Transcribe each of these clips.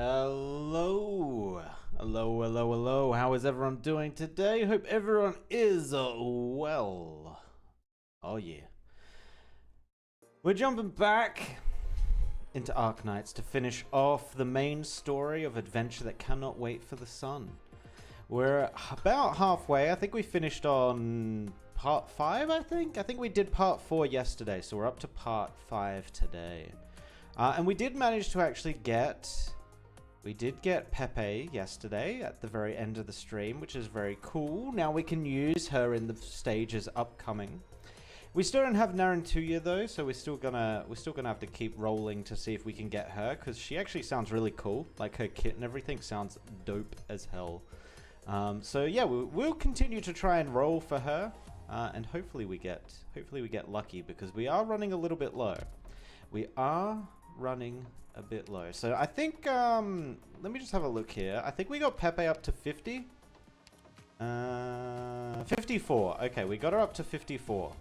Hello. Hello, hello, hello. How is everyone doing today? Hope everyone is well. Oh, yeah. We're jumping back into Arknights to finish off the main story of Adventure That Cannot Wait for the Sun. We're about halfway. I think we finished on part 5, I think? I think we did part 4 yesterday, so we're up to part 5 today. And we did manage to actually get... We did get Pepe yesterday at the very end of the stream, which is very cool. Now we can use her in the stages upcoming. We still don't have Narantuya though, so we're still gonna have to keep rolling to see if we can get her, because she actually sounds really cool. Like her kit and everything sounds dope as hell. So yeah, we'll continue to try and roll for her, and hopefully we get lucky, because we are running a little bit low. We are running a bit low. So I think, let me just have a look here. I think we got Pepe up to 50. 54. Okay, we got her up to 54.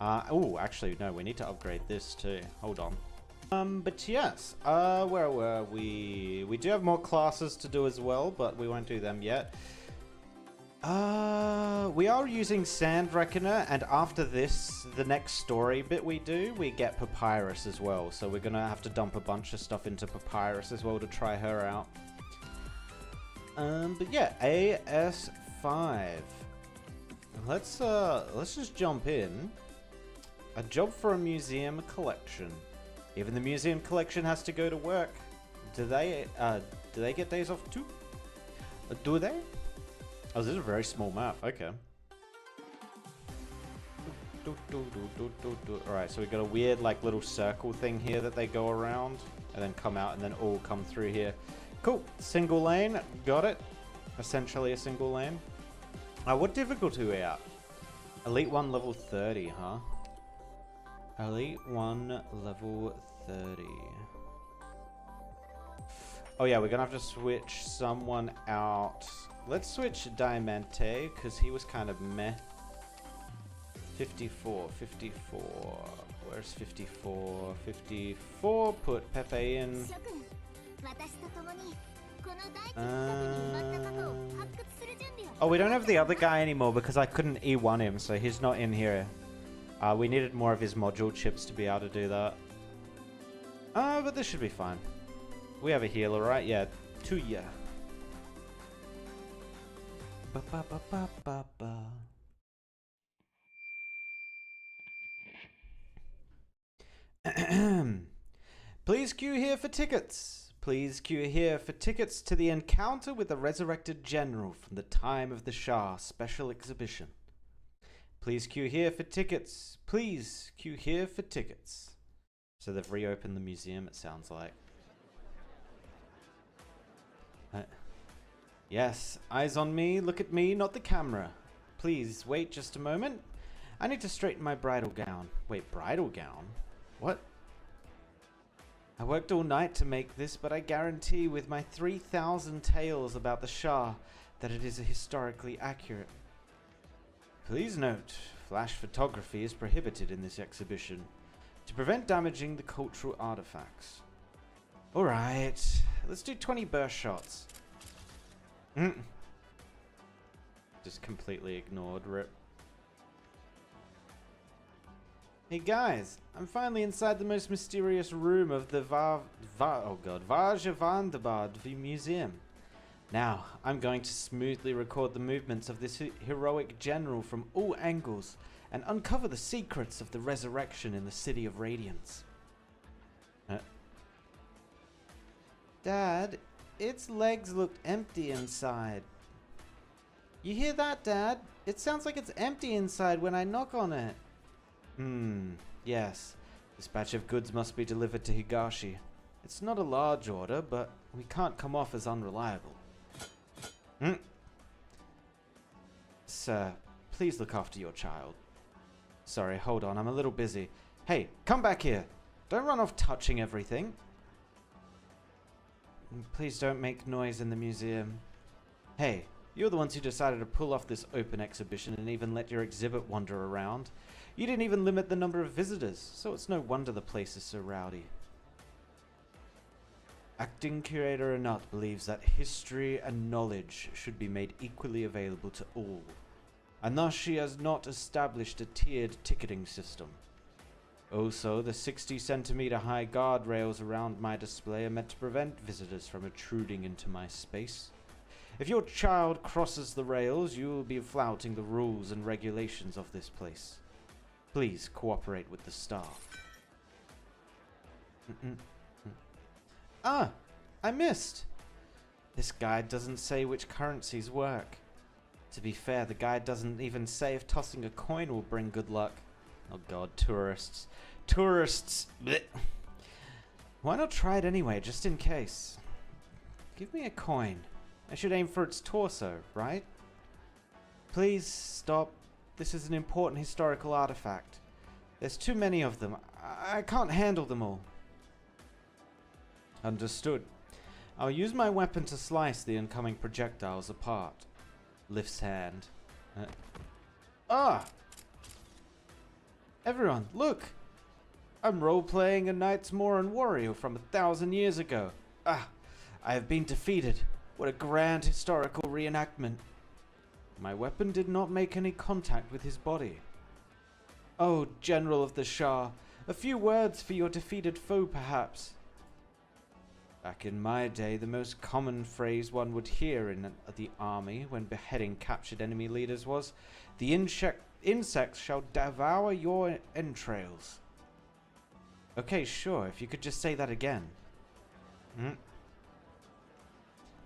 Oh, actually, no, we need to upgrade this too. Hold on. But yes, where were we? We do have more classes to do as well, but we won't do them yet. We are using Sand Reckoner, and after this, the next story bit we do, we get Papyrus as well. So we're gonna have to dump a bunch of stuff into Papyrus as well to try her out. But yeah, AS5. Let's just jump in. A job for a museum collection. Even the museum collection has to go to work. Do they get days off too? Do they? Oh, this is a very small map. Okay. Alright, so we got a weird like little circle thing here that they go around and then come out and then all come through here. Cool. Single lane. Got it. Essentially a single lane. What difficulty are we at? Elite 1 level 30, huh? Elite 1 level 30. Oh yeah, we're gonna have to switch someone out. Let's switch Diamante, because he was kind of meh. 54. Where's 54? 54, put Pepe in. Oh, we don't have the other guy anymore because I couldn't E1 him, so he's not in here. We needed more of his module chips to be able to do that. But this should be fine. We have a healer, right? Yeah, Tuya. Please queue here for tickets. Please queue here for tickets to the Encounter with the Resurrected General from the Time of the Shah special exhibition. Please queue here for tickets. Please queue here for tickets. So they've reopened the museum, it sounds like. Yes, eyes on me, look at me, not the camera. Please, wait just a moment. I need to straighten my bridal gown. Wait, bridal gown? What? I worked all night to make this, but I guarantee with my 3,000 tales about the Shah that it is historically accurate. Please note, flash photography is prohibited in this exhibition to prevent damaging the cultural artifacts. Alright, let's do 20 burst shots. Just completely ignored, rip. Hey guys, I'm finally inside the most mysterious room of the Vajavandabad Museum. Now, I'm going to smoothly record the movements of this heroic general from all angles and uncover the secrets of the resurrection in the City of Radiance. Dad, its legs looked empty inside. You hear that, Dad? It sounds like it's empty inside when I knock on it. Yes. This batch of goods must be delivered to Higashi. It's not a large order, but we can't come off as unreliable. Sir, please look after your child. Sorry, hold on, I'm a little busy. Hey, come back here. Don't run off touching everything. Please don't make noise in the museum. Hey, you're the ones who decided to pull off this open exhibition and even let your exhibit wander around. You didn't even limit the number of visitors, so it's no wonder the place is so rowdy. Acting Curator Anat believes that history and knowledge should be made equally available to all, and thus she has not established a tiered ticketing system. Also, the 60-centimeter high guardrails around my display are meant to prevent visitors from intruding into my space. If your child crosses the rails, you will be flouting the rules and regulations of this place. Please cooperate with the staff. Ah, I missed. This guide doesn't say which currencies work. To be fair, the guide doesn't even say if tossing a coin will bring good luck. Oh god, tourists. Tourists! Blech. Why not try it anyway, just in case? Give me a coin. I should aim for its torso, right? Please stop. This is an important historical artifact. There's too many of them. I can't handle them all. Understood. I'll use my weapon to slice the incoming projectiles apart. Lifts hand. Ah! Everyone, look! I'm role-playing a Knight's Moran warrior from 1,000 years ago. Ah! I have been defeated. What a grand historical reenactment. My weapon did not make any contact with his body. Oh, General of the Shah, a few words for your defeated foe, perhaps. Back in my day, the most common phrase one would hear in the army when beheading captured enemy leaders was, "The insects shall devour your entrails." Okay, sure, if you could just say that again.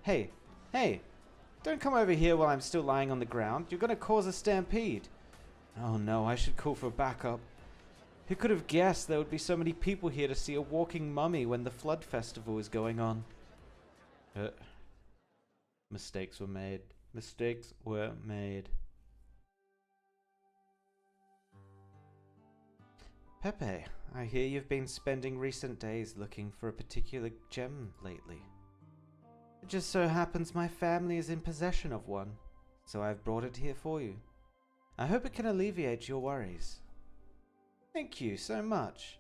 Hey, don't come over here while I'm still lying on the ground. You're going to cause a stampede. Oh no, I should call for backup. Who could have guessed there would be so many people here to see a walking mummy when the Flood Festival is going on? Mistakes were made. Mistakes were made. Pepe, I hear you've been spending recent days looking for a particular gem lately. It just so happens my family is in possession of one, so I've brought it here for you. I hope it can alleviate your worries. Thank you so much.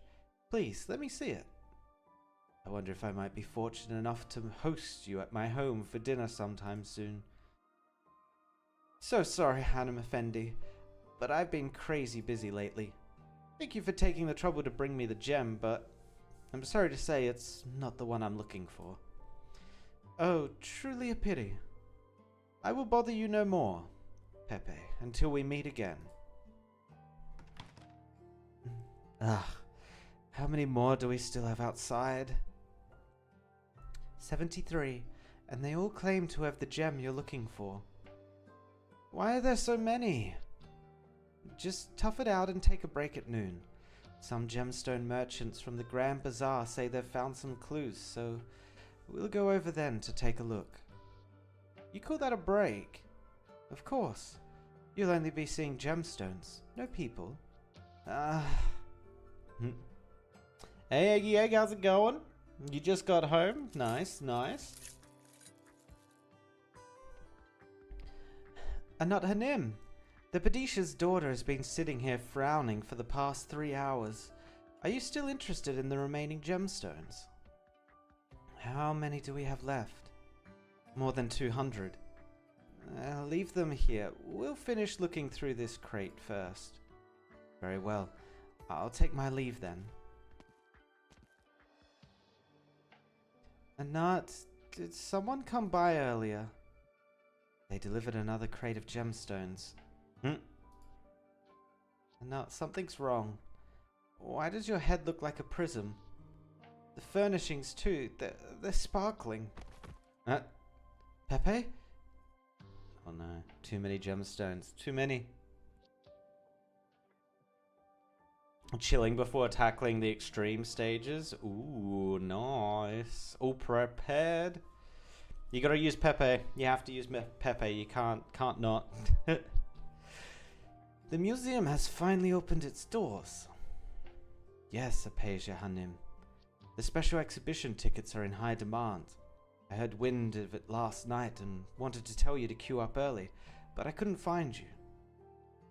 Please, let me see it. I wonder if I might be fortunate enough to host you at my home for dinner sometime soon. So sorry, Hanum Effendi, but I've been crazy busy lately. Thank you for taking the trouble to bring me the gem, but I'm sorry to say it's not the one I'm looking for. Oh, truly a pity. I will bother you no more, Pepe, until we meet again. How many more do we still have outside? 73, and they all claim to have the gem you're looking for. Why are there so many? Just tough it out and take a break at noon. Some gemstone merchants from the Grand Bazaar say they've found some clues, so we'll go over then to take a look. You call that a break? Of course. You'll only be seeing gemstones, no people. Hey, Eggy Egg, how's it going? You just got home? Nice, nice. Anat Hanim. The Padisha's daughter has been sitting here frowning for the past 3 hours. Are you still interested in the remaining gemstones? How many do we have left? More than 200. Leave them here. We'll finish looking through this crate first. Very well. I'll take my leave then. Anat, did someone come by earlier? They delivered another crate of gemstones. Anat, something's wrong. Why does your head look like a prism? The furnishings too, they're sparkling. Pepe? Oh no, too many gemstones. Too many. Chilling before tackling the extreme stages. Ooh, nice. All prepared. You gotta use Pepe. You have to use Pepe. You can't not. The museum has finally opened its doors. Yes, Apasia Hanim. The special exhibition tickets are in high demand. I heard wind of it last night and wanted to tell you to queue up early, but I couldn't find you.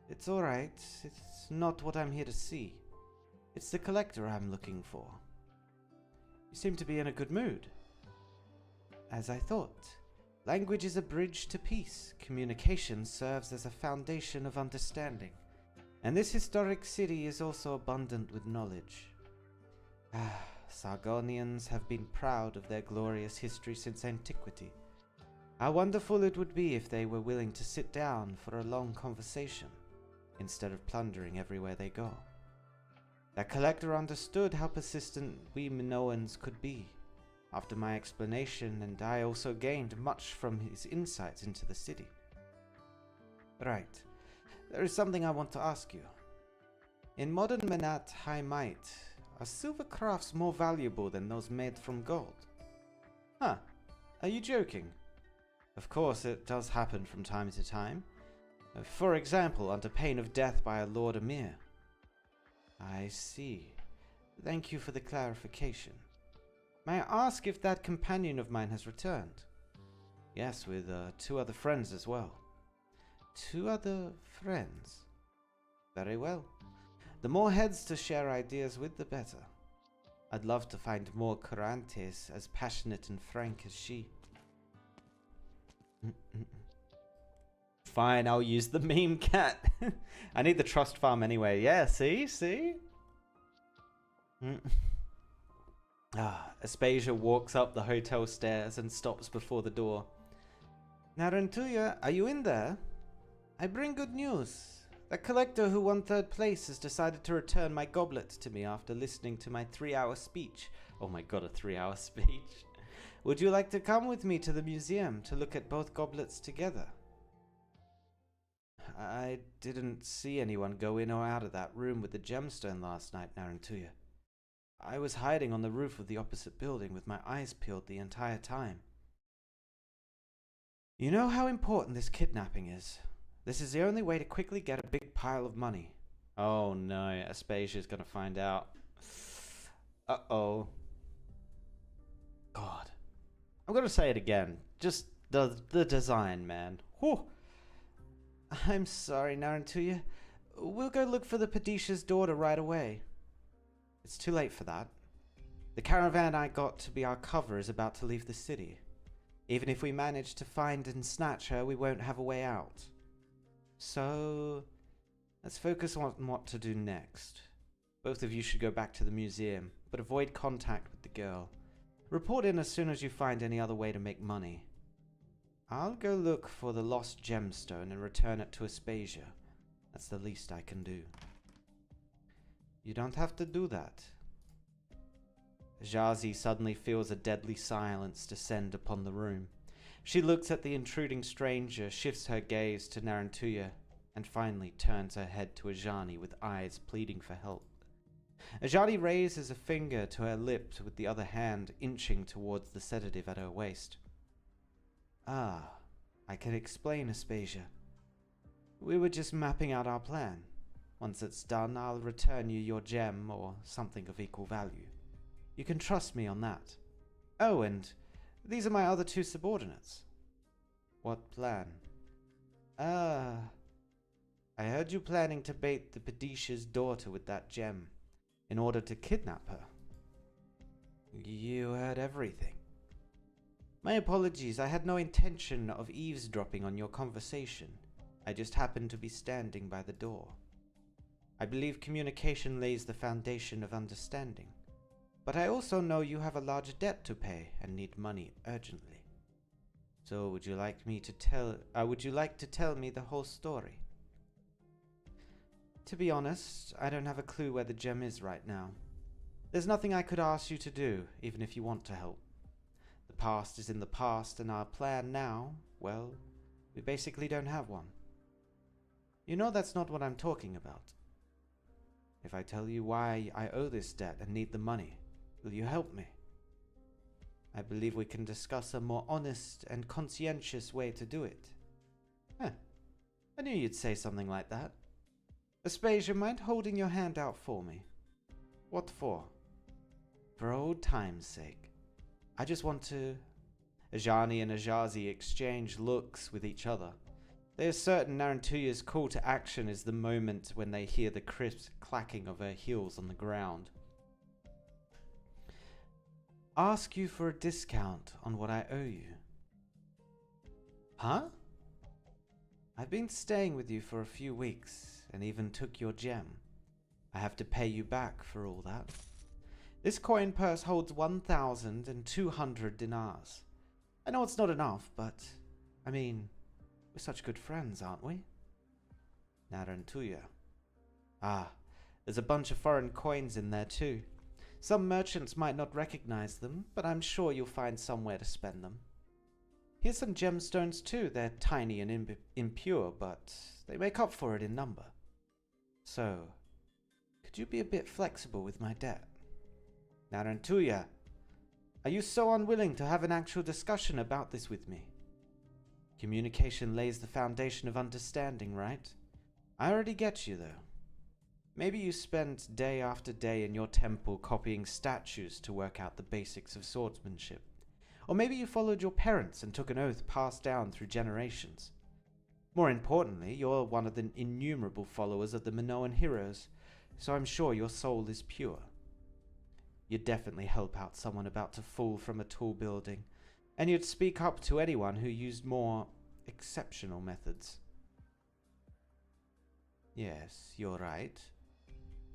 It's alright. It's not what I'm here to see. It's the collector I'm looking for. You seem to be in a good mood. As I thought. Language is a bridge to peace. Communication serves as a foundation of understanding. And this historic city is also abundant with knowledge. Sargonians have been proud of their glorious history since antiquity. How wonderful it would be if they were willing to sit down for a long conversation, instead of plundering everywhere they go. That collector understood how persistent we Minoans could be. After my explanation, and I also gained much from his insights into the city. Right. There is something I want to ask you. In modern Menat High Might, are silver crafts more valuable than those made from gold? Huh. Are you joking? Of course, it does happen from time to time. For example, under pain of death by a Lord Emir. I see. Thank you for the clarification. May I ask if that companion of mine has returned? Yes, with 2 other friends as well. 2 other friends? Very well. The more heads to share ideas with, the better. I'd love to find more Curantes as passionate and frank as she. Fine, I'll use the meme cat. I need the trust farm anyway. Yeah, see? Aspasia walks up the hotel stairs and stops before the door. Narantuya, are you in there? I bring good news. The collector who won 3rd place has decided to return my goblet to me after listening to my 3-hour speech. Oh my god, a 3-hour speech. Would you like to come with me to the museum to look at both goblets together? I didn't see anyone go in or out of that room with the gemstone last night, Narantuya. I was hiding on the roof of the opposite building with my eyes peeled the entire time. You know how important this kidnapping is. This is the only way to quickly get a big pile of money. Oh no, Aspasia's gonna find out. Uh-oh. God. I'm gonna say it again. Just the design, man. Whew. I'm sorry, Narantuya. We'll go look for the Padisha's daughter right away. It's too late for that. The caravan I got to be our cover is about to leave the city. Even if we manage to find and snatch her, we won't have a way out. So, let's focus on what to do next. Both of you should go back to the museum, but avoid contact with the girl. Report in as soon as you find any other way to make money. I'll go look for the lost gemstone and return it to Aspasia. That's the least I can do. You don't have to do that. Jazi suddenly feels a deadly silence descend upon the room. She looks at the intruding stranger, shifts her gaze to Narantuya, and finally turns her head to Ajani with eyes pleading for help. Ajani raises a finger to her lips with the other hand inching towards the sedative at her waist. Ah, I can explain, Aspasia. We were just mapping out our plan. Once it's done, I'll return you your gem or something of equal value. You can trust me on that. Oh, and these are my other 2 subordinates. What plan? I heard you planning to bait the Padisha's daughter with that gem in order to kidnap her. You heard everything. My apologies, I had no intention of eavesdropping on your conversation. I just happened to be standing by the door. I believe communication lays the foundation of understanding. But I also know you have a large debt to pay and need money urgently. So would you like to tell me the whole story? To be honest, I don't have a clue where the gem is right now. There's nothing I could ask you to do, even if you want to help. The past is in the past, and our plan now, well, we basically don't have one. You know that's not what I'm talking about. If I tell you why I owe this debt and need the money, will you help me? I believe we can discuss a more honest and conscientious way to do it. Huh. I knew you'd say something like that. Aspasia, mind holding your hand out for me? What for? For old time's sake. I just want to... Ajani and Ajazi exchange looks with each other. They are certain Narantuya's call to action is the moment when they hear the crisp clacking of her heels on the ground. ask you for a discount on what I owe you. Huh? I've been staying with you for a few weeks and even took your gem. I have to pay you back for all that. This coin purse holds 1,200 dinars. I know it's not enough, but, I mean, we're such good friends, aren't we? Narantuya. Ah, there's a bunch of foreign coins in there too. Some merchants might not recognize them, but I'm sure you'll find somewhere to spend them. Here's some gemstones too. They're tiny and impure, but they make up for it in number. So, could you be a bit flexible with my debt? Narantuya, are you so unwilling to have an actual discussion about this with me? Communication lays the foundation of understanding, right? I already get you, though. Maybe you spent day after day in your temple copying statues to work out the basics of swordsmanship. Or maybe you followed your parents and took an oath passed down through generations. More importantly, you're one of the innumerable followers of the Minoan heroes, so I'm sure your soul is pure. You'd definitely help out someone about to fall from a tall building, and you'd speak up to anyone who used more exceptional methods. Yes, you're right.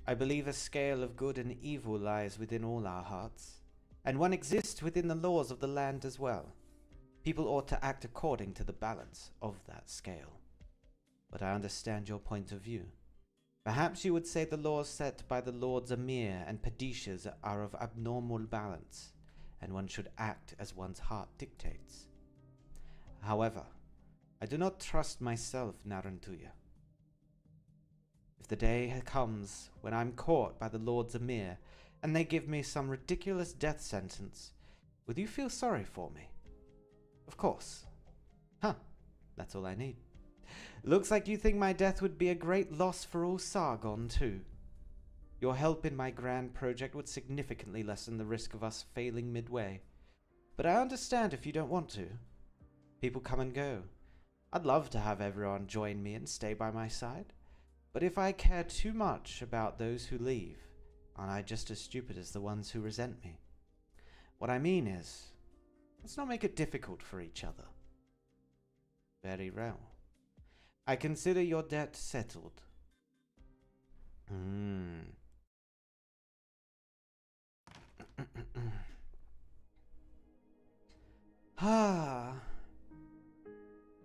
I believe a scale of good and evil lies within all our hearts, and one exists within the laws of the land as well. People ought to act according to the balance of that scale. But I understand your point of view. Perhaps you would say the laws set by the Lords Amir and Padishas are of abnormal balance, and one should act as one's heart dictates. However, I do not trust myself, Narantuya. If the day comes when I'm caught by the Lords Amir and they give me some ridiculous death sentence, will you feel sorry for me? Of course. Huh, that's all I need. Looks like you think my death would be a great loss for all Sargon, too. Your help in my grand project would significantly lessen the risk of us failing midway. But I understand if you don't want to. People come and go. I'd love to have everyone join me and stay by my side. But if I care too much about those who leave, aren't I just as stupid as the ones who resent me? What I mean is, let's not make it difficult for each other. Very well. I consider your debt settled.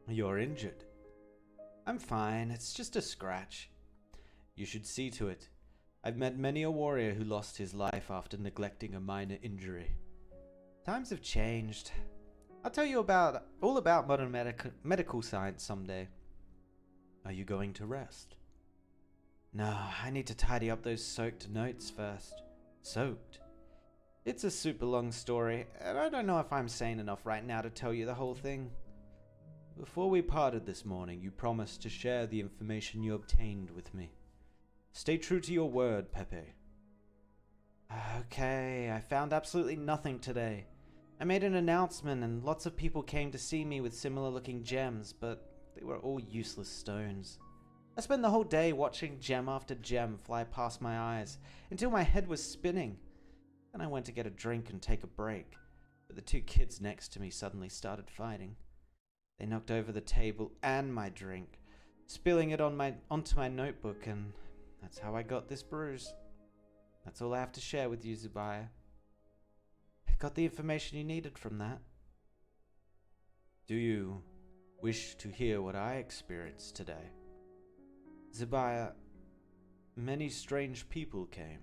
You're injured. I'm fine, it's just a scratch. You should see to it. I've met many a warrior who lost his life after neglecting a minor injury. Times have changed. I'll tell you all about modern medical science someday. Are you going to rest? No, I need to tidy up those soaked notes first. Soaked? It's a super long story, and I don't know if I'm sane enough right now to tell you the whole thing. Before we parted this morning, you promised to share the information you obtained with me. Stay true to your word, Pepe. Okay, I found absolutely nothing today. I made an announcement and lots of people came to see me with similar looking gems, but they were all useless stones. I spent the whole day watching gem after gem fly past my eyes until my head was spinning. Then I went to get a drink and take a break, but the two kids next to me suddenly started fighting. They knocked over the table and my drink, spilling it onto my notebook, and that's how I got this bruise. That's all I have to share with you, Zubair. I got the information you needed from that. Do you wish to hear what I experienced today? Zubair, many strange people came,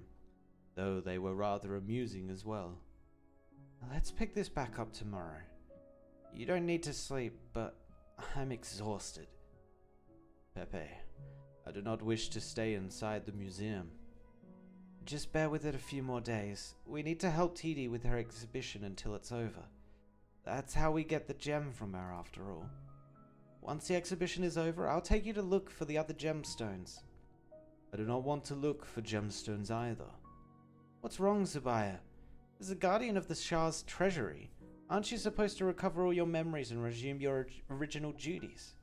though they were rather amusing as well. Let's pick this back up tomorrow. You don't need to sleep, but I'm exhausted. Pepe, I do not wish to stay inside the museum. Just bear with it a few more days. We need to help Tidi with her exhibition until it's over. That's how we get the gem from her, after all. Once the exhibition is over, I'll take you to look for the other gemstones. I do not want to look for gemstones either. What's wrong, Zubair? As the guardian of the Shah's treasury, aren't you supposed to recover all your memories and resume your original duties?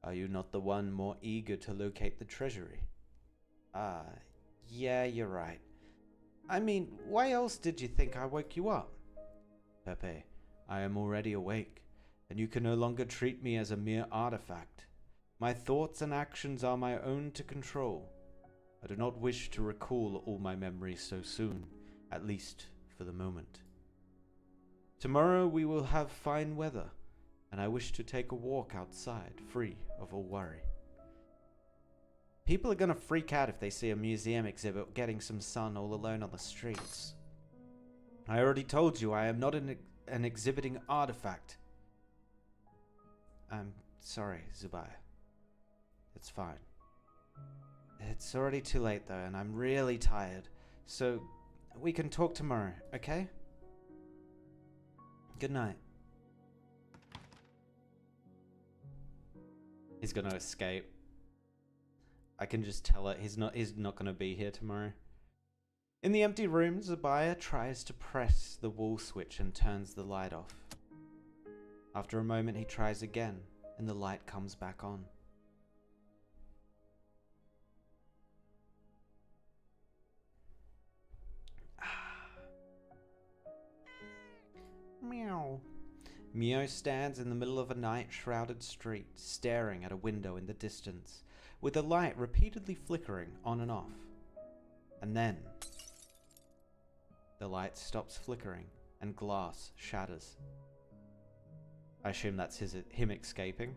Are you not the one more eager to locate the treasury? Yeah, you're right. I mean, why else did you think I woke you up? Pepe, I am already awake, and you can no longer treat me as a mere artifact. My thoughts and actions are my own to control. I do not wish to recall all my memories so soon, at least for the moment. Tomorrow we will have fine weather, and I wish to take a walk outside, free of all worry. People are gonna freak out if they see a museum exhibit getting some sun all alone on the streets. I already told you I am not an exhibiting artifact. I'm sorry, Zubair. It's fine. It's already too late though, and I'm really tired. So, we can talk tomorrow, okay? Good night. He's gonna escape. I can just tell it. He's not gonna be here tomorrow. In the empty room, Zubair tries to press the wall switch and turns the light off. After a moment, he tries again, and the light comes back on. Meow. Mio stands in the middle of a night-shrouded street, staring at a window in the distance, with the light repeatedly flickering on and off. And then, the light stops flickering, and glass shatters. I assume that's him escaping.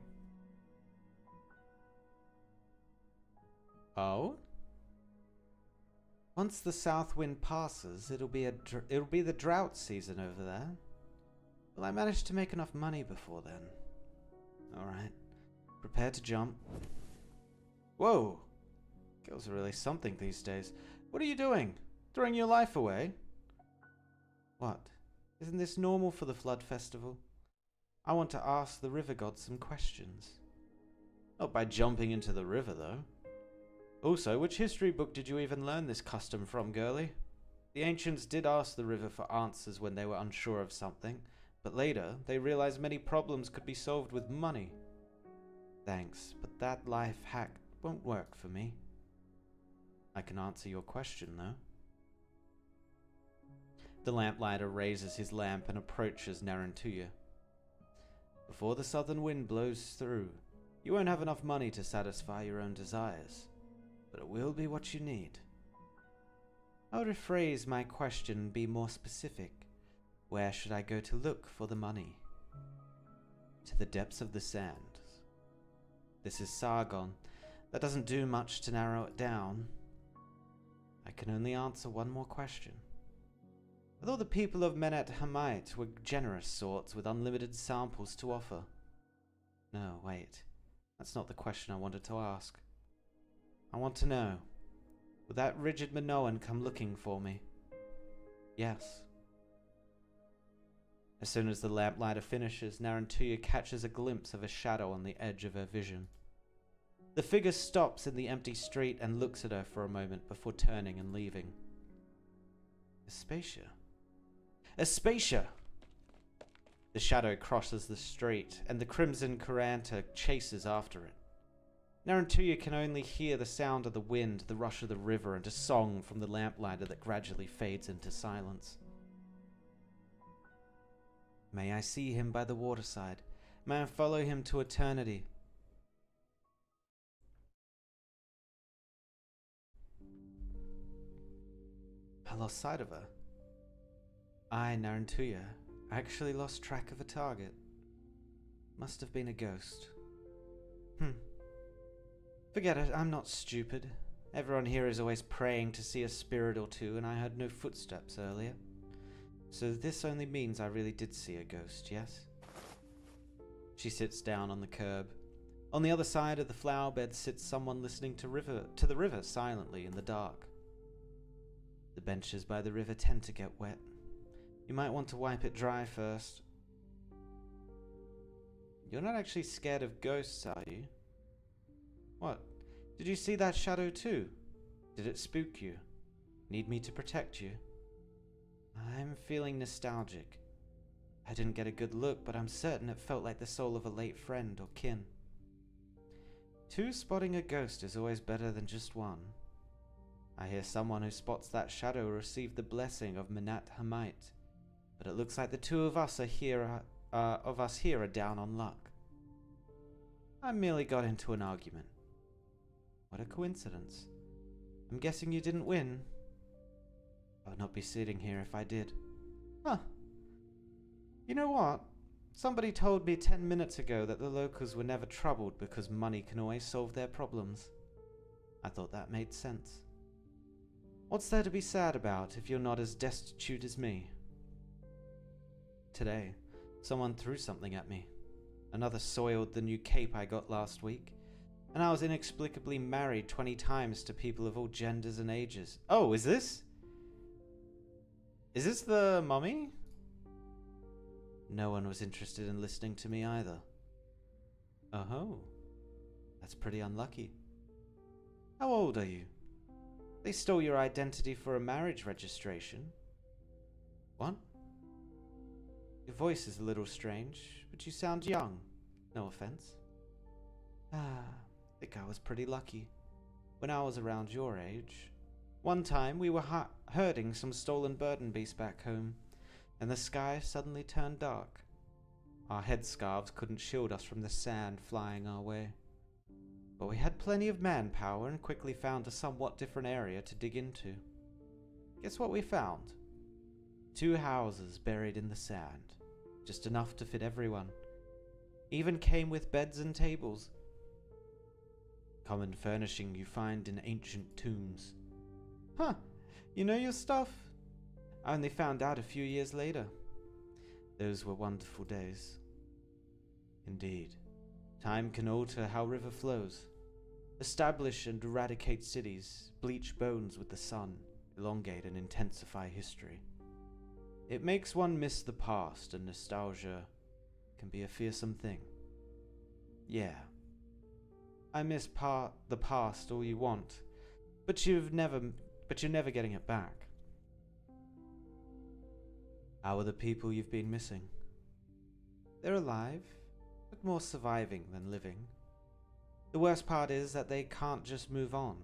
Oh? Once the south wind passes, it'll be the drought season over there. Will I manage to make enough money before then? Alright. Prepare to jump. Whoa! Girls are really something these days. What are you doing? Throwing your life away? What? Isn't this normal for the Flood Festival? I want to ask the river god some questions. Not by jumping into the river, though. Also, which history book did you even learn this custom from, girlie? The ancients did ask the river for answers when they were unsure of something, but later they realized many problems could be solved with money. Thanks, but that life hack won't work for me. I can answer your question, though. The lamplighter raises his lamp and approaches Narantuya. Before the southern wind blows through, you won't have enough money to satisfy your own desires, but it will be what you need. I'll rephrase my question and be more specific. Where should I go to look for the money? To the depths of the sands. This is Sargon. That doesn't do much to narrow it down. I can only answer one more question. I thought the people of Menet Hamite were generous sorts with unlimited samples to offer. No, wait. That's not the question I wanted to ask. I want to know, will that rigid Minoan come looking for me? Yes. As soon as the lamplighter finishes, Narantuya catches a glimpse of a shadow on the edge of her vision. The figure stops in the empty street and looks at her for a moment before turning and leaving. Aspasia. Aspasia! The shadow crosses the street, and the crimson Kuranta chases after it. Narantuya can only hear the sound of the wind, the rush of the river, and a song from the lamplighter that gradually fades into silence. May I see him by the waterside. May I follow him to eternity. I lost sight of her. I, Narantuya, actually lost track of a target. Must have been a ghost. Forget it, I'm not stupid. Everyone here is always praying to see a spirit or two, and I heard no footsteps earlier. So this only means I really did see a ghost, yes? She sits down on the curb. On the other side of the flower bed sits someone listening to the river silently in the dark. The benches by the river tend to get wet. You might want to wipe it dry first. You're not actually scared of ghosts, are you? What? Did you see that shadow too? Did it spook you? Need me to protect you? I'm feeling nostalgic. I didn't get a good look, but I'm certain it felt like the soul of a late friend or kin. Two spotting a ghost is always better than just one. I hear someone who spots that shadow received the blessing of Minat Hamite. But it looks like the two of us here are down on luck. I merely got into an argument. What a coincidence. I'm guessing you didn't win. I would not be sitting here if I did. Huh. You know what? Somebody told me 10 minutes ago that the locals were never troubled because money can always solve their problems. I thought that made sense. What's there to be sad about if you're not as destitute as me? Today, someone threw something at me. Another soiled the new cape I got last week. And I was inexplicably married 20 times to people of all genders and ages. Oh, is this the mummy? No one was interested in listening to me either. Oh, that's pretty unlucky. How old are you? They stole your identity for a marriage registration. What? Your voice is a little strange, but you sound young. No offense. I think I was pretty lucky. When I was around your age. One time we were herding some stolen burden beasts back home, and the sky suddenly turned dark. Our headscarves couldn't shield us from the sand flying our way. But we had plenty of manpower and quickly found a somewhat different area to dig into. Guess what we found? 2 houses buried in the sand. Just enough to fit everyone. Even came with beds and tables. Common furnishing you find in ancient tombs. Huh, you know your stuff? I only found out a few years later. Those were wonderful days. Indeed. Time can alter how river flows. Establish and eradicate cities, bleach bones with the sun, elongate and intensify history. It makes one miss the past, and nostalgia can be a fearsome thing. Yeah. I miss the past all you want, but you're never getting it back. How are the people you've been missing? They're alive, but more surviving than living. The worst part is that they can't just move on.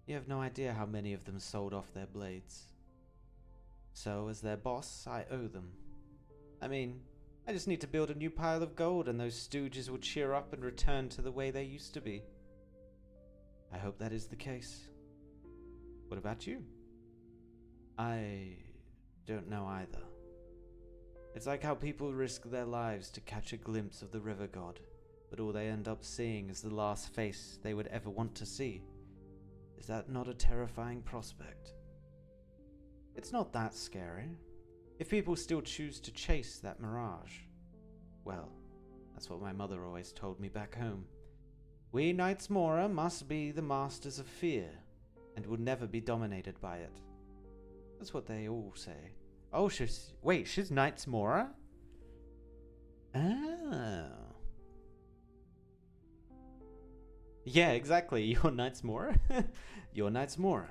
You have no idea how many of them sold off their blades. So, as their boss, I owe them. I mean, I just need to build a new pile of gold and those stooges will cheer up and return to the way they used to be. I hope that is the case. What about you? I don't know either. It's like how people risk their lives to catch a glimpse of the river god, but all they end up seeing is the last face they would ever want to see. Is that not a terrifying prospect? It's not that scary. If people still choose to chase that mirage. Well, that's what my mother always told me back home. We Knights Mora must be the masters of fear, and will never be dominated by it. That's what they all say. Oh, she's Knights Mora? Oh. Yeah, exactly. You're Knights Mora? You're Knights Mora.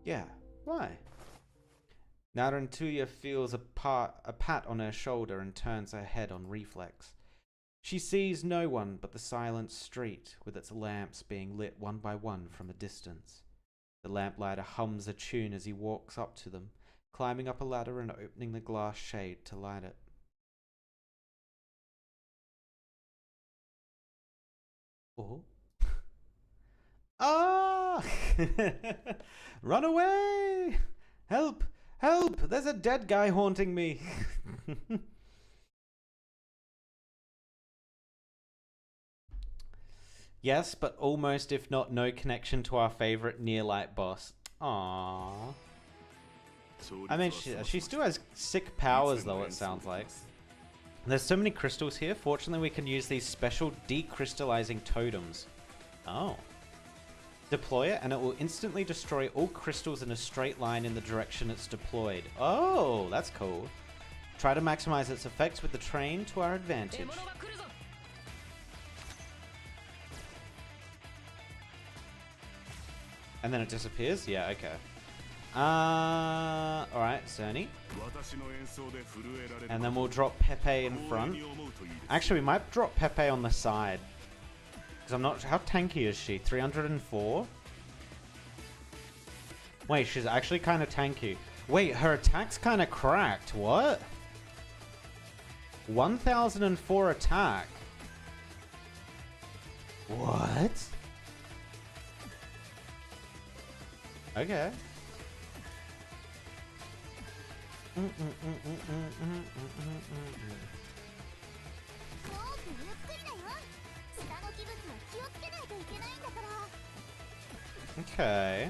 Yeah, why? Narantuya feels a pat on her shoulder and turns her head on reflex. She sees no one but the silent street, with its lamps being lit one by one from a distance. The lamplighter hums a tune as he walks up to them, climbing up a ladder and opening the glass shade to light it. Oh. Ah! Run away! Help! Help! There's a dead guy haunting me! Yes, but almost, if not no connection to our favorite near-light boss. Aww. I mean, she still has sick powers though, it sounds like. There's so many crystals here. Fortunately, we can use these special decrystallizing totems. Oh. Deploy it and it will instantly destroy all crystals in a straight line in the direction it's deployed. Oh, that's cool. Try to maximize its effects with the train to our advantage. And then it disappears? Yeah, okay. Alright, Cerny. And then we'll drop Pepe in front. Actually, we might drop Pepe on the side. Because I'm not... How tanky is she? 304? Wait, she's actually kind of tanky. Wait, her attack's kind of cracked. What? 1004 attack. What? Okay. Okay.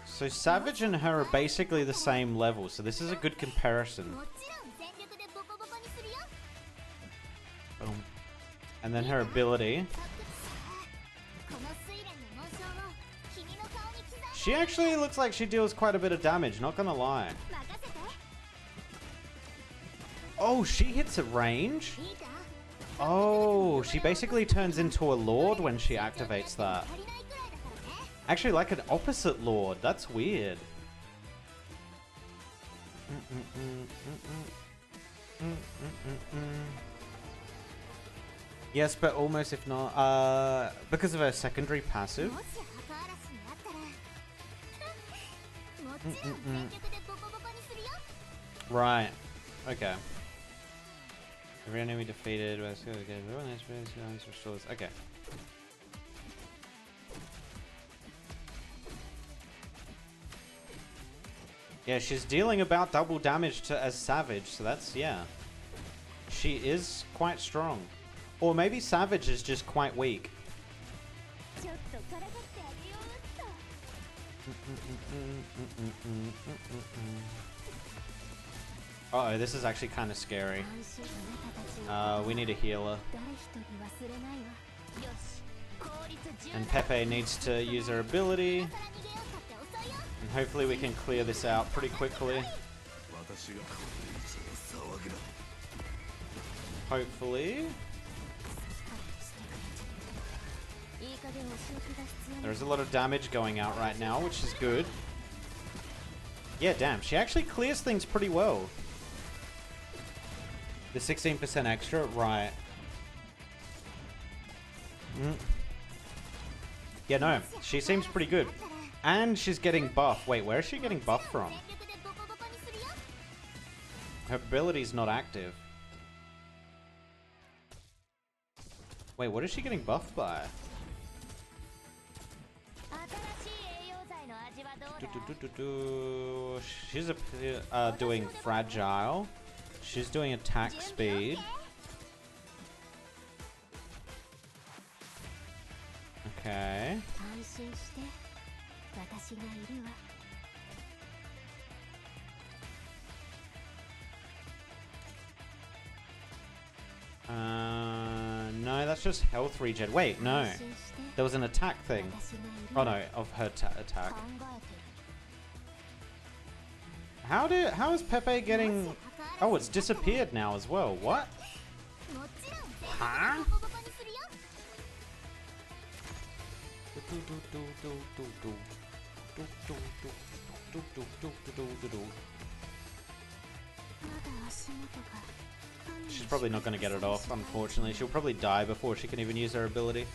So Savage and her are basically the same level, so this is a good comparison. Boom. And then her ability. She actually looks like she deals quite a bit of damage, not gonna lie. Oh, she hits at range? Oh, she basically turns into a lord when she activates that. Actually, like an opposite lord. That's weird. Yes, but almost if not. Because of her secondary passive. Right. Okay. Every enemy defeated. Okay. Yeah, she's dealing about double damage to as Savage, so that's, yeah. She is quite strong. Or maybe Savage is just quite weak. Uh-oh, this is actually kind of scary. We need a healer. And Pepe needs to use her ability. And hopefully we can clear this out pretty quickly. Hopefully. There's a lot of damage going out right now, which is good. Yeah, damn. She actually clears things pretty well. The 16% extra? Right. Yeah, no. She seems pretty good. And she's getting buff. Wait, where is she getting buff from? Her ability's not active. Wait, what is she getting buffed by? She's doing fragile. She's doing attack speed. Okay. No, that's just health regen. Wait, no. There was an attack thing. Oh no, of her attack. How is Pepe getting... Oh, it's disappeared now as well. What? Huh? She's probably not going to get it off, unfortunately. She'll probably die before she can even use her ability.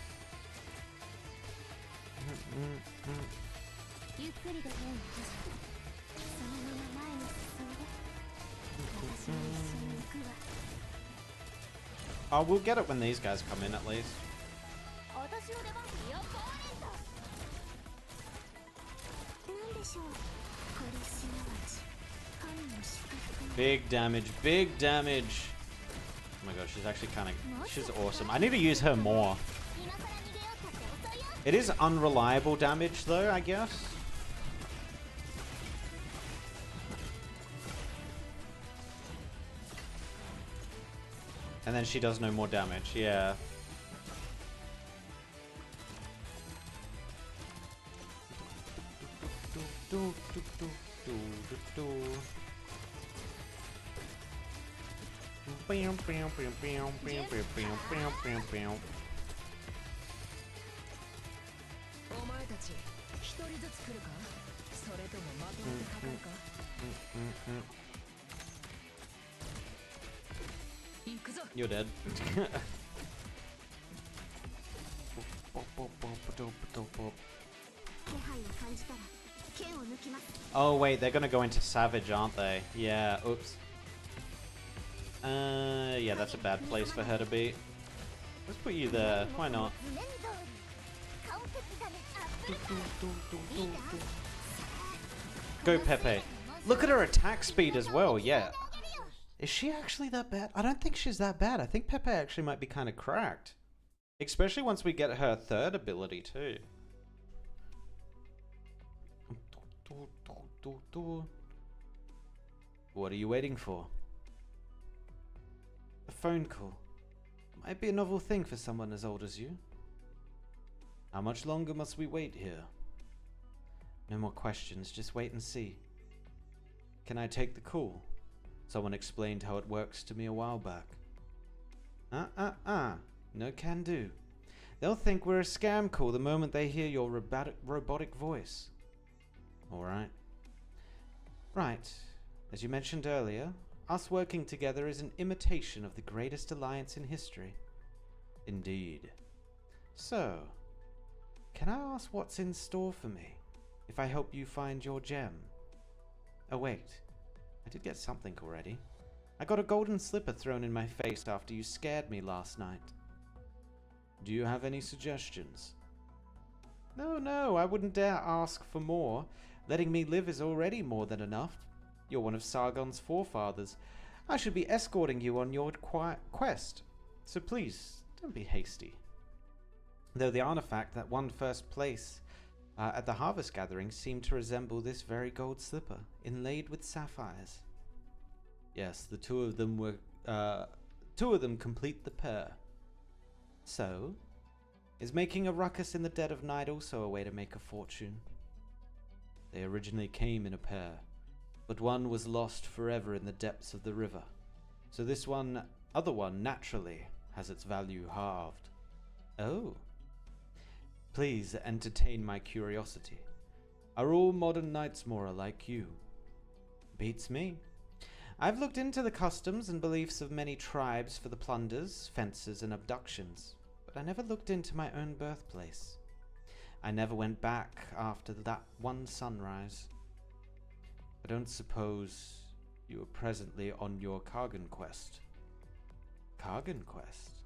Oh, we'll get it when these guys come in at least. Big damage, big damage. Oh my gosh, she's actually kind of... She's awesome. I need to use her more. It is unreliable damage though, I guess. And then she does no more damage, yeah. You're dead. Oh wait, they're gonna go into Savage, aren't they? Yeah, oops. Yeah, that's a bad place for her to be. Let's put you there, why not? Go Pepe. Look at her attack speed as well, yeah. Is she actually that bad? I don't think she's that bad. I think Pepe actually might be kind of cracked. Especially once we get her third ability too. What are you waiting for? A phone call. Might be a novel thing for someone as old as you. How much longer must we wait here? No more questions, just wait and see. Can I take the call? Someone explained how it works to me a while back. No can do. They'll think we're a scam call the moment they hear your robotic voice. Alright. Right. As you mentioned earlier, us working together is an imitation of the greatest alliance in history. Indeed. So, can I ask what's in store for me if I help you find your gem? Oh wait, I did get something already. I got a golden slipper thrown in my face after you scared me last night. Do you have any suggestions? No, I wouldn't dare ask for more. Letting me live is already more than enough. You're one of Sargon's forefathers. I should be escorting you on your quest, so please, don't be hasty. Though the artifact that won first place at the harvest gathering seemed to resemble this very gold slipper, inlaid with sapphires. Yes, the two of them complete the pair. So, is making a ruckus in the dead of night also a way to make a fortune? They originally came in a pair, but one was lost forever in the depths of the river. So this other one naturally has its value halved. Oh. Please entertain my curiosity. Are all modern knights more like you? Beats me. I've looked into the customs and beliefs of many tribes for the plunders, fences, and abductions, but I never looked into my own birthplace. I never went back after that one sunrise. I don't suppose you are presently on your Kargan quest. Kargan quest?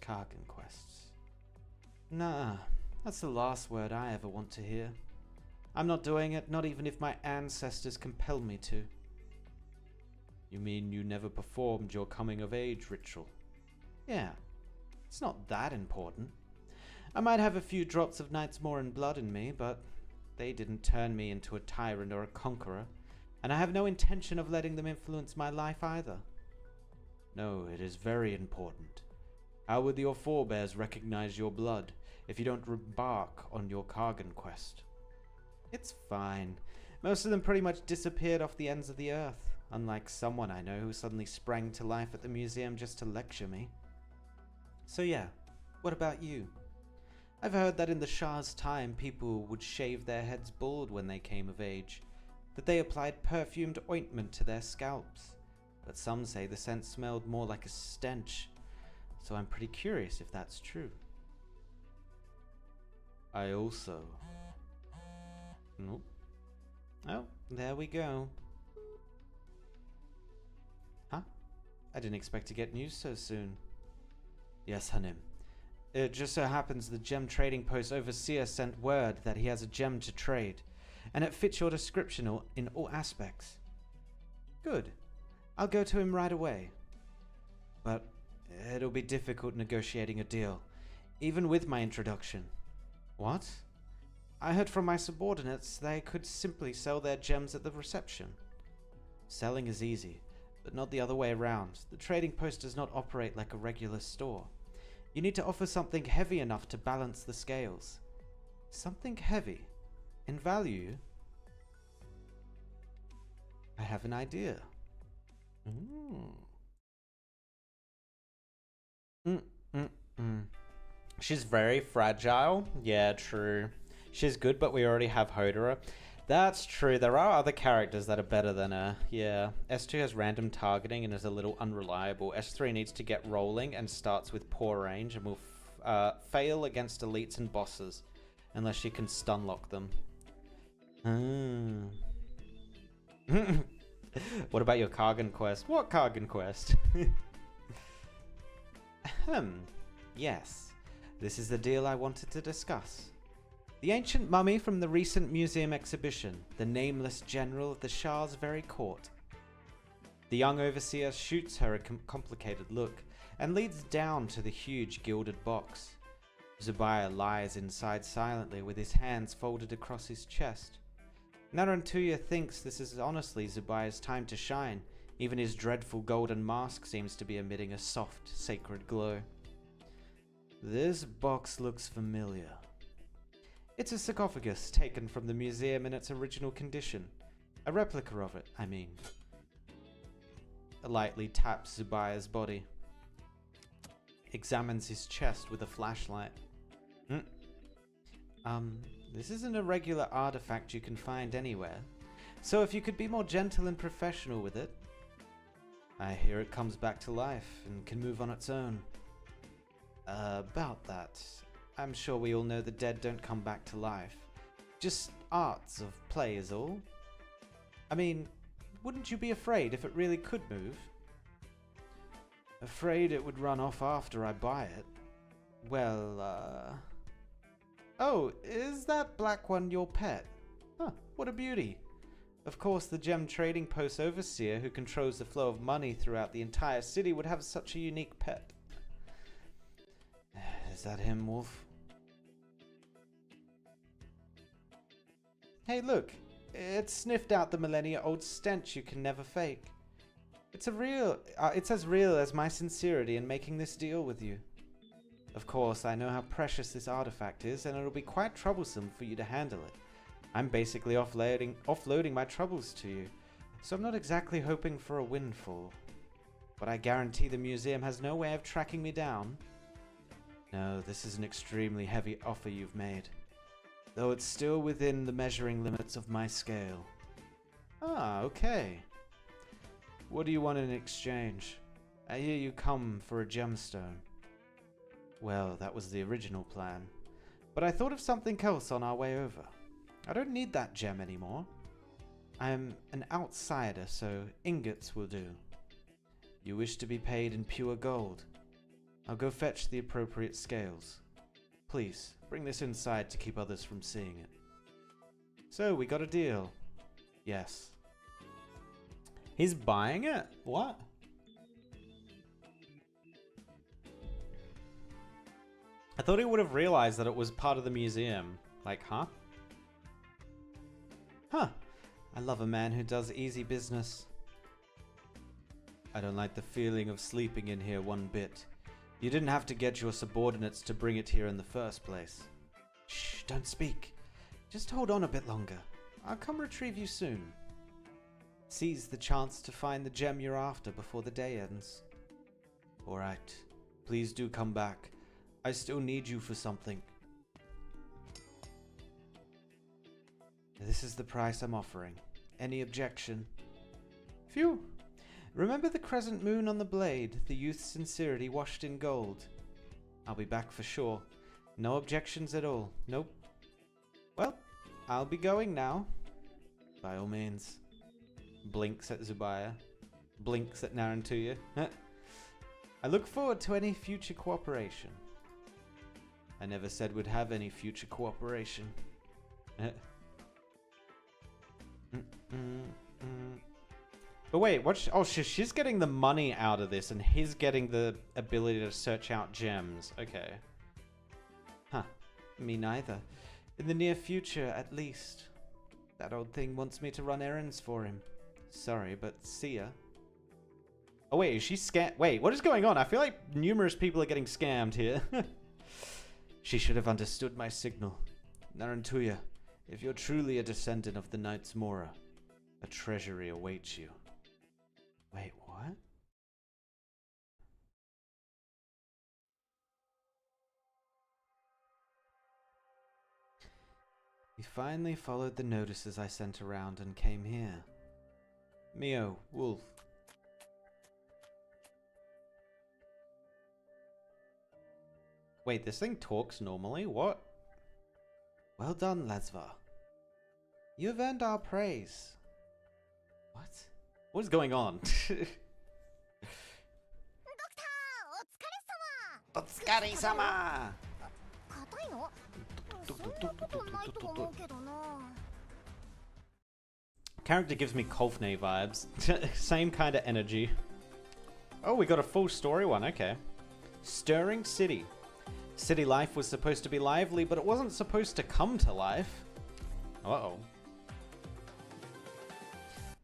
Kargan quests. Nah, that's the last word I ever want to hear. I'm not doing it, not even if my ancestors compel me to. You mean you never performed your coming-of-age ritual? Yeah, it's not that important. I might have a few drops of Knightsmoran blood in me, but they didn't turn me into a tyrant or a conqueror, and I have no intention of letting them influence my life either. No, it is very important. How would your forebears recognize your blood if you don't embark on your Kargan quest? It's fine. Most of them pretty much disappeared off the ends of the earth, unlike someone I know who suddenly sprang to life at the museum just to lecture me. So yeah, what about you? I've heard that in the Shah's time people would shave their heads bald when they came of age, that they applied perfumed ointment to their scalps, but some say the scent smelled more like a stench, so I'm pretty curious if that's true. I also... Nope. Oh, there we go. Huh? I didn't expect to get news so soon. Yes, Hanem. It just so happens the gem trading post overseer sent word that he has a gem to trade, and it fits your description in all aspects. Good. I'll go to him right away. But it'll be difficult negotiating a deal, even with my introduction. What? I heard from my subordinates they could simply sell their gems at the reception. Selling is easy, but not the other way around. The trading post does not operate like a regular store. You need to offer something heavy enough to balance the scales. Something heavy. In value? I have an idea. She's very fragile. Yeah, true. She's good, but we already have Hodera. That's true. There are other characters that are better than her. Yeah. S2 has random targeting and is a little unreliable. S3 needs to get rolling and starts with poor range and will fail against elites and bosses unless she can stun lock them. Ah. What about your Kargan quest? What Kargan quest? Yes. This is the deal I wanted to discuss. The ancient mummy from the recent museum exhibition, the nameless general of the Shah's very court. The young overseer shoots her a complicated look and leads down to the huge gilded box. Zubair lies inside silently with his hands folded across his chest. Narantuya thinks this is honestly Zubair's time to shine. Even his dreadful golden mask seems to be emitting a soft, sacred glow. This box looks familiar. It's a sarcophagus taken from the museum in its original condition. A replica of it, I mean. Lightly taps Zubair's body. Examines his chest with a flashlight. This isn't a regular artifact you can find anywhere. So if you could be more gentle and professional with it. I hear it comes back to life and can move on its own. About that, I'm sure we all know the dead don't come back to life. Just arts of play is all. I mean, wouldn't you be afraid if it really could move? Afraid it would run off after I buy it? Well, Oh, is that black one your pet? Huh, what a beauty. Of course, the gem trading post overseer who controls the flow of money throughout the entire city would have such a unique pet. Is that him, Wolf? Hey, look. It sniffed out the millennia-old stench you can never fake. It's as real as my sincerity in making this deal with you. Of course, I know how precious this artifact is, and it'll be quite troublesome for you to handle it. I'm basically offloading my troubles to you, so I'm not exactly hoping for a windfall. But I guarantee the museum has no way of tracking me down. No, this is an extremely heavy offer you've made, though it's still within the measuring limits of my scale. Ah, okay. What do you want in exchange? I hear you come for a gemstone. Well, that was the original plan, but I thought of something else on our way over. I don't need that gem anymore. I'm an outsider, so ingots will do. You wish to be paid in pure gold? I'll go fetch the appropriate scales. Please, bring this inside to keep others from seeing it. So, we got a deal. Yes. He's buying it? What? I thought he would have realized that it was part of the museum. Like, huh? Huh. I love a man who does easy business. I don't like the feeling of sleeping in here one bit. You didn't have to get your subordinates to bring it here in the first place. Shh, don't speak. Just hold on a bit longer. I'll come retrieve you soon. Seize the chance to find the gem you're after before the day ends. Alright. Please do come back. I still need you for something. This is the price I'm offering. Any objection? Phew. Remember the crescent moon on the blade, the youth's sincerity washed in gold. I'll be back for sure. No objections at all. Nope. Well, I'll be going now. By all means. Blinks at Zubair. Blinks at Narantuya. I look forward to any future cooperation. I never said we'd have any future cooperation. But wait, what? Oh, she's getting the money out of this, and he's getting the ability to search out gems. Okay. Huh. Me neither. In the near future, at least. That old thing wants me to run errands for him. Sorry, but see ya. Oh wait, is she Wait, what is going on? I feel like numerous people are getting scammed here. She should have understood my signal. Narantuya, if you're truly a descendant of the Knights Mora, a treasury awaits you. Wait, what? He finally followed the notices I sent around and came here. Mio, Wolf. Wait, this thing talks normally? What? Well done, Lesvar. You've earned our praise. What? What is going on? Otsukare-sama! Character gives me Kolfne vibes. Same kind of energy. Oh, we got a full story one, okay. Stirring City. City life was supposed to be lively, but it wasn't supposed to come to life. Uh-oh.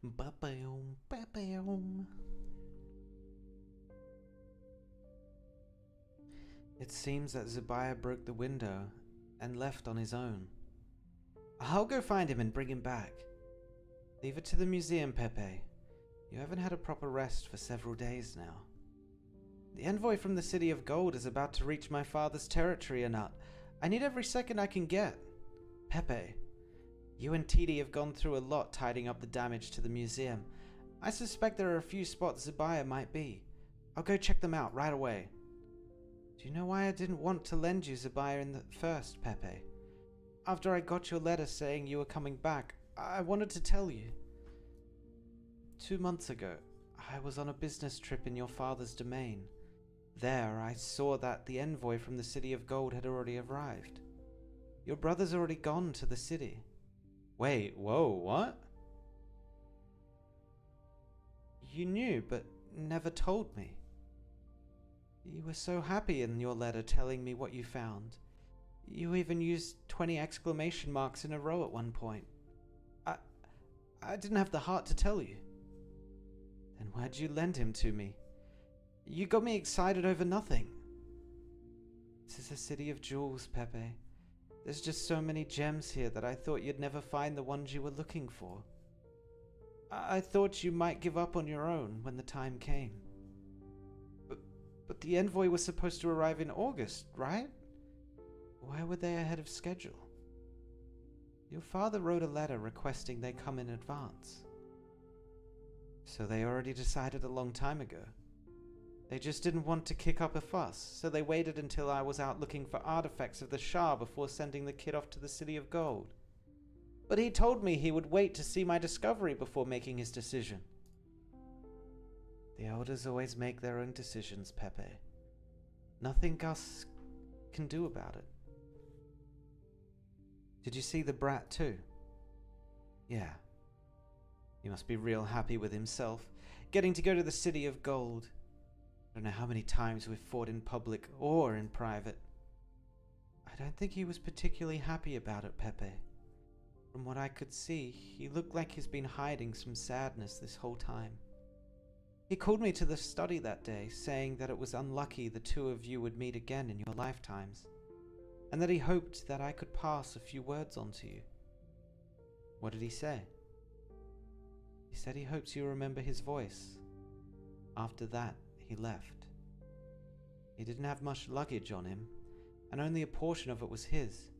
Ba-ba-om, ba-ba-om. It seems that Zubair broke the window and left on his own. I'll go find him and bring him back. Leave it to the museum, Pepe. You haven't had a proper rest for several days now. The envoy from the City of Gold is about to reach my father's territory or not. I need every second I can get. Pepe, you and Titi have gone through a lot tidying up the damage to the museum. I suspect there are a few spots Zubair might be. I'll go check them out right away. Do you know why I didn't want to lend you Zubair in the first, Pepe? After I got your letter saying you were coming back, I wanted to tell you. 2 months ago, I was on a business trip in your father's domain. There, I saw that the envoy from the City of Gold had already arrived. Your brother's already gone to the city. Wait, whoa, what? You knew, but never told me. You were so happy in your letter telling me what you found. You even used 20 exclamation marks in a row at one point. I didn't have the heart to tell you. Then why'd you lend him to me? You got me excited over nothing. This is a city of jewels, Pepe. There's just so many gems here that I thought you'd never find the ones you were looking for. I thought you might give up on your own when the time came. But the envoy was supposed to arrive in August, right? Why were they ahead of schedule? Your father wrote a letter requesting they come in advance. So they already decided a long time ago. They just didn't want to kick up a fuss, so they waited until I was out looking for artifacts of the Shah before sending the kid off to the City of Gold. But he told me he would wait to see my discovery before making his decision. The elders always make their own decisions, Pepe. Nothing Gus can do about it. Did you see the brat too? Yeah. He must be real happy with himself, getting to go to the City of Gold. I don't know how many times we've fought in public or in private. I don't think he was particularly happy about it, Pepe. From what I could see, he looked like he's been hiding some sadness this whole time. He called me to the study that day, saying that it was unlucky the two of you would meet again in your lifetimes, and that he hoped that I could pass a few words on to you. What did he say? He said he hopes you remember his voice. After that, he left. He didn't have much luggage on him, and only a portion of it was his.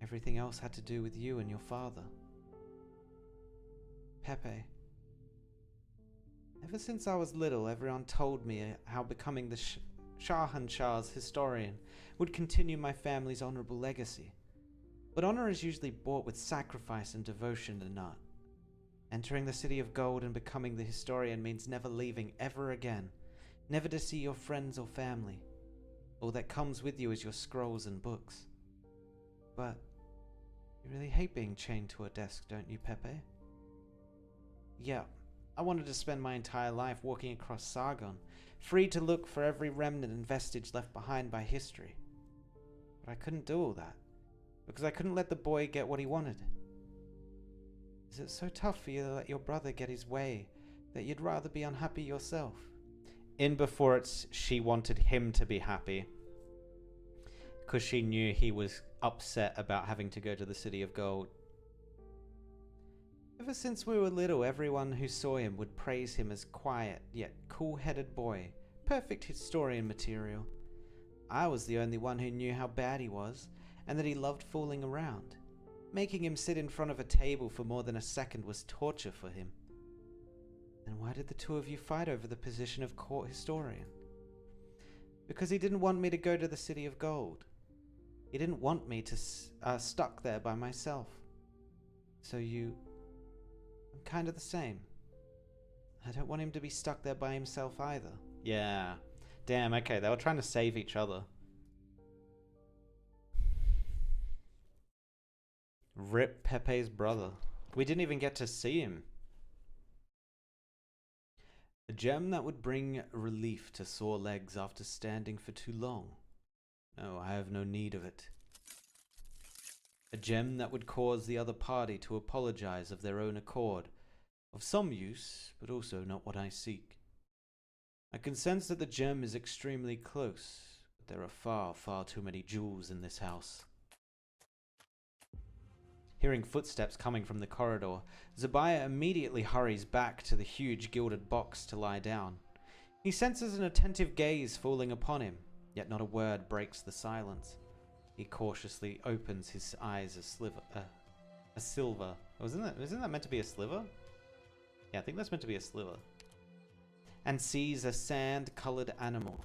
Everything else had to do with you and your father. Pepe. Ever since I was little, everyone told me how becoming the Shahanshah's historian would continue my family's honorable legacy. But honor is usually bought with sacrifice and devotion and not. Entering the City of Gold and becoming the historian means never leaving ever again, never to see your friends or family. All that comes with you is your scrolls and books. But you really hate being chained to a desk, don't you, Pepe? Yeah, I wanted to spend my entire life walking across Sargon, free to look for every remnant and vestige left behind by history. But I couldn't do all that, because I couldn't let the boy get what he wanted. Is it so tough for you to let your brother get his way that you'd rather be unhappy yourself? In before it's she wanted him to be happy, because she knew he was upset about having to go to the City of Gold. Ever since we were little, everyone who saw him would praise him as quiet yet cool-headed boy, perfect historian material. I was the only one who knew how bad he was, and that he loved fooling around. Making him sit in front of a table for more than a second was torture for him. Then why did the two of you fight over the position of court historian? Because he didn't want me to go to the City of Gold. He didn't want me to stuck there by myself. So I'm kind of the same. I don't want him to be stuck there by himself either. Yeah. Damn, okay, they were trying to save each other. Rip Pepe's brother. We didn't even get to see him. A gem that would bring relief to sore legs after standing for too long. No, I have no need of it. A gem that would cause the other party to apologize of their own accord. Of some use, but also not what I seek. I can sense that the gem is extremely close, but there are far, far too many jewels in this house. Hearing footsteps coming from the corridor, Zubair immediately hurries back to the huge gilded box to lie down. He senses an attentive gaze falling upon him, yet not a word breaks the silence. He cautiously opens his eyes a silver. Isn't that meant to be a sliver? Yeah, I think that's meant to be a sliver. And sees a sand-colored animal.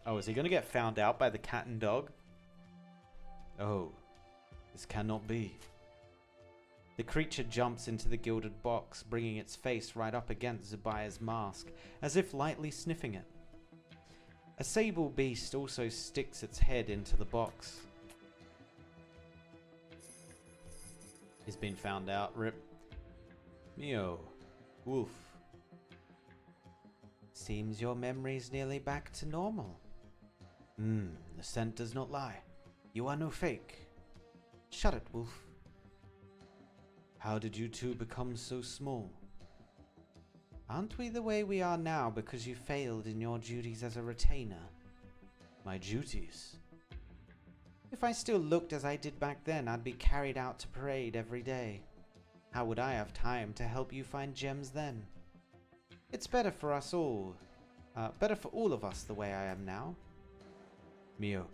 Oh, is he going to get found out by the cat and dog? Oh, this cannot be. The creature jumps into the gilded box, bringing its face right up against Zubair's mask, as if lightly sniffing it. A sable beast also sticks its head into the box. He's been found out, Rip. Mio. Wolf. Seems your memory's nearly back to normal. The scent does not lie. You are no fake. Shut it, Wolf. How did you two become so small? Aren't we the way we are now because you failed in your duties as a retainer? My duties? If I still looked as I did back then, I'd be carried out to parade every day. How would I have time to help you find gems then? It's better for us all. Better for all of us the way I am now. Mio,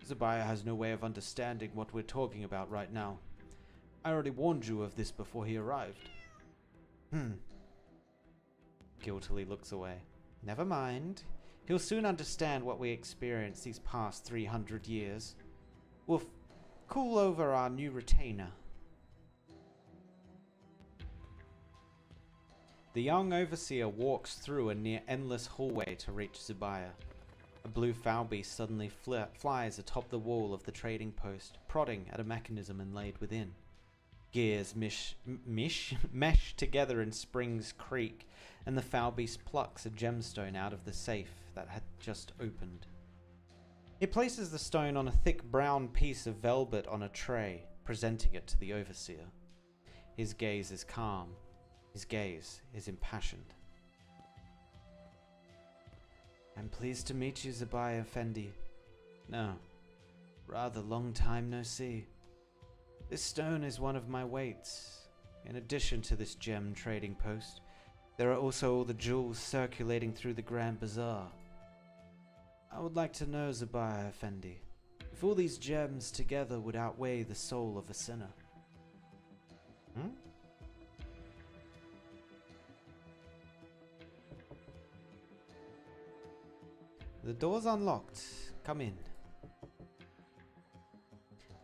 Zubair has no way of understanding what we're talking about right now. I already warned you of this before he arrived. Guiltily looks away. Never mind. He'll soon understand what we experienced these past 300 years. We'll call over our new retainer. The young overseer walks through a near-endless hallway to reach Zubair. A blue foul beast suddenly flies atop the wall of the trading post, prodding at a mechanism inlaid within. Gears mesh together in springs creak, and the foul beast plucks a gemstone out of the safe that had just opened. It places the stone on a thick brown piece of velvet on a tray, presenting it to the overseer. His gaze is calm. His gaze is impassioned. I'm pleased to meet you, Zubair Effendi. No, rather long time no see. This stone is one of my weights. In addition to this gem trading post, there are also all the jewels circulating through the Grand Bazaar. I would like to know, Zubair Effendi, if all these gems together would outweigh the soul of a sinner. The door's unlocked. Come in.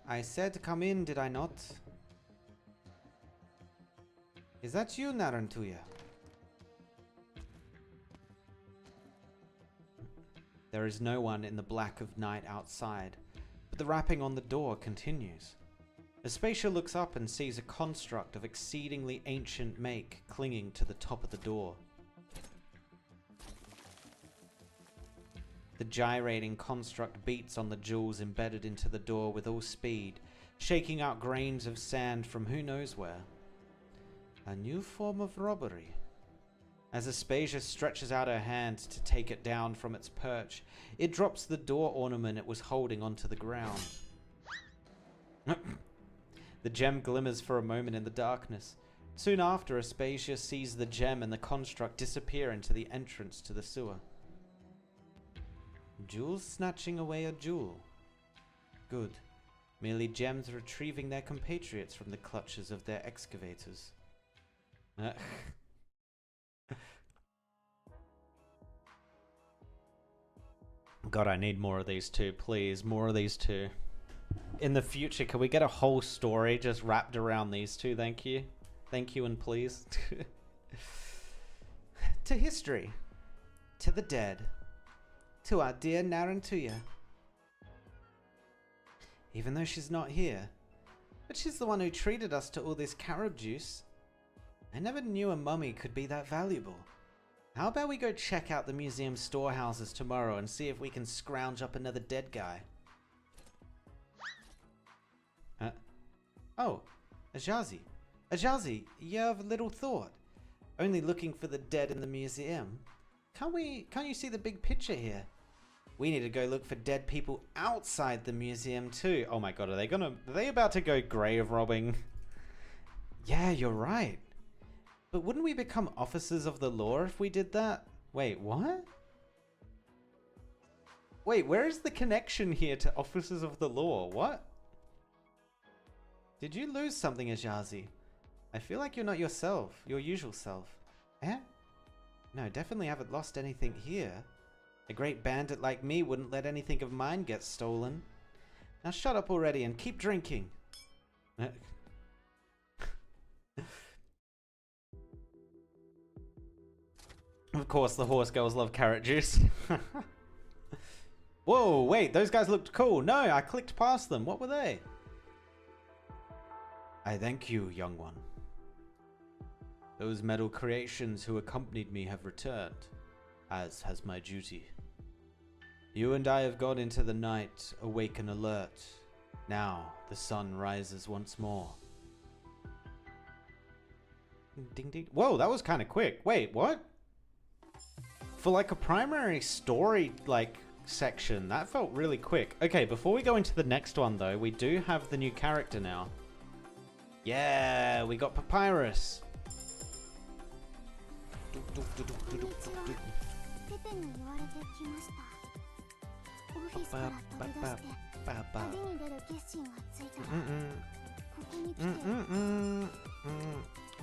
I said come in, did I not? Is that you, Narantuya? There is no one in the black of night outside, but the rapping on the door continues. Aspatia looks up and sees a construct of exceedingly ancient make clinging to the top of the door. The gyrating construct beats on the jewels embedded into the door with all speed, shaking out grains of sand from who knows where. A new form of robbery. As Aspasia stretches out her hand to take it down from its perch, it drops the door ornament it was holding onto the ground. The gem glimmers for a moment in the darkness. Soon after, Aspasia sees the gem and the construct disappear into the entrance to the sewer. Jewels snatching away a jewel. Good. Merely gems retrieving their compatriots from the clutches of their excavators. God, I need more of these two, please. More of these two. in the future, can we get a whole story just wrapped around these two? Thank you. Thank you and please. To history. To the dead. To our dear Narantuya. Even though she's not here. But she's the one who treated us to all this carob juice. I never knew a mummy could be that valuable. How about we go check out the museum storehouses tomorrow and see if we can scrounge up another dead guy? Oh, Ajazi. Ajazi, you have little thought. Only looking for the dead in the museum. Can't you see the big picture here? We need to go look for dead people outside the museum too. Oh my god, are they about to go grave robbing? Yeah, you're right. But wouldn't we become officers of the law if we did that? Wait, what? Wait, where is the connection here to officers of the law? What? Did you lose something, Ajazi? I feel like you're not yourself, your usual self. Eh? No, definitely haven't lost anything here. A great bandit like me wouldn't let anything of mine get stolen. Now shut up already and keep drinking. Of course, the horse girls love carrot juice. Whoa, wait, those guys looked cool. No, I clicked past them. What were they? I thank you, young one. Those metal creations who accompanied me have returned, as has my duty. You and I have gone into the night, awake and alert. Now, the sun rises once more. Ding ding. Whoa, that was kind of quick. Wait, what? For like a primary story, like, section, that felt really quick. Okay, before we go into the next one, though, we do have the new character now. Yeah, we got Papyrus.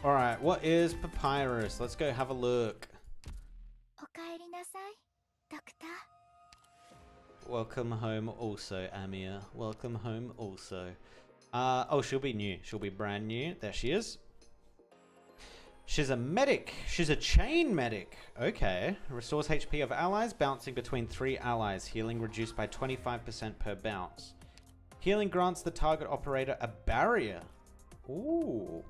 Alright, what is Papyrus? Let's go have a look. Welcome home also, Amia. Welcome home also. Oh, she'll be new. She'll be brand new. There she is. She's a medic. She's a chain medic. Okay. Restores HP of allies, bouncing between 3 allies. Healing reduced by 25% per bounce. Healing grants the target operator a barrier. Ooh.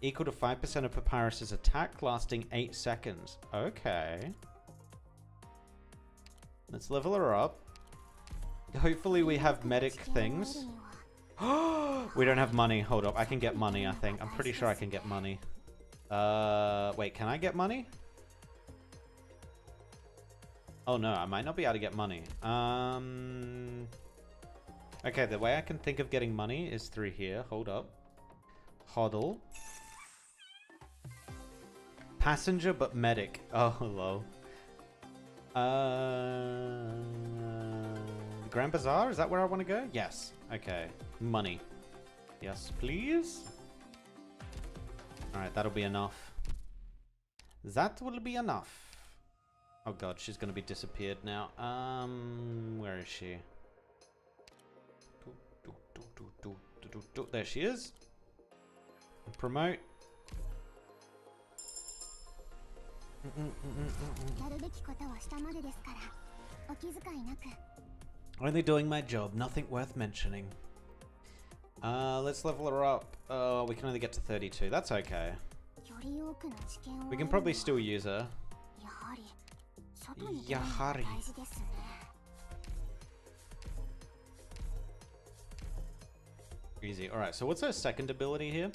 Equal to 5% of Papyrus's attack, lasting 8 seconds. Okay. Let's level her up. Hopefully we have medic things. We don't have money. Hold up. I can get money, I think. I'm pretty sure I can get money. Wait, can I get money? Oh no, I might not be able to get money. Okay, the way I can think of getting money is through here. Hold up. Hodl. Passenger but medic. Oh, hello. Grand Bazaar? Is that where I want to go? Yes. Okay. Money. Yes, please. Alright, that'll be enough. That will be enough. Oh god, she's gonna be disappeared now. Where is she? There she is. Promote. Only doing my job, nothing worth mentioning. Let's level her up. We can only get to 32. That's okay. We can probably still use her. Yahari. Easy. Alright, so what's her second ability here?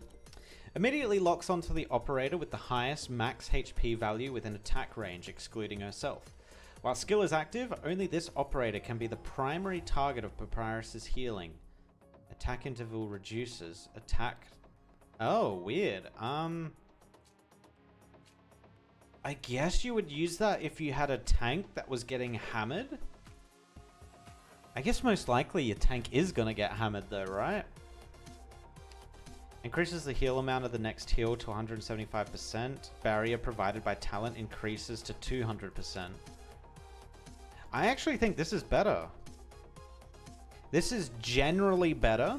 Immediately locks onto the operator with the highest max HP value within attack range, excluding herself. While skill is active, only this operator can be the primary target of Papyrus's healing. Attack interval reduces. Attack... Oh, weird. I guess you would use that if you had a tank that was getting hammered? I guess most likely your tank is gonna get hammered though, right? Increases the heal amount of the next heal to 175%. Barrier provided by talent increases to 200%. I actually think this is better. This is generally better,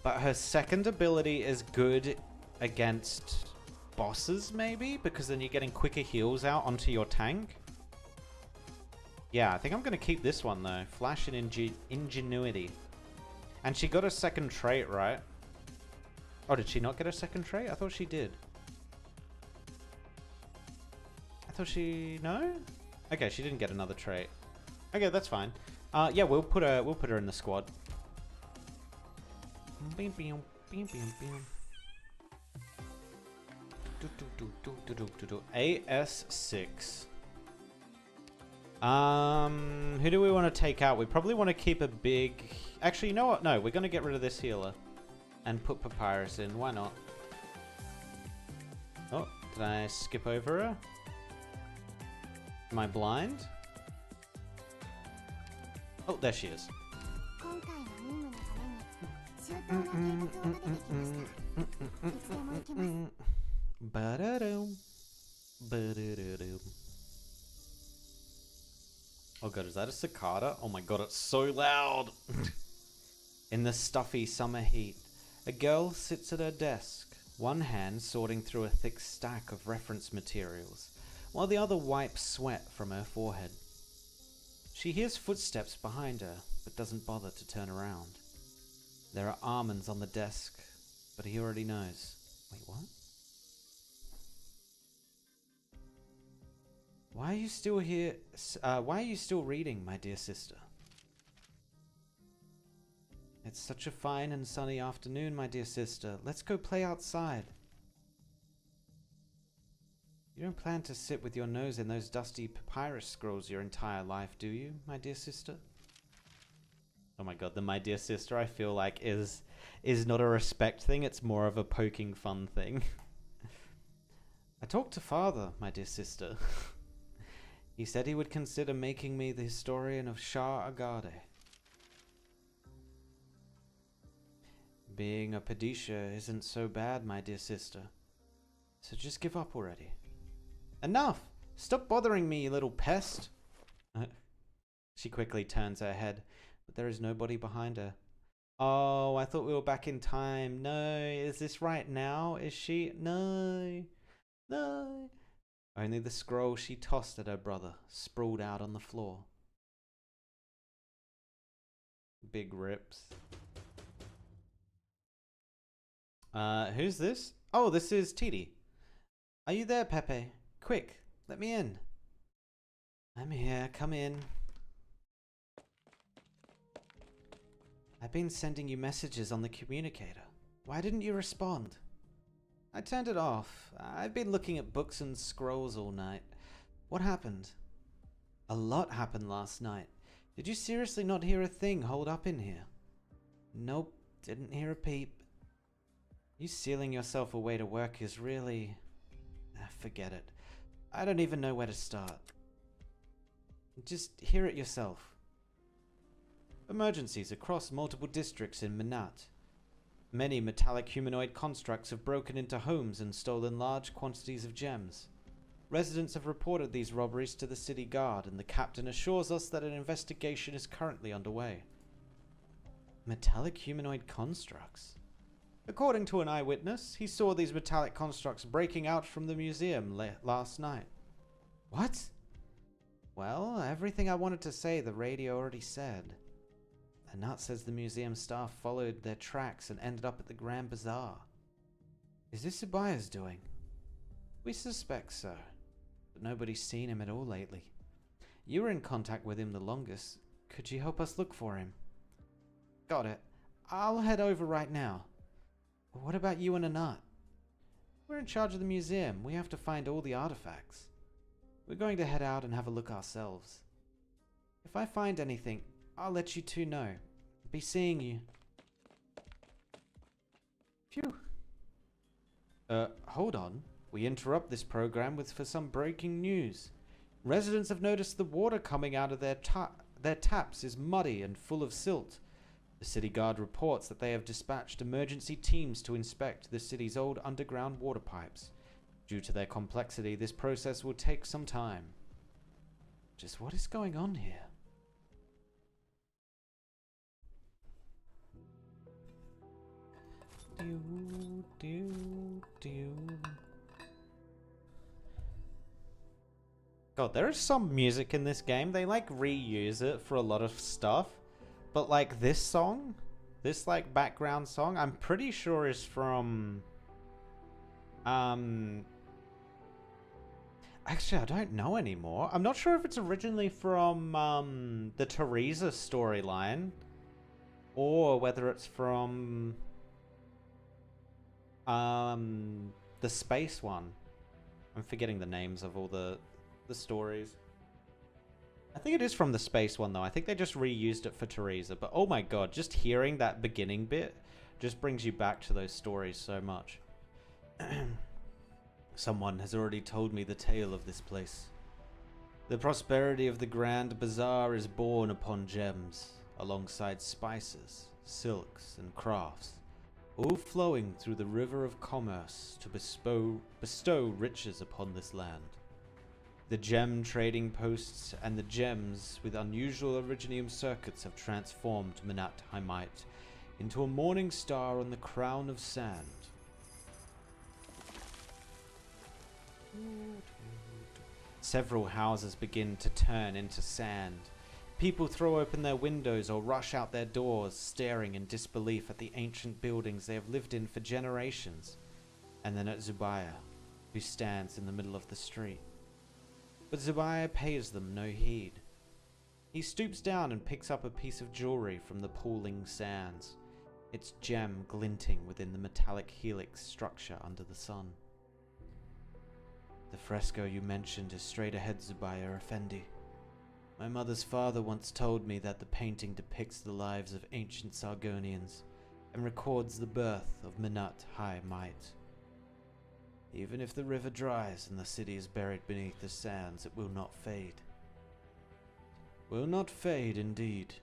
but her second ability is good against bosses, maybe? Because then you're getting quicker heals out onto your tank. Yeah, I think I'm going to keep this one, though. Flash and Ingenuity. And she got a second trait, right? Oh, did she not get a second trait? I thought she did. I thought she... No? Okay, she didn't get another trait. Okay, that's fine. Yeah, we'll put her in the squad. AS6. Who do we want to take out? We probably want to keep a big... Actually, you know what? No, we're going to get rid of this healer. And put Papyrus in. Why not? Oh, did I skip over her? Am I blind? Oh, there she is. Oh god, is that a cicada? Oh my god, it's so loud! In the stuffy summer heat, a girl sits at her desk, one hand sorting through a thick stack of reference materials, while the other wipes sweat from her forehead. She hears footsteps behind her, but doesn't bother to turn around. There are almonds on the desk, but he already knows. Wait, what? Why are you still here? Why are you still reading, my dear sister? It's such a fine and sunny afternoon, my dear sister. Let's go play outside. You don't plan to sit with your nose in those dusty papyrus scrolls your entire life, do you, my dear sister? Oh my god, the my dear sister I feel like is not a respect thing, it's more of a poking fun thing. I talked to father, my dear sister. He said he would consider making me the historian of Shah Agade. Being a Padisha isn't so bad, my dear sister. So just give up already. Enough! Stop bothering me, you little pest! She quickly turns her head, but there is nobody behind her. Oh, I thought we were back in time. No, is this right now? Is she? No. No. Only the scroll she tossed at her brother, sprawled out on the floor. Big rips. Who's this? Oh, this is Titi. Are you there, Pepe? Quick, let me in. I'm here, come in. I've been sending you messages on the communicator. Why didn't you respond? I turned it off. I've been looking at books and scrolls all night. What happened? A lot happened last night. Did you seriously not hear a thing hold up in here? Nope, didn't hear a peep. You sealing yourself away to work is really... forget it. I don't even know where to start. Just hear it yourself. Emergencies across multiple districts in Minat. Many metallic humanoid constructs have broken into homes and stolen large quantities of gems. Residents have reported these robberies to the city guard, and the captain assures us that an investigation is currently underway. Metallic humanoid constructs? According to an eyewitness, he saw these metallic constructs breaking out from the museum last night. What? Well, everything I wanted to say the radio already said. The nut says the museum staff followed their tracks and ended up at the Grand Bazaar. Is this Subaya's doing? We suspect so, but nobody's seen him at all lately. You were in contact with him the longest. Could you help us look for him? Got it. I'll head over right now. What about you and Anat? We're in charge of the museum. We have to find all the artifacts. We're going to head out and have a look ourselves. If I find anything, I'll let you two know. Be seeing you. Phew. Hold on. We interrupt this program for some breaking news. Residents have noticed the water coming out of their taps is muddy and full of silt. The city guard reports that they have dispatched emergency teams to inspect the city's old underground water pipes. Due to their complexity, this process will take some time. Just what is going on here? God, there is some music in this game. They like reuse it for a lot of stuff. But like this song, this like background song, I'm pretty sure is from actually, I don't know anymore. I'm not sure if it's originally from the Teresa storyline or whether it's from the space one. I'm forgetting the names of all the stories. I think it is from the space one though. I think they just reused it for Teresa. But oh my god, just hearing that beginning bit just brings you back to those stories so much. Someone has already told me the tale of this place. The prosperity of the Grand Bazaar is born upon gems, alongside spices, silks, and crafts, all flowing through the river of commerce to bestow riches upon this land. The gem trading posts and the gems with unusual originium circuits have transformed Manat Haimite into a morning star on the crown of sand. Several houses begin to turn into sand. People throw open their windows or rush out their doors, staring in disbelief at the ancient buildings they have lived in for generations, and then at Zubair, who stands in the middle of the street. But Zubair pays them no heed. He stoops down and picks up a piece of jewelry from the pooling sands, its gem glinting within the metallic helix structure under the sun. The fresco you mentioned is straight ahead, Zubair Effendi. My mother's father once told me that the painting depicts the lives of ancient Sargonians and records the birth of Manat Haimite. Even if the river dries and the city is buried beneath the sands, it will not fade. Will not fade, indeed,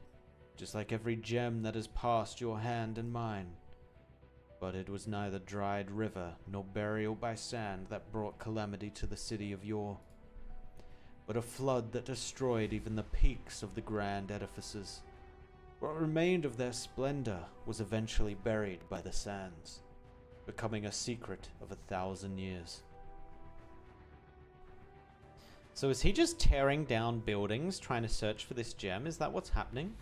just like every gem that has passed your hand and mine. But it was neither dried river nor burial by sand that brought calamity to the city of yore, but a flood that destroyed even the peaks of the grand edifices. What remained of their splendor was eventually buried by the sands, becoming a secret of 1,000 years. So is he just tearing down buildings trying to search for this gem? Is that what's happening?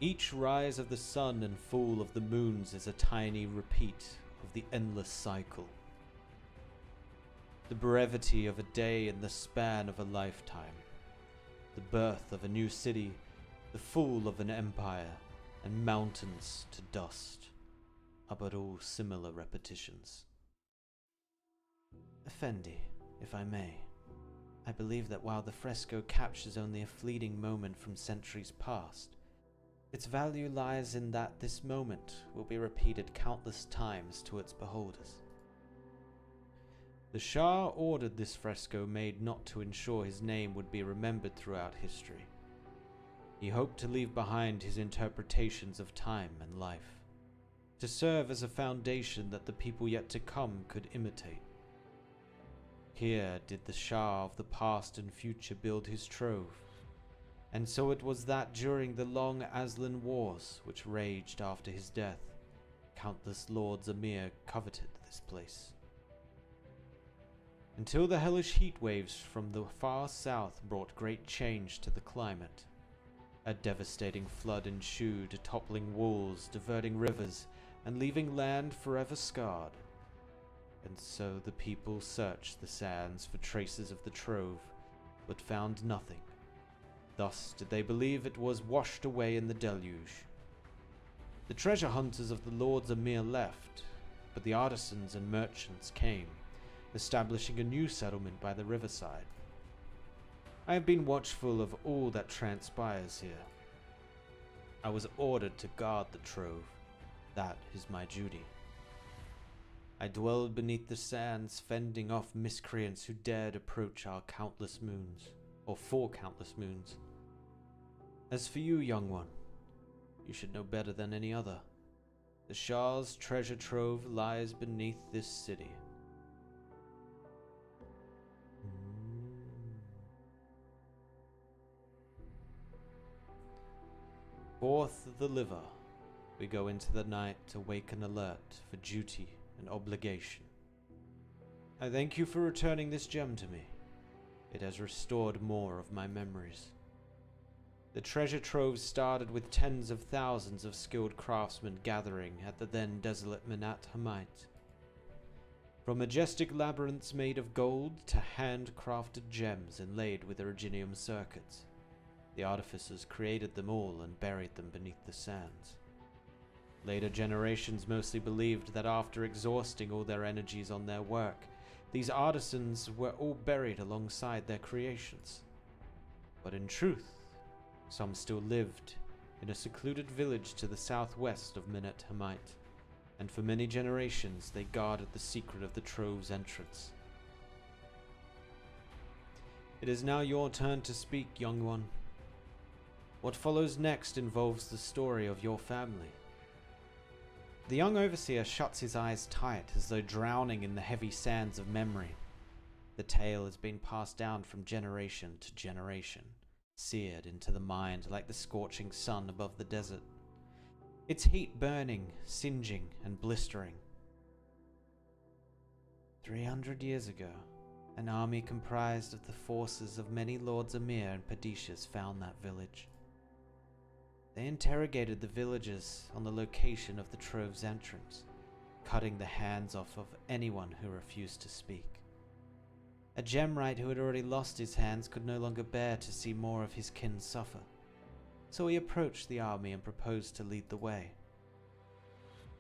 Each rise of the sun and fall of the moons is a tiny repeat of the endless cycle. The brevity of a day in the span of a lifetime. The birth of a new city, the fall of an empire, and mountains to dust are but all similar repetitions. Effendi, if I may, I believe that while the fresco captures only a fleeting moment from centuries past, its value lies in that this moment will be repeated countless times to its beholders. The Shah ordered this fresco made not to ensure his name would be remembered throughout history. He hoped to leave behind his interpretations of time and life, to serve as a foundation that the people yet to come could imitate. Here did the Shah of the past and future build his trove, and so it was that during the long Aslan Wars which raged after his death, countless Lords Emir coveted this place. Until the hellish heat waves from the far south brought great change to the climate. A devastating flood ensued, toppling walls, diverting rivers, and leaving land forever scarred. And so the people searched the sands for traces of the trove, but found nothing. Thus did they believe it was washed away in the deluge. The treasure hunters of the Lords Emir left, but the artisans and merchants came, establishing a new settlement by the riverside. I have been watchful of all that transpires here. I was ordered to guard the trove. That is my duty. I dwelled beneath the sands, fending off miscreants who dared approach our countless moons, or 4 countless moons. As for you, young one, you should know better than any other. The Shah's treasure trove lies beneath this city. Forth the liver, we go into the night awake and alert for duty and obligation. I thank you for returning this gem to me. It has restored more of my memories. The treasure trove started with tens of thousands of skilled craftsmen gathering at the then desolate Menat Hammite. From majestic labyrinths made of gold to handcrafted gems inlaid with Originium circuits, the artificers created them all and buried them beneath the sands. Later generations mostly believed that after exhausting all their energies on their work, these artisans were all buried alongside their creations. But in truth, some still lived in a secluded village to the southwest of Menat Hammite, and for many generations they guarded the secret of the trove's entrance. It is now your turn to speak, young one. What follows next involves the story of your family. The young overseer shuts his eyes tight as though drowning in the heavy sands of memory. The tale has been passed down from generation to generation, seared into the mind like the scorching sun above the desert, its heat burning, singeing, and blistering. 300 years ago, an army comprised of the forces of many Lords Emir and Padishahs found that village. They interrogated the villagers on the location of the trove's entrance, cutting the hands off of anyone who refused to speak. A gemwright who had already lost his hands could no longer bear to see more of his kin suffer, so he approached the army and proposed to lead the way.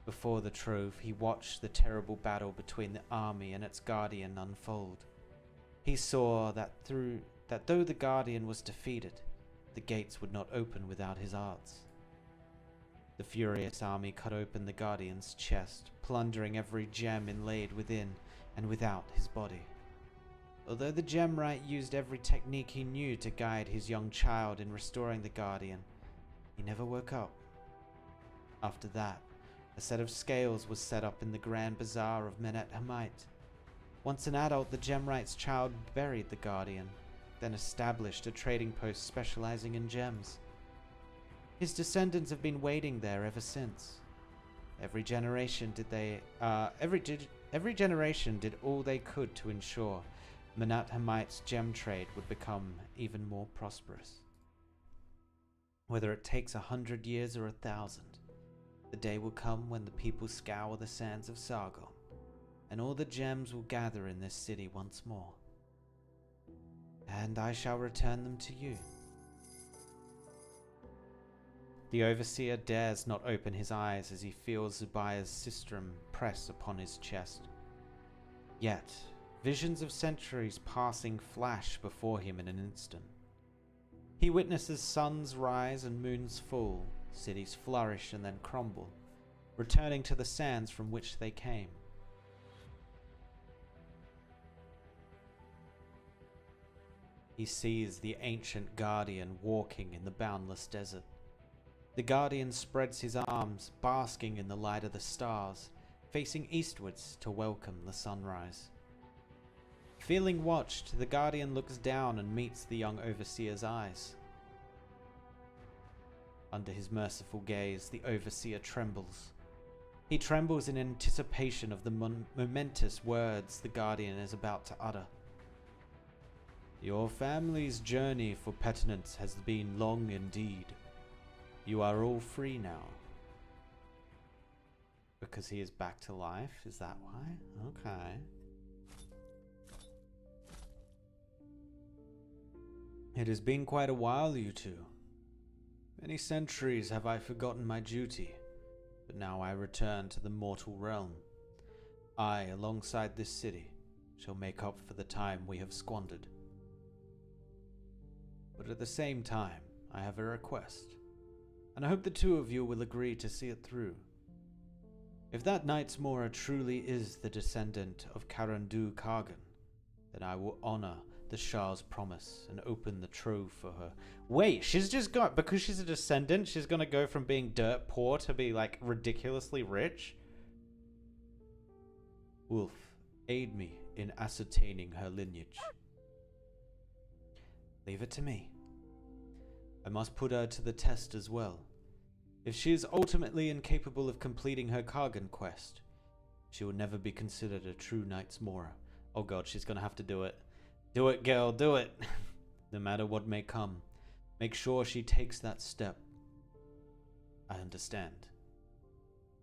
Before the trove, he watched the terrible battle between the army and its guardian unfold. He saw that though the guardian was defeated, the gates would not open without his arts. The furious army cut open the guardian's chest, plundering every gem inlaid within and without his body. Although the gemwright used every technique he knew to guide his young child in restoring the guardian, he never woke up. After that, a set of scales was set up in the grand bazaar of Menat Hammite. Once an adult, the gemwright's child buried the guardian, then established a trading post specializing in gems. His descendants have been waiting there ever since. Every generation did all they could to ensure Menat Hammite's gem trade would become even more prosperous. Whether it takes 100 years or 1,000, the day will come when the people scour the sands of Sargon, and all the gems will gather in this city once more. And I shall return them to you. The overseer dares not open his eyes as he feels Zubaya's sistrum press upon his chest. Yet, visions of centuries passing flash before him in an instant. He witnesses suns rise and moons fall, cities flourish and then crumble, returning to the sands from which they came. He sees the ancient guardian walking in the boundless desert. The guardian spreads his arms, basking in the light of the stars, facing eastwards to welcome the sunrise. Feeling watched, the guardian looks down and meets the young overseer's eyes. Under his merciful gaze, the overseer trembles. He trembles in anticipation of the momentous words the guardian is about to utter. Your family's journey for penitence has been long indeed. You are all free now. Because he is back to life, is that why? Okay. It has been quite a while, you two. Many centuries have I forgotten my duty, but now I return to the mortal realm. I, alongside this city, shall make up for the time we have squandered. But at the same time, I have a request, and I hope the two of you will agree to see it through. If that Knight's Mora truly is the descendant of Karandu Kargan, then I will honor the Shah's promise and open the trove for her. Wait, she's just got, because she's a descendant, she's gonna go from being dirt poor to be like ridiculously rich? Wolf, aid me in ascertaining her lineage. Leave it to me. I must put her to the test as well. If she is ultimately incapable of completing her Kargan quest, she will never be considered a true Knight's Mora. Oh god, she's gonna have to do it. Do it, girl, do it! No matter what may come, make sure she takes that step. I understand.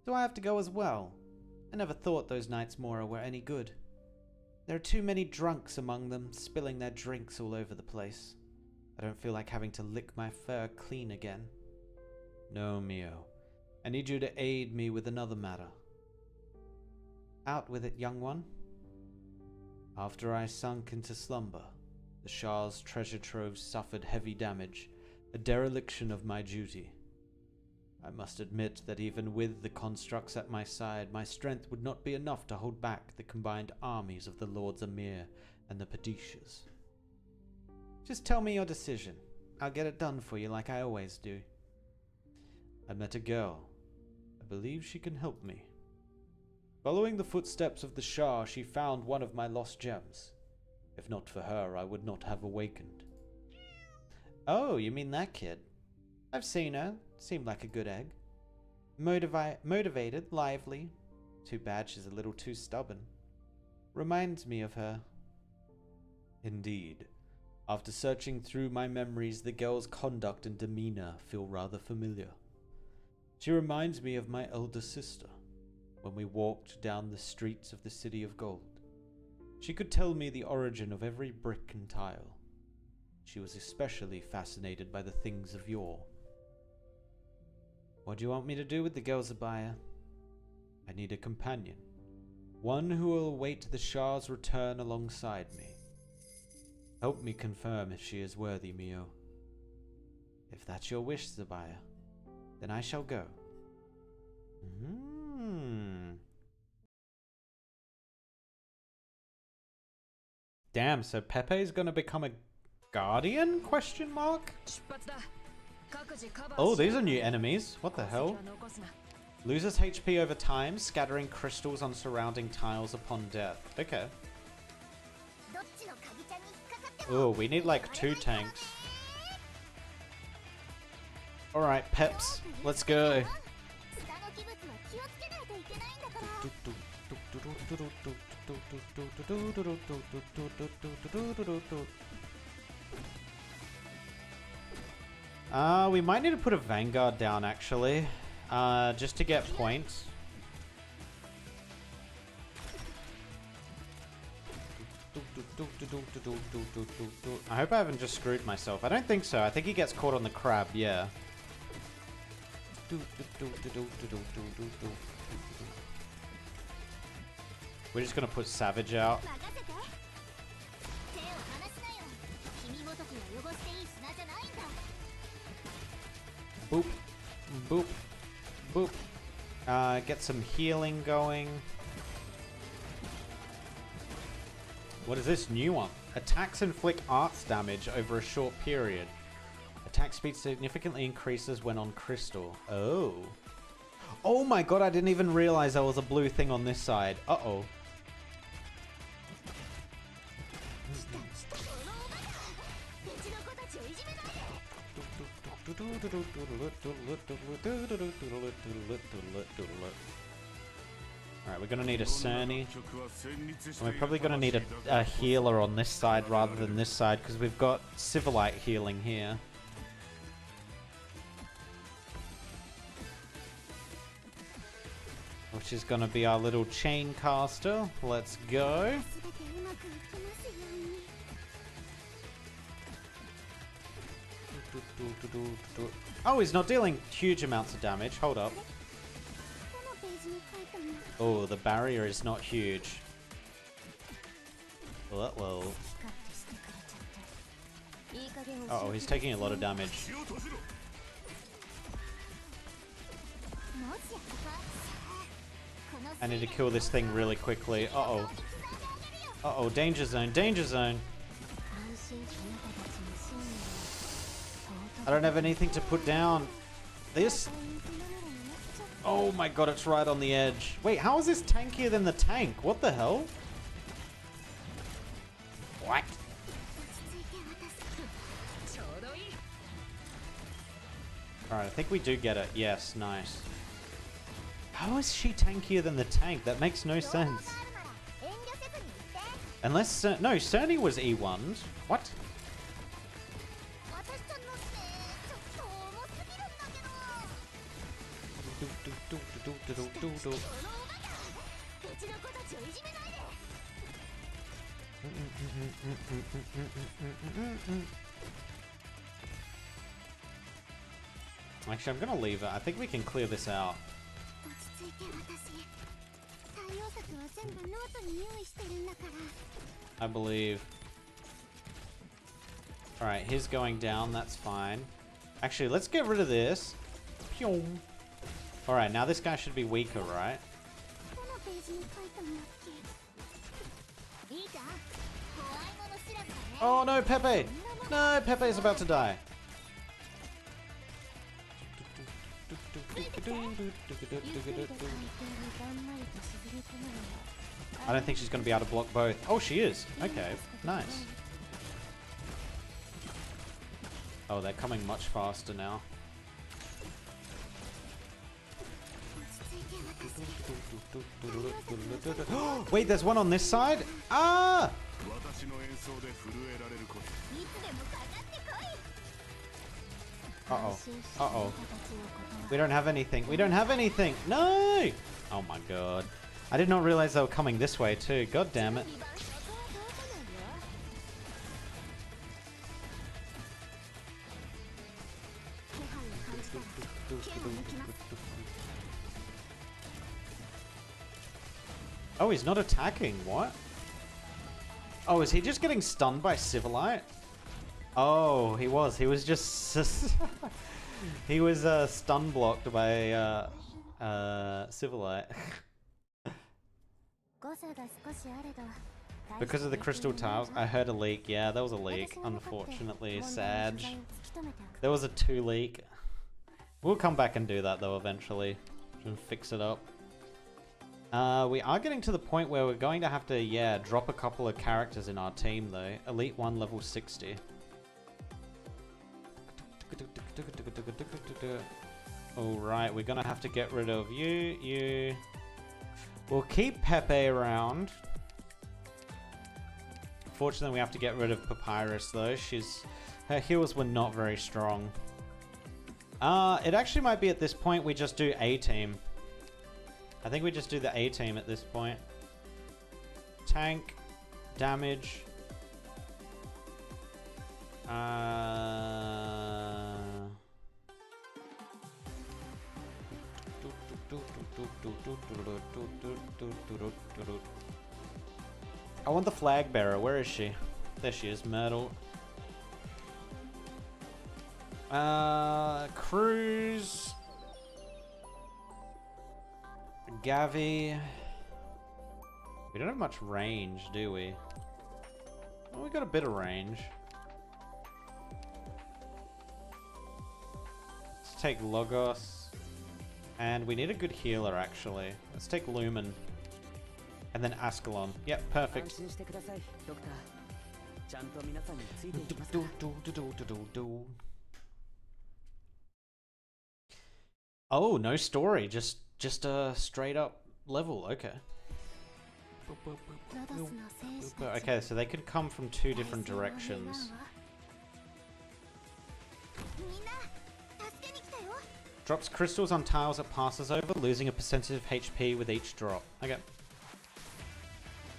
Do I have to go as well? I never thought those Knight's Mora were any good. There are too many drunks among them, spilling their drinks all over the place. I don't feel like having to lick my fur clean again. No, Mio. I need you to aid me with another matter. Out with it, young one. After I sunk into slumber, the Shah's treasure trove suffered heavy damage, a dereliction of my duty. I must admit that even with the constructs at my side, my strength would not be enough to hold back the combined armies of the Lords Amir and the Padishas. Just tell me your decision. I'll get it done for you like I always do. I met a girl. I believe she can help me. Following the footsteps of the Shah, she found one of my lost gems. If not for her, I would not have awakened. Oh, you mean that kid? I've seen her. Seemed like a good egg. Motivated, lively. Too bad she's a little too stubborn. Reminds me of her. Indeed. After searching through my memories, the girl's conduct and demeanor feel rather familiar. She reminds me of my elder sister, when we walked down the streets of the City of Gold. She could tell me the origin of every brick and tile. She was especially fascinated by the things of yore. What do you want me to do with the girl, Zabaya? I need a companion. One who will await the Shah's return alongside me. Help me confirm if she is worthy, Mio. If that's your wish, Zabaya, then I shall go. Damn, so Pepe is gonna become a guardian? Question mark? Oh, these are new enemies. What the hell? Loses HP over time, scattering crystals on surrounding tiles upon death. Okay. Oh, we need like 2 tanks. Alright, peps. Let's go. We might need to put a Vanguard down, actually. Just to get points. I hope I haven't just screwed myself. I don't think so. I think he gets caught on the crab, yeah. We're just gonna put Savage out. Boop. Boop. Boop. Get some healing going. What is this new one? Attacks inflict arts damage over a short period. Attack speed significantly increases when on crystal. Oh. Oh my god, I didn't even realize there was a blue thing on this side. Uh-oh. Alright, we're gonna need a Cerny. And we're probably gonna need a healer on this side rather than this side, because we've got Civilite healing here. Which is gonna be our little chain caster. Let's go. Oh, he's not dealing huge amounts of damage. Hold up. Oh, the barrier is not huge. Uh-oh. Uh-oh, he's taking a lot of damage. I need to kill this thing really quickly. Uh-oh. Uh-oh, danger zone, danger zone. I don't have anything to put down. This? Oh my god, it's right on the edge. Wait, how is this tankier than the tank? What the hell? What? Alright, I think we do get it. Yes, nice. How is she tankier than the tank? That makes no sense. Unless... no, Cerny was E1'd. What? Actually, I'm gonna leave it. I think we can clear this out. I believe. Alright, he's going down. That's fine. Actually, let's get rid of this. Alright, now this guy should be weaker, right? Oh no, Pepe! No, Pepe is about to die. I don't think she's going to be able to block both. Oh, she is. Okay, nice. Oh, they're coming much faster now. Wait, there's one on this side? Ah! Uh-oh. Uh-oh. We don't have anything. We don't have anything. No! Oh my god. I did not realize they were coming this way too. God damn it. Oh, he's not attacking. What? Oh, is he just getting stunned by Civilite? Oh, he was. He was just... he was stun blocked by Civilite. Because of the crystal tiles, I heard a leak. Yeah, there was a leak. Unfortunately, Sag. There was a 2 leak. We'll come back and do that though eventually. And fix it up. We are getting to the point where we're going to have to, yeah, drop a couple of characters in our team though. Elite 1 level 60. Alright, we're gonna have to get rid of you. We'll keep Pepe around. Fortunately, we have to get rid of Papyrus though. Her heals were not very strong. It actually might be at this point we just do A-team. I think we just do the A-team at this point. Tank, damage. I want the flag bearer. Where is she? There she is, Myrtle. Cruz. Gavi. We don't have much range, do we? Well, we got a bit of range. Let's take Logos. And we need a good healer, actually. Let's take Lumen. And then Ascalon. Yep, perfect. Oh, no story. Just a straight up level. Okay. Okay, so they could come from 2 different directions. Drops crystals on tiles it passes over, losing a percentage of HP with each drop. Okay.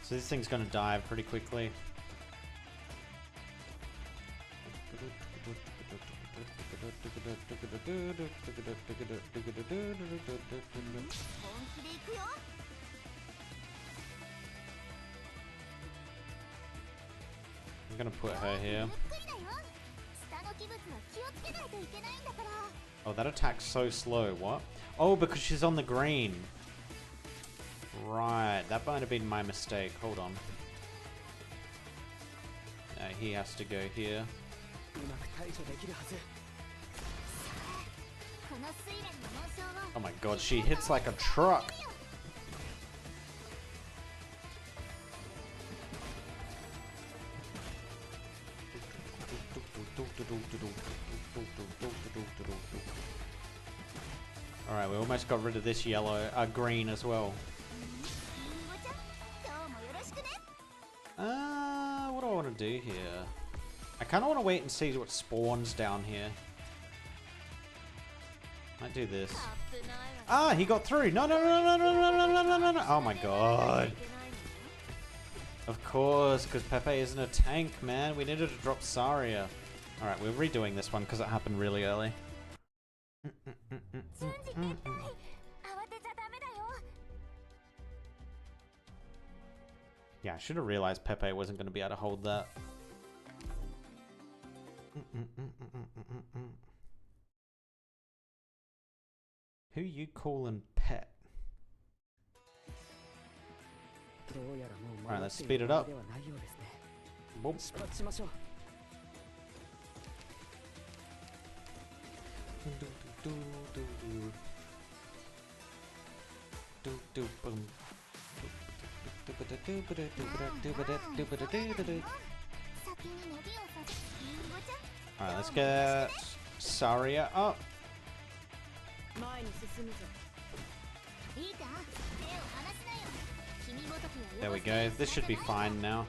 So this thing's gonna die pretty quickly. I'm gonna put her here. Oh, that attack's so slow. What? Oh, because she's on the green. Right, that might have been my mistake. Hold on. He has to go here. Oh my god, she hits like a truck. Alright, we almost got rid of this yellow, green as well. What do I want to do here? I kind of want to wait and see what spawns down here. Might do this. Ah, he got through. No, no, no, no, no, no, no, no, no, no, no. Oh my god. Of course, because Pepe isn't a tank, man. We needed to drop Saria. Alright, we're redoing this one because it happened really early. Yeah, I should have realized Pepe wasn't going to be able to hold that. Who you calling pet? Alright, let's speed it up. Boom. Alright, let's get Saria up. There we go. This should be fine now.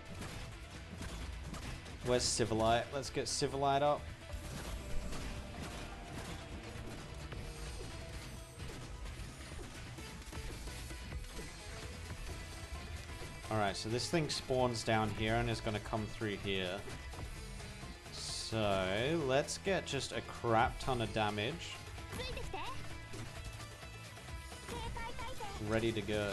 Where's Civilite? Let's get Civilite up. Alright, so this thing spawns down here and is going to come through here. So, let's get just a crap ton of damage. Ready to go.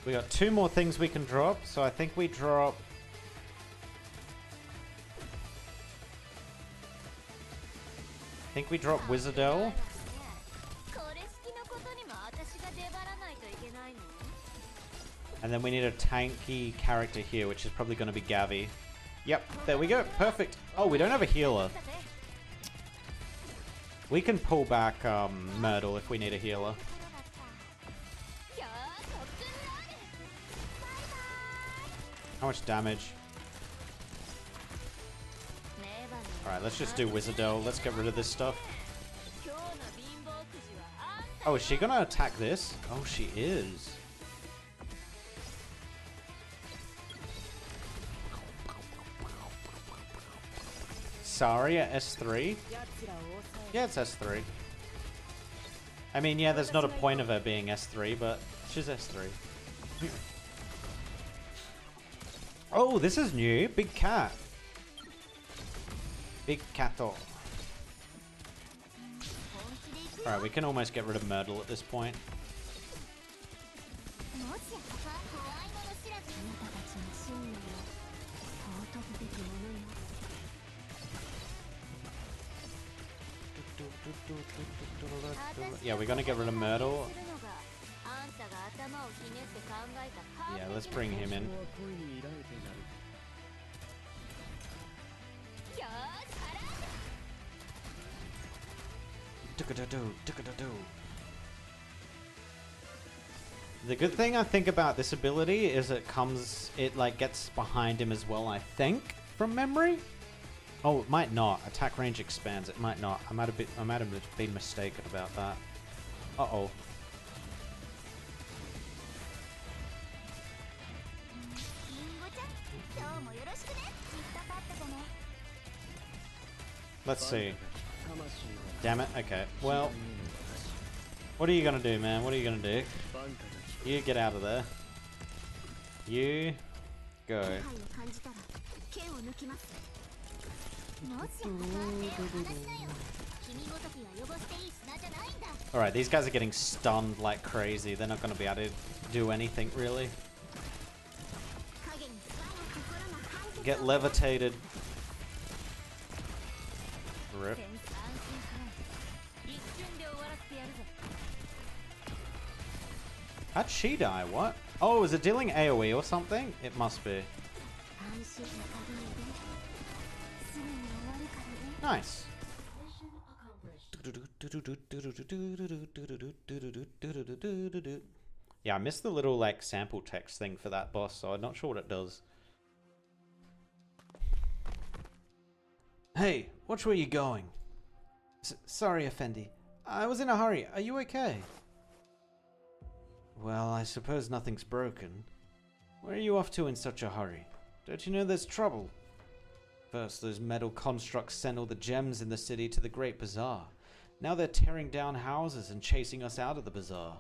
We got 2 more things we can drop, so I think we drop... Wizardell. And then we need a tanky character here, which is probably going to be Gavi. Yep, there we go. Perfect. Oh, we don't have a healer. We can pull back Myrtle if we need a healer. How much damage? Alright, let's just do Wizardell. Let's get rid of this stuff. Oh, is she gonna attack this? Oh, she is. Saria S3? Yeah, it's S3. I mean, yeah, there's not a point of her being S3, but she's S3. Oh, this is new. Big cat. Big catto. Alright, we can almost get rid of Myrtle at this point. Yeah, we're gonna get rid of Myrtle. Yeah, let's bring him in. The good thing I think about this ability is it like gets behind him as well, I think, from memory. Oh, it might not. Attack range expands. It might not. I might have been mistaken about that. Uh-oh. Let's see. Damn it. Okay. Well, what are you gonna do, man? What are you gonna do? You get out of there. You go. Alright, these guys are getting stunned like crazy. They're not going to be able to do anything, really. Get levitated. Rip. How'd she die? What? Oh, is it dealing AoE or something? It must be. Nice. Yeah, I missed the little like sample text thing for that boss, so I'm not sure what it does. Hey, watch where you're going. Sorry, Effendi. I was in a hurry. Are you okay? Well, I suppose nothing's broken. Where are you off to in such a hurry? Don't you know there's trouble? First, those metal constructs sent all the gems in the city to the Great Bazaar. Now they're tearing down houses and chasing us out of the bazaar.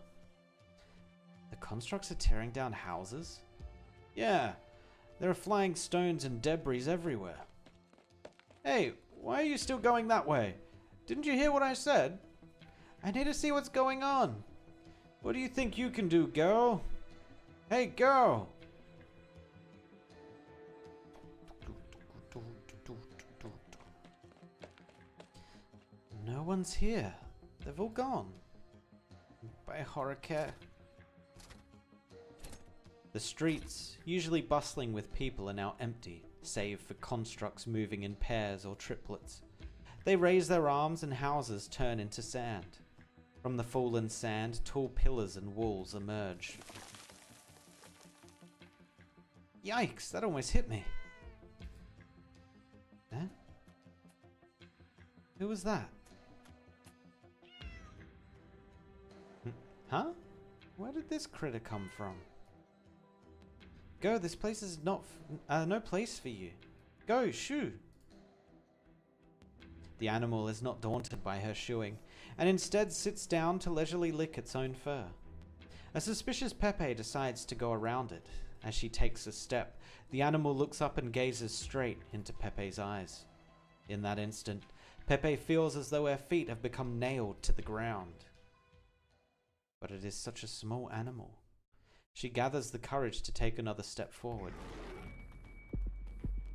The constructs are tearing down houses? Yeah, there are flying stones and debris everywhere. Hey, why are you still going that way? Didn't you hear what I said? I need to see what's going on. What do you think you can do, girl? Hey, girl! No one's here. They've all gone. By Horrorcare. The streets, usually bustling with people, are now empty, save for constructs moving in pairs or triplets. They raise their arms and houses turn into sand. From the fallen sand, tall pillars and walls emerge. Yikes, that almost hit me. Huh? Who was that? Huh? Where did this critter come from? Go, this place is not no place for you. Go, shoo! The animal is not daunted by her shooing, and instead sits down to leisurely lick its own fur. A suspicious Pepe decides to go around it. As she takes a step, the animal looks up and gazes straight into Pepe's eyes. In that instant, Pepe feels as though her feet have become nailed to the ground. But it is such a small animal. She gathers the courage to take another step forward.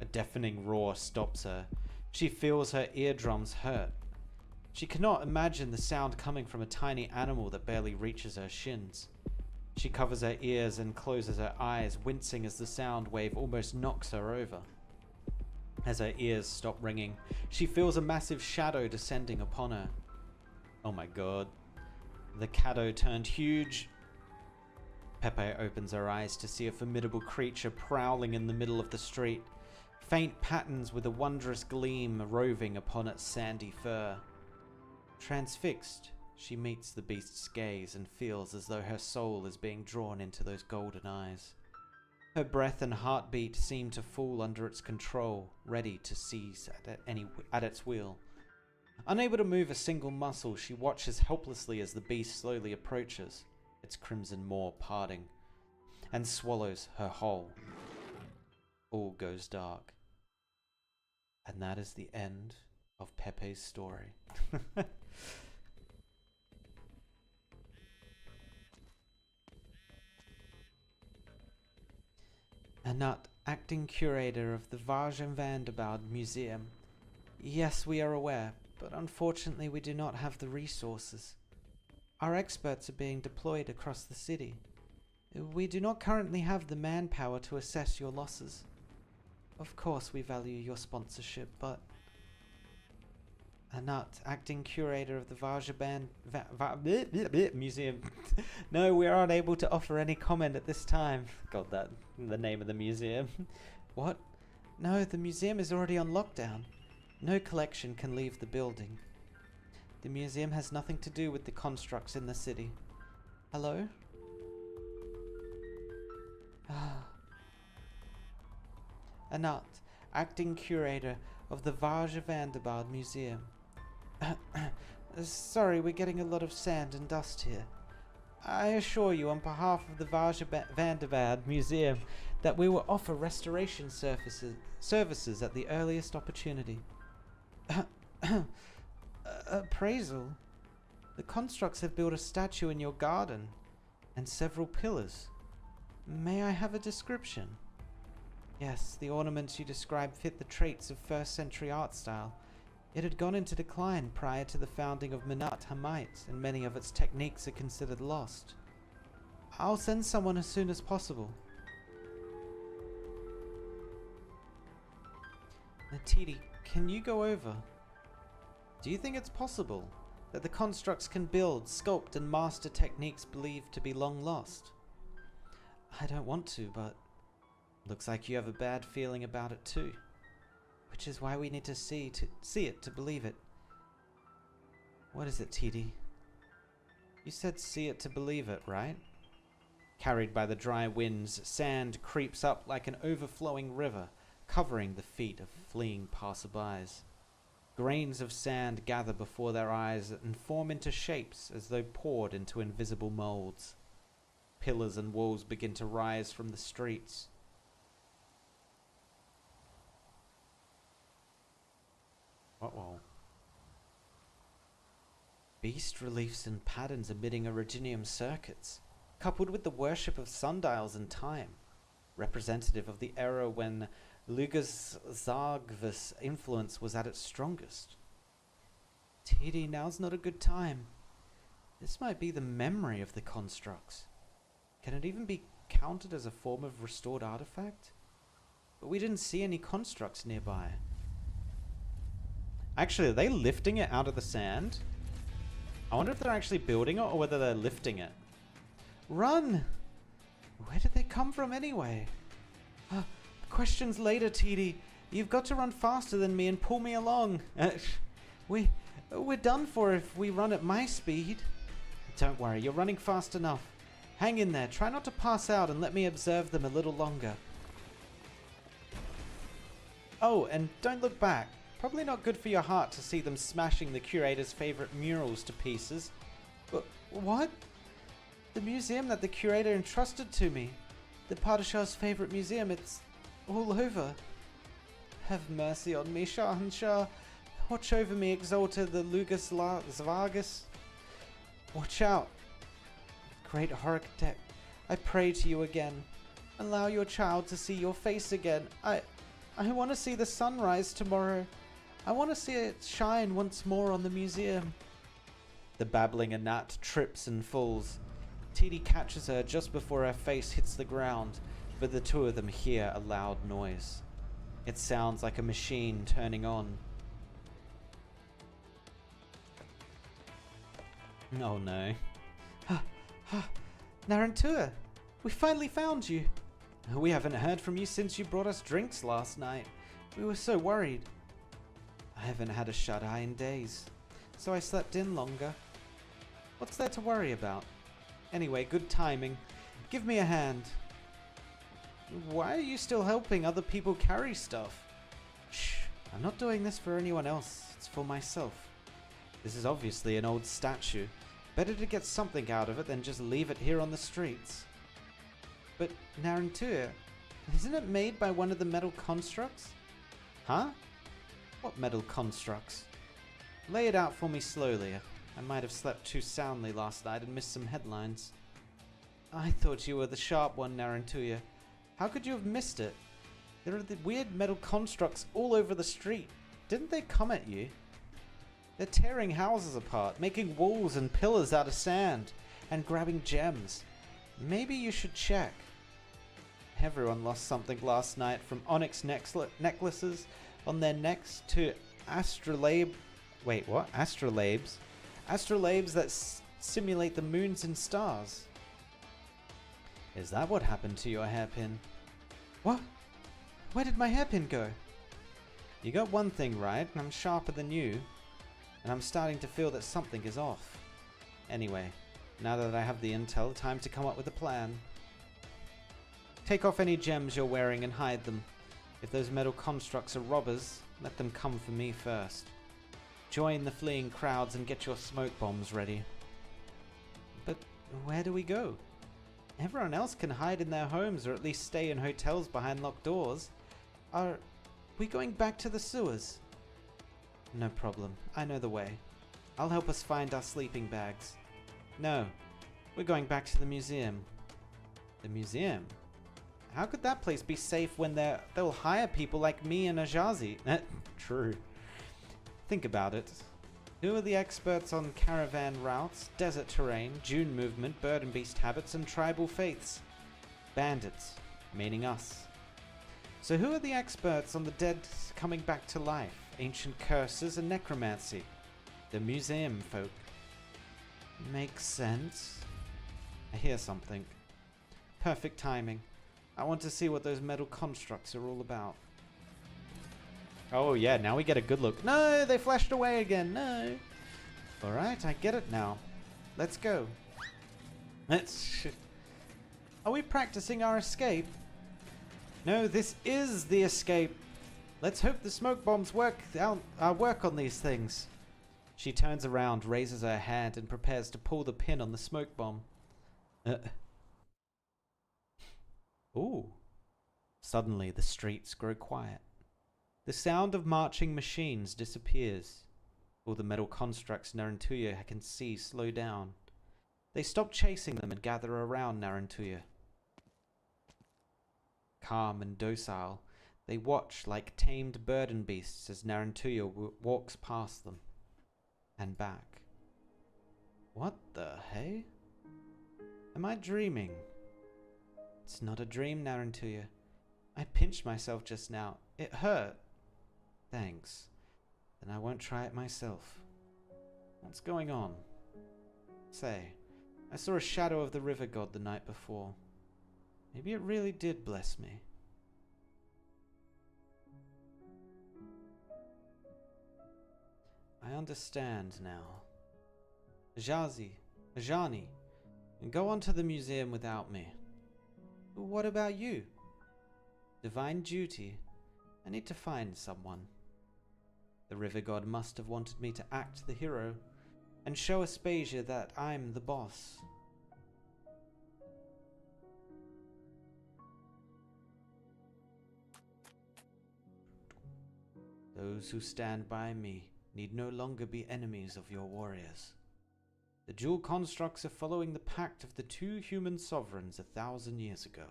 A deafening roar stops her. She feels her eardrums hurt. She cannot imagine the sound coming from a tiny animal that barely reaches her shins. She covers her ears and closes her eyes, wincing as the sound wave almost knocks her over. As her ears stop ringing, she feels a massive shadow descending upon her. Oh my god. The shadow turned huge. Pepe opens her eyes to see a formidable creature prowling in the middle of the street. Faint patterns with a wondrous gleam roving upon its sandy fur. Transfixed, she meets the beast's gaze and feels as though her soul is being drawn into those golden eyes. Her breath and heartbeat seem to fall under its control, ready to seize at its will. Unable to move a single muscle, she watches helplessly as the beast slowly approaches, its crimson maw parting, and swallows her whole. All goes dark. And that is the end of Pepe's story. Arnott, acting curator of the Varjan Vanderbouw Museum. Yes, we are aware, but unfortunately we do not have the resources. Our experts are being deployed across the city. We do not currently have the manpower to assess your losses. Of course we value your sponsorship, but... Arnott, acting curator of the Varjan Museum. No, we are unable to offer any comment at this time. God, that the name of the museum. What? No, the museum is already on lockdown. No collection can leave the building. The museum has nothing to do with the constructs in the city. Hello? Arnott, acting curator of the Varja Vanderbouw Museum. Sorry, we're getting a lot of sand and dust here. I assure you on behalf of the Varja Vanderbouw Museum that we will offer restoration services at the earliest opportunity. Appraisal? The constructs have built a statue in your garden and several pillars. May I have a description? Yes, the ornaments you describe fit the traits of first century art style. It had gone into decline prior to the founding of Minat Hamite, and many of its techniques are considered lost. I'll send someone as soon as possible. Natiti, can you go over? Do you think it's possible that the constructs can build, sculpt, and master techniques believed to be long lost? I don't want to, but looks like you have a bad feeling about it too. Which is why we need to see it to believe it. What is it, TD? You said see it to believe it, right? Carried by the dry winds, sand creeps up like an overflowing river, covering the feet of fleeing passerbys. Grains of sand gather before their eyes and form into shapes as though poured into invisible molds. Pillars and walls begin to rise from the streets. Uh-oh. Beast reliefs and patterns emitting originium circuits, coupled with the worship of sundials and time, representative of the era when Luger's Zargvis influence was at its strongest. TD, now's not a good time. This might be the memory of the constructs. Can it even be counted as a form of restored artifact? But we didn't see any constructs nearby. Actually, are they lifting it out of the sand? I wonder if they're actually building it or whether they're lifting it. Run! Where did they come from anyway? Questions later, TD. You've got to run faster than me and pull me along. We're done for if we run at my speed. Don't worry, you're running fast enough. Hang in there. Try not to pass out and let me observe them a little longer. Oh, and don't look back. Probably not good for your heart to see them smashing the curator's favorite murals to pieces. But what? The museum that the curator entrusted to me. The Padishah's favorite museum. It's all over. Have mercy on me, Shahanshah. Watch over me, Exalted the Lugus Zvargus. Watch out. Great Architect, I pray to you again. Allow your child to see your face again. I want to see the sunrise tomorrow. I want to see it shine once more on the museum. The babbling Anat trips and falls. TD catches her just before her face hits the ground, but the two of them hear a loud noise. It sounds like a machine turning on. Oh no. Narantua, we finally found you. We haven't heard from you since you brought us drinks last night. We were so worried. I haven't had a shut-eye in days, so I slept in longer. What's there to worry about? Anyway, good timing. Give me a hand. Why are you still helping other people carry stuff? Shh, I'm not doing this for anyone else. It's for myself. This is obviously an old statue. Better to get something out of it than just leave it here on the streets. But Narantua, isn't it made by one of the metal constructs? Huh? What metal constructs? Lay it out for me slowly. I might have slept too soundly last night and missed some headlines. I thought you were the sharp one, Narantua. How could you have missed it? There are the weird metal constructs all over the street. Didn't they come at you? They're tearing houses apart, making walls and pillars out of sand, and grabbing gems. Maybe you should check. Everyone lost something last night, from onyx necklaces on their necks to astrolabes. Wait, what? Astrolabes? Astrolabes that simulate the moons and stars. Is that what happened to your hairpin? What? Where did my hairpin go? You got one thing right, I'm sharper than you. And I'm starting to feel that something is off. Anyway, now that I have the intel, time to come up with a plan. Take off any gems you're wearing and hide them. If those metal constructs are robbers, let them come for me first. Join the fleeing crowds and get your smoke bombs ready. But where do we go? Everyone else can hide in their homes or at least stay in hotels behind locked doors. Are we going back to the sewers? No problem. I know the way. I'll help us find our sleeping bags. No, we're going back to the museum. The museum? How could that place be safe when they'll hire people like me and Ajazi? True. Think about it. Who are the experts on caravan routes, desert terrain, dune movement, bird and beast habits, and tribal faiths? Bandits, meaning us. So who are the experts on the dead coming back to life, ancient curses, and necromancy? The museum folk. Makes sense. I hear something. Perfect timing. I want to see what those metal constructs are all about. Oh yeah, now we get a good look. No, they flashed away again. No. Alright, I get it now. Let's go. Are we practicing our escape? No, this is the escape. Let's hope the smoke bombs work on these things. She turns around, raises her hand, and prepares to pull the pin on the smoke bomb. Ooh. Suddenly, the streets grow quiet. The sound of marching machines disappears. All the metal constructs Narantuya can see slow down. They stop chasing them and gather around Narantuya. Calm and docile, they watch like tamed burden beasts as Narantuya walks past them and back. What the hey? Am I dreaming? It's not a dream, Narantuya. I pinched myself just now. It hurt. Thanks. Then I won't try it myself. What's going on? Say, I saw a shadow of the river god the night before. Maybe it really did bless me. I understand now. Ajani, go on to the museum without me. But what about you? Divine duty. I need to find someone. The river god must have wanted me to act the hero and show Aspasia that I'm the boss. Those who stand by me need no longer be enemies of your warriors. The dual constructs are following the pact of the two human sovereigns 1,000 years ago.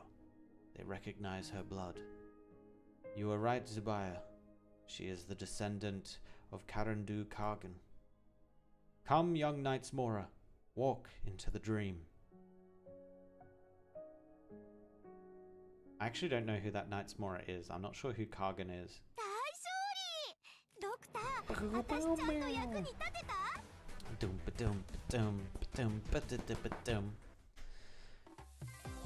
They recognize her blood. You are right, Zubaya. She is the descendant of Karandu Kargan. Come, young Knights Mora, walk into the dream. I actually don't know who that Knights Mora is. I'm not sure who Kargan is.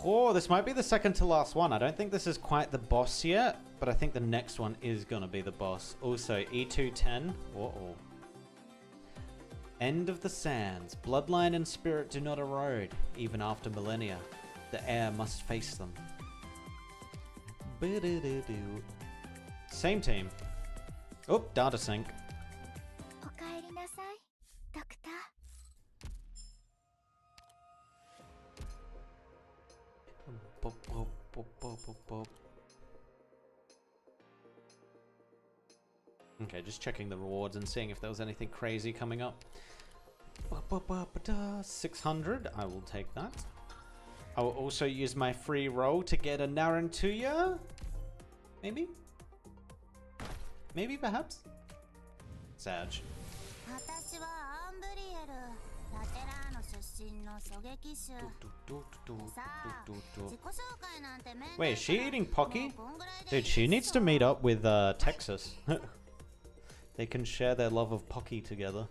Oh, this might be the second to last one. I don't think this is quite the boss yet, but I think the next one is gonna be the boss. Also, E210. Uh-oh. End of the sands. Bloodline and spirit do not erode, even after millennia. The heir must face them. Same team. Oh, data sync. Okay, just checking the rewards and seeing if there was anything crazy coming up. 600, I will take that. I will also use my free roll to get a Narantuya. Maybe? Maybe, perhaps? Sag. Wait, is she eating Pocky? Dude, she needs to meet up with Texas. They can share their love of Pocky together.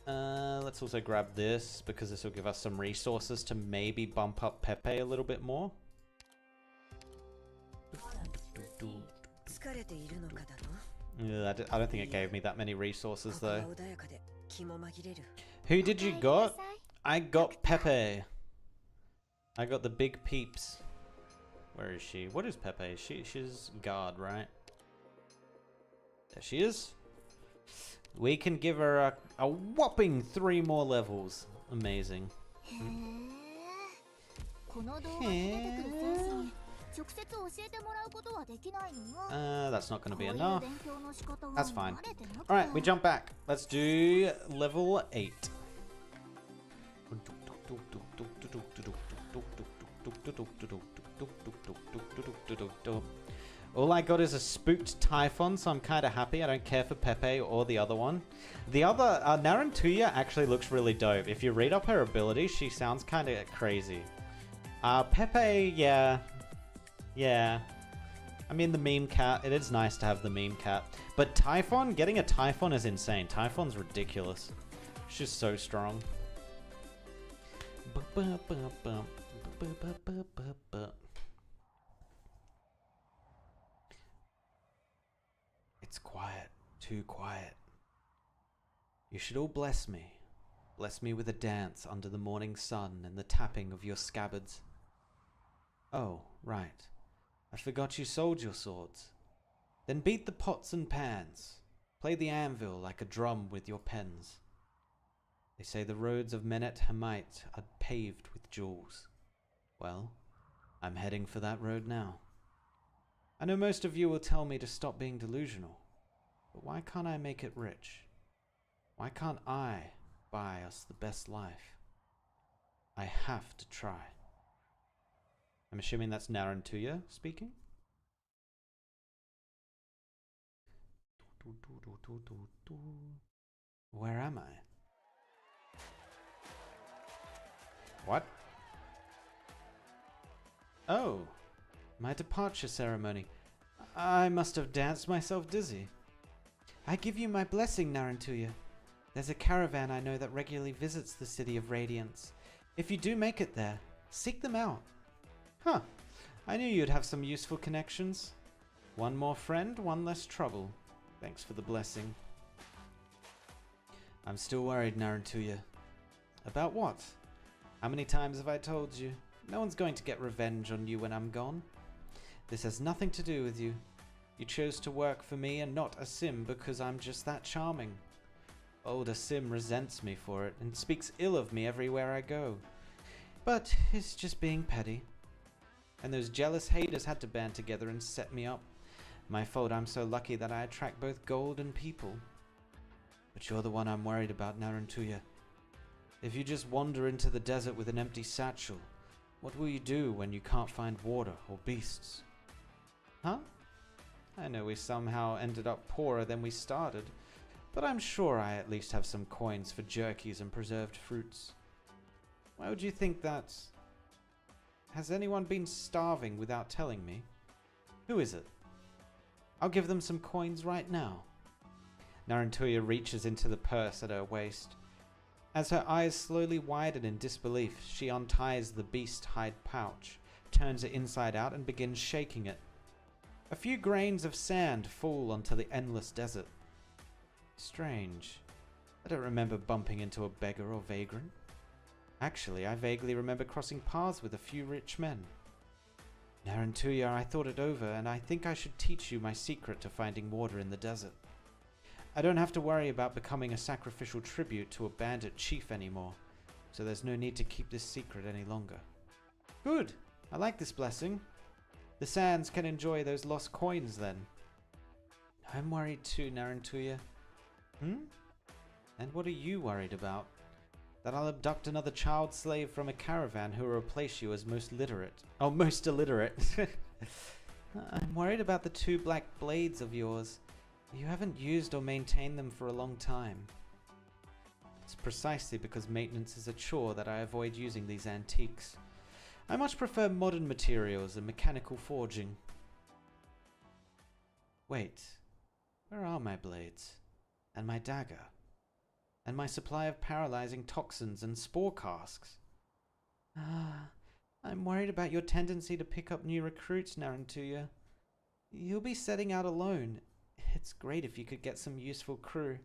Let's also grab this, because this will give us some resources to maybe bump up Pepe a little bit more. Yeah, I don't think it gave me that many resources though. Who did you got? I got Pepe. I got the big peeps. Where is she? What is Pepe? She's guard, right? There she is. We can give her a whopping 3 more levels. Amazing. That's not going to be enough. That's fine. Alright, we jump back. Let's do level 8. All I got is a spooked Typhon, so I'm kind of happy. I don't care for Pepe or the other one. The other, Narantuya actually looks really dope. If you read up her ability, she sounds kind of crazy. Pepe, yeah. Yeah. I mean, the meme cat, it is nice to have the meme cat. But Typhon, getting a Typhon is insane. Typhon's ridiculous. She's so strong. It's quiet. Too quiet. You should all bless me. Bless me with a dance under the morning sun and the tapping of your scabbards. Oh, right. I forgot you sold your swords. Then beat the pots and pans. Play the anvil like a drum with your pens. They say the roads of Menet Hamite are paved with jewels. Well, I'm heading for that road now. I know most of you will tell me to stop being delusional, but why can't I make it rich? Why can't I buy us the best life? I have to try. I'm assuming that's Narantuya speaking? Where am I? What? Oh, my departure ceremony. I must have danced myself dizzy. I give you my blessing, Narantuya. There's a caravan I know that regularly visits the City of Radiance. If you do make it there, seek them out. Huh, I knew you'd have some useful connections. One more friend, one less trouble. Thanks for the blessing. I'm still worried, Narantuya. About what? How many times have I told you? No one's going to get revenge on you when I'm gone. This has nothing to do with you. You chose to work for me and not Asim because I'm just that charming. Old Asim resents me for it and speaks ill of me everywhere I go. But he's just being petty. And those jealous haters had to band together and set me up. My fault I'm so lucky that I attract both gold and people. But you're the one I'm worried about, Narantuya. If you just wander into the desert with an empty satchel, what will you do when you can't find water or beasts? Huh? I know we somehow ended up poorer than we started, but I'm sure I at least have some coins for jerkies and preserved fruits. Why would you think that? Has anyone been starving without telling me? Who is it? I'll give them some coins right now. Narantuya reaches into the purse at her waist. As her eyes slowly widen in disbelief, she unties the beast hide pouch, turns it inside out and begins shaking it. A few grains of sand fall onto the endless desert. Strange. I don't remember bumping into a beggar or vagrant. Actually, I vaguely remember crossing paths with a few rich men. Narantuya, I thought it over, and I think I should teach you my secret to finding water in the desert. I don't have to worry about becoming a sacrificial tribute to a bandit chief anymore, so there's no need to keep this secret any longer. Good! I like this blessing. The Sands can enjoy those lost coins then. I'm worried too, Narantuya. And what are you worried about? That I'll abduct another child slave from a caravan who will replace you as most illiterate. I'm worried about the 2 black blades of yours. You haven't used or maintained them for a long time. It's precisely because maintenance is a chore that I avoid using these antiques. I much prefer modern materials and mechanical forging. Wait, where are my blades? And my dagger? And my supply of paralyzing toxins and spore casks? I'm worried about your tendency to pick up new recruits, Narantuya. You'll be setting out alone. It's great if you could get some useful crew,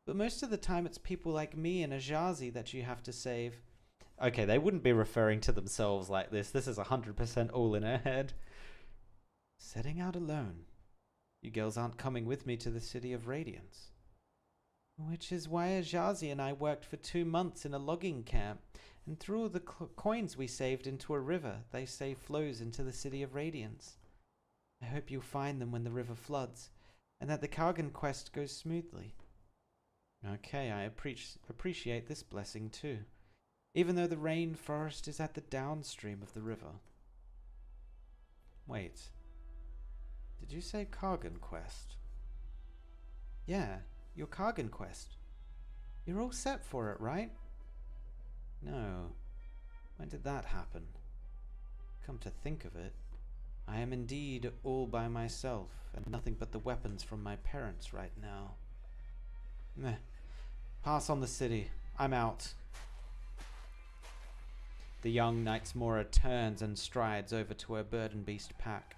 but most of the time it's people like me and Ajazi that you have to save. Okay, they wouldn't be referring to themselves like this. This is 100% all in her head. Setting out alone. You girls aren't coming with me to the City of Radiance. Which is why Ajazi and I worked for 2 months in a logging camp and threw all the coins we saved into a river they say flows into the City of Radiance. I hope you'll find them when the river floods, and that the Kargan quest goes smoothly. Okay, I appreciate this blessing too, even though the rainforest is at the downstream of the river. Wait, did you say Kargan quest? Yeah, your Kargan quest. You're all set for it, right? No. When did that happen? Come to think of it, I am indeed all by myself, and nothing but the weapons from my parents right now. Meh. Pass on the city. I'm out. The young Knight's Mora turns and strides over to her burden beast pack.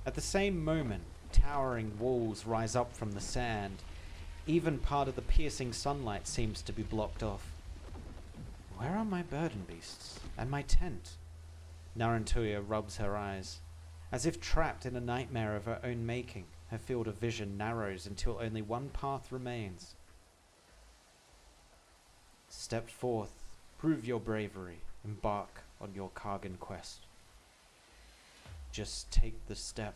At the same moment, towering walls rise up from the sand. Even part of the piercing sunlight seems to be blocked off. Where are my burden beasts? And my tent? Narantuya rubs her eyes. As if trapped in a nightmare of her own making, her field of vision narrows until only one path remains. Step forth, prove your bravery, embark on your Kargan quest. Just take the step.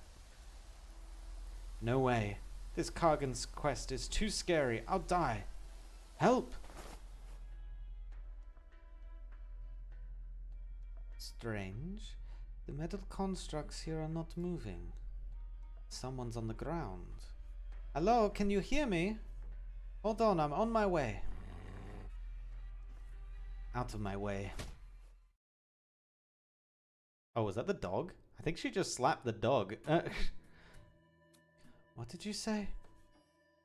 No way. This Kargan's quest is too scary. I'll die. Help! Strange. The metal constructs here are not moving. Someone's on the ground. Hello, can you hear me? Hold on, I'm on my way. Out of my way. Oh, was that the dog? I think she just slapped the dog. What did you say?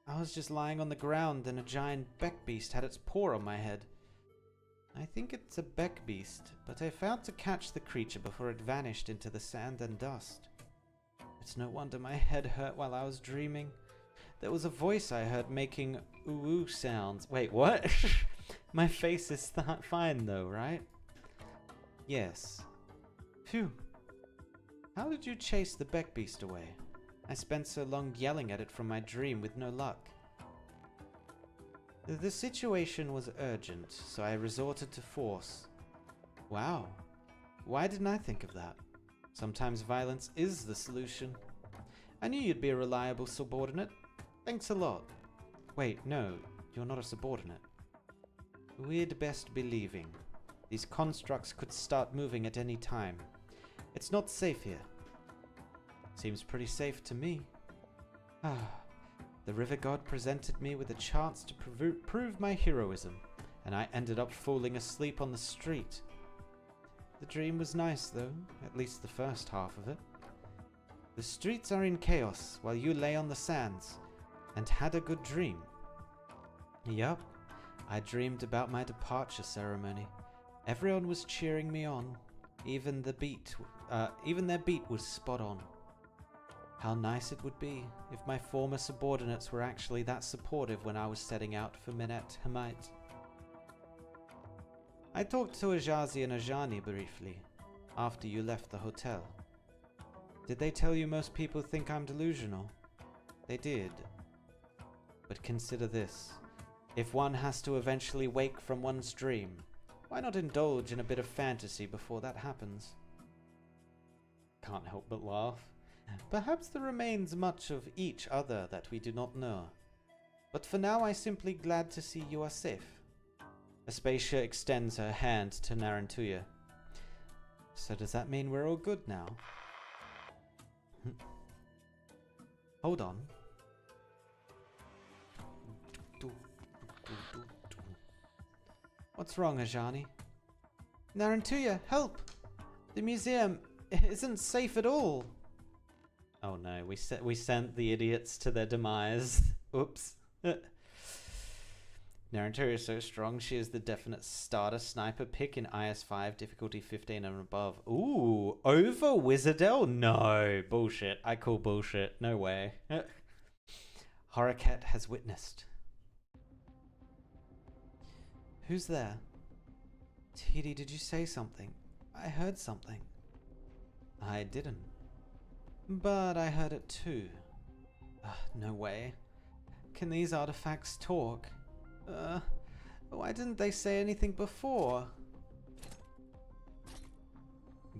I was just lying on the ground and a giant beck beast had its paw on my head. I think it's a beck beast, but I failed to catch the creature before it vanished into the sand and dust. It's no wonder my head hurt while I was dreaming. There was a voice I heard making ooh sounds. Wait, what? My face is fine though, right? Yes. Phew. How did you chase the beck beast away? I spent so long yelling at it from my dream with no luck. The situation was urgent, so I resorted to force. Wow. Why didn't I think of that? Sometimes violence is the solution. I knew you'd be a reliable subordinate. Thanks a lot. Wait, no, you're not a subordinate. We'd best be leaving. These constructs could start moving at any time. It's not safe here. Seems pretty safe to me. The river god presented me with a chance to prove my heroism, and I ended up falling asleep on the street. The dream was nice though, at least the first half of it. The streets are in chaos while you lay on the sands, and had a good dream. Yup, I dreamed about my departure ceremony. Everyone was cheering me on. Even their beat was spot on. How nice it would be if my former subordinates were actually that supportive when I was setting out for Menet Hamite. I talked to Ajazi and Ajani briefly, after you left the hotel. Did they tell you most people think I'm delusional? They did. But consider this. If one has to eventually wake from one's dream, why not indulge in a bit of fantasy before that happens? Can't help but laugh. Perhaps there remains much of each other that we do not know. But for now, I'm simply glad to see you are safe. Aspatia extends her hand to Narantuya. So does that mean we're all good now? Hold on. What's wrong, Ajani? Narantuya, help! The museum isn't safe at all. Oh no, we sent the idiots to their demise. Oops. Narantuya is so strong, she is the definite starter sniper pick in IS-5, difficulty 15 and above. Ooh, over Wizardell? No, bullshit. I call bullshit. No way. Horaket has witnessed. Who's there? Tidi, did you say something? I heard something. I didn't. But I heard it too. No way. Can these artifacts talk? Why didn't they say anything before?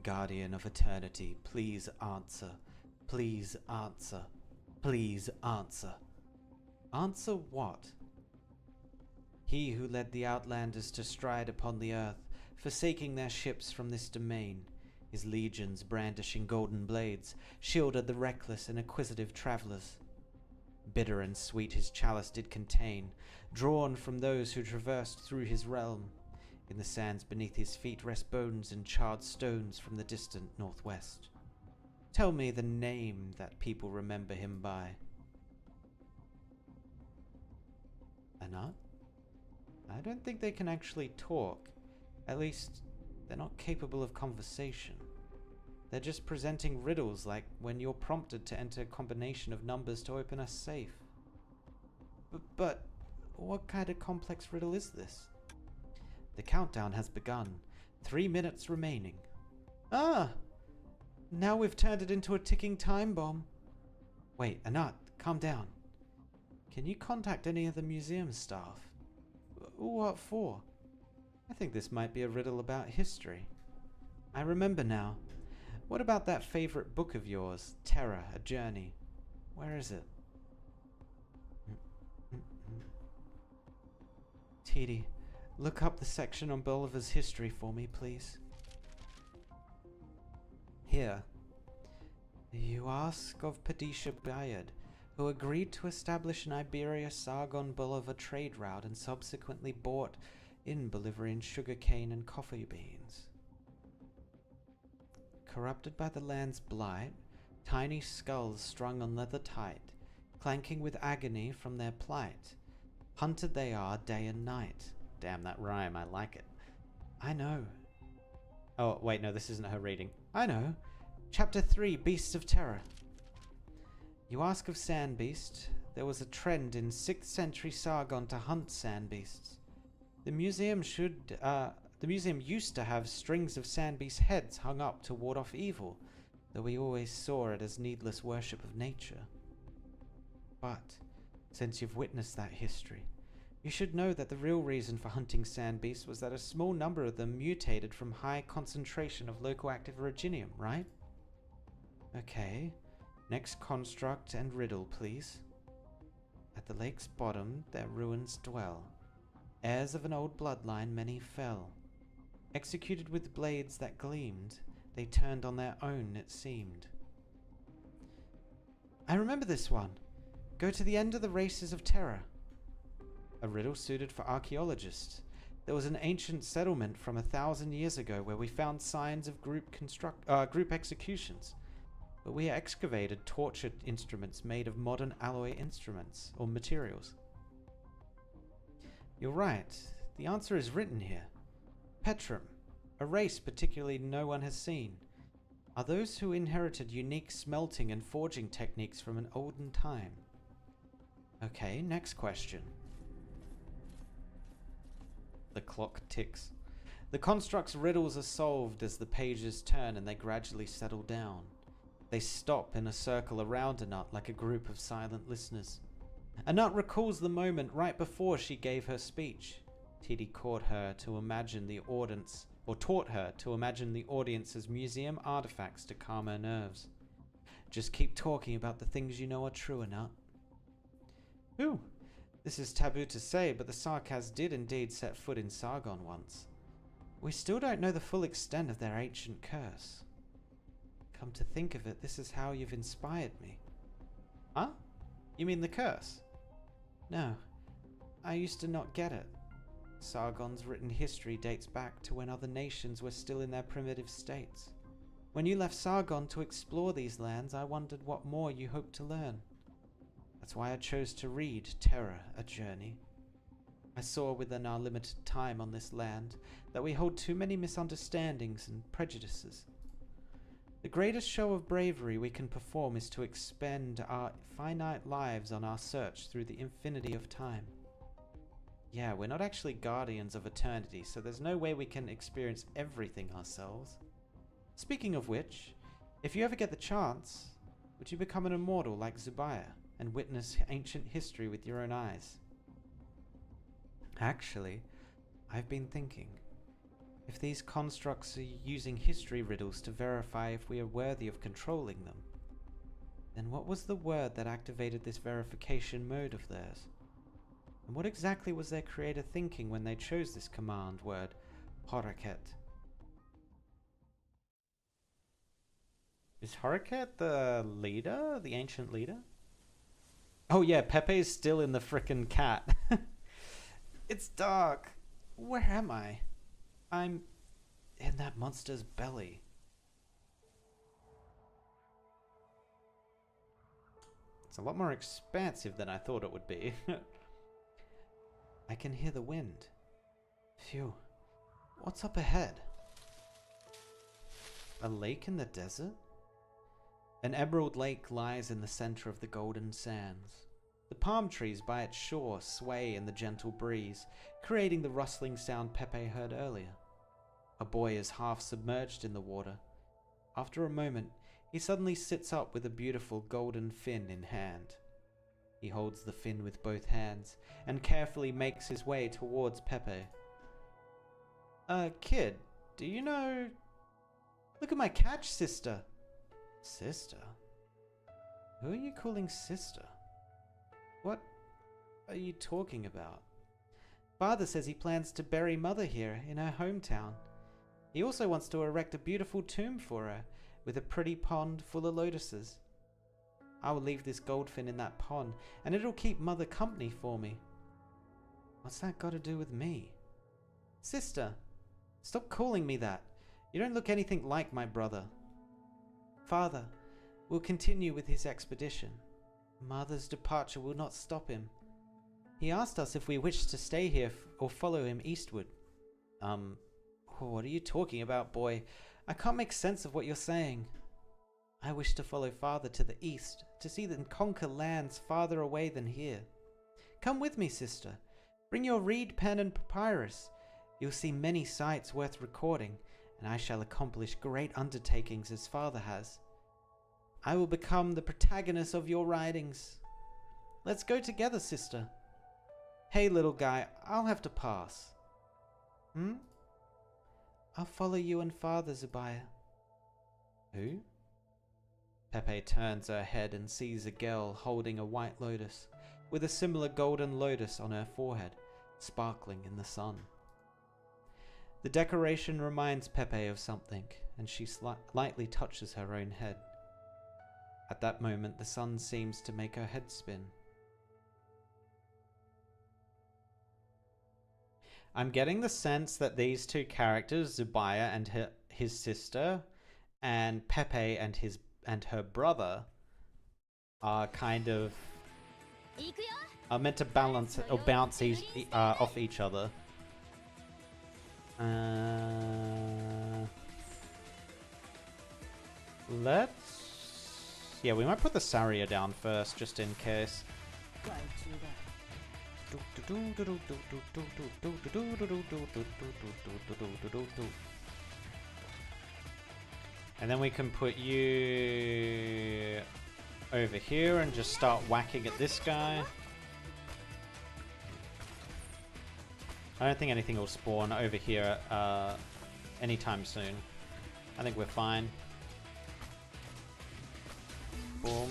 Guardian of Eternity, please answer. Please answer. Please answer. Answer what? He who led the Outlanders to stride upon the earth, forsaking their ships from this domain, his legions brandishing golden blades, shielded the reckless and acquisitive travelers. Bitter and sweet his chalice did contain, drawn from those who traversed through his realm. In the sands beneath his feet rest bones and charred stones from the distant northwest. Tell me the name that people remember him by. Anat? I don't think they can actually talk. At least, they're not capable of conversation. They're just presenting riddles like when you're prompted to enter a combination of numbers to open a safe. But what kind of complex riddle is this? The countdown has begun. 3 minutes remaining. Ah! Now we've turned it into a ticking time bomb. Wait, Anat, calm down. Can you contact any of the museum staff? What for? I think this might be a riddle about history. I remember now. What about that favorite book of yours, Terra, A Journey? Where is it? Tidi, look up the section on Bolivar's history for me, please. Here. You ask of Padisha Bayard, who agreed to establish an Iberia-Sargon-Bolivar trade route and subsequently bought in Bolivian sugarcane and coffee beans. Corrupted by the land's blight, tiny skulls strung on leather tight, clanking with agony from their plight, hunted they are day and night. Damn, that rhyme, I like it. I know. Oh, wait, no, this isn't her reading. I know. Chapter 3, Beasts of Terror. You ask of sand beast. There was a trend in 6th century Sargon to hunt sand beasts. The museum used to have strings of sand beast heads hung up to ward off evil, though we always saw it as needless worship of nature. But, since you've witnessed that history, you should know that the real reason for hunting sand beasts was that a small number of them mutated from high concentration of local active originium, right? Okay, next construct and riddle, please. At the lake's bottom their ruins dwell. Heirs of an old bloodline many fell. Executed with blades that gleamed, they turned on their own, it seemed. I remember this one. Go to the end of the races of terror. A riddle suited for archaeologists. There was an ancient settlement from 1,000 years ago where we found signs of group executions. But we excavated torture instruments made of modern alloy instruments or materials. You're right. The answer is written here. Petrum, a race particularly no one has seen, are those who inherited unique smelting and forging techniques from an olden time. Okay, next question. The clock ticks. The construct's riddles are solved as the pages turn and they gradually settle down. They stop in a circle around Anat like a group of silent listeners. Anat recalls the moment right before she gave her speech. Tidi taught her to imagine the audience as museum artifacts to calm her nerves. Just keep talking about the things you know are true, Anat. Ooh, this is taboo to say, but the Sarkaz did indeed set foot in Sargon once. We still don't know the full extent of their ancient curse. Come to think of it, this is how you've inspired me. Huh? You mean the curse? No, I used to not get it. Sargon's written history dates back to when other nations were still in their primitive states. When you left Sargon to explore these lands, I wondered what more you hoped to learn. That's why I chose to read Terra, A Journey. I saw within our limited time on this land that we hold too many misunderstandings and prejudices. The greatest show of bravery we can perform is to expend our finite lives on our search through the infinity of time. Yeah, we're not actually guardians of eternity, so there's no way we can experience everything ourselves. Speaking of which, if you ever get the chance, would you become an immortal like Zubair and witness ancient history with your own eyes? Actually, I've been thinking. If these constructs are using history riddles to verify if we are worthy of controlling them, then what was the word that activated this verification mode of theirs? And what exactly was their creator thinking when they chose this command word, Horaket? Is Horaket the leader? The ancient leader? Oh yeah, Pepe is still in the frickin' cat. It's dark. Where am I? I'm in that monster's belly. It's a lot more expansive than I thought it would be. I can hear the wind. Phew. What's up ahead? A lake in the desert? An emerald lake lies in the center of the golden sands. The palm trees by its shore sway in the gentle breeze, creating the rustling sound Pepe heard earlier. A boy is half submerged in the water. After a moment, he suddenly sits up with a beautiful golden fin in hand. He holds the fin with both hands and carefully makes his way towards Pepe. Kid, do you know... Look at my catch, sister. Sister? Who are you calling sister? What are you talking about? Father says he plans to bury Mother here in her hometown. He also wants to erect a beautiful tomb for her with a pretty pond full of lotuses. I will leave this goldfin in that pond and it'll keep Mother company for me. What's that got to do with me? Sister, stop calling me that. You don't look anything like my brother. Father will continue with his expedition. Mother's departure will not stop him. He asked us if we wished to stay here or follow him eastward. What are you talking about, boy? I can't make sense of what you're saying. I wish to follow Father to the east, to see and conquer lands farther away than here. Come with me, sister. Bring your reed pen and papyrus. You'll see many sights worth recording, and I shall accomplish great undertakings as Father has. I will become the protagonist of your writings. Let's go together, sister. Hey, little guy, I'll have to pass. I'll follow you and Father, Zubaya. Who? Pepe turns her head and sees a girl holding a white lotus, with a similar golden lotus on her forehead, sparkling in the sun. The decoration reminds Pepe of something, and she lightly touches her own head. At that moment, the sun seems to make her head spin. I'm getting the sense that these two characters, Zubaya and his sister, and Pepe and her brother, are kind of meant to balance or bounce off each other. Yeah, we might put the Saria down first, just in case. And then we can put you over here and just start whacking at this guy. I don't think anything will spawn over here anytime soon. I think we're fine. Boom.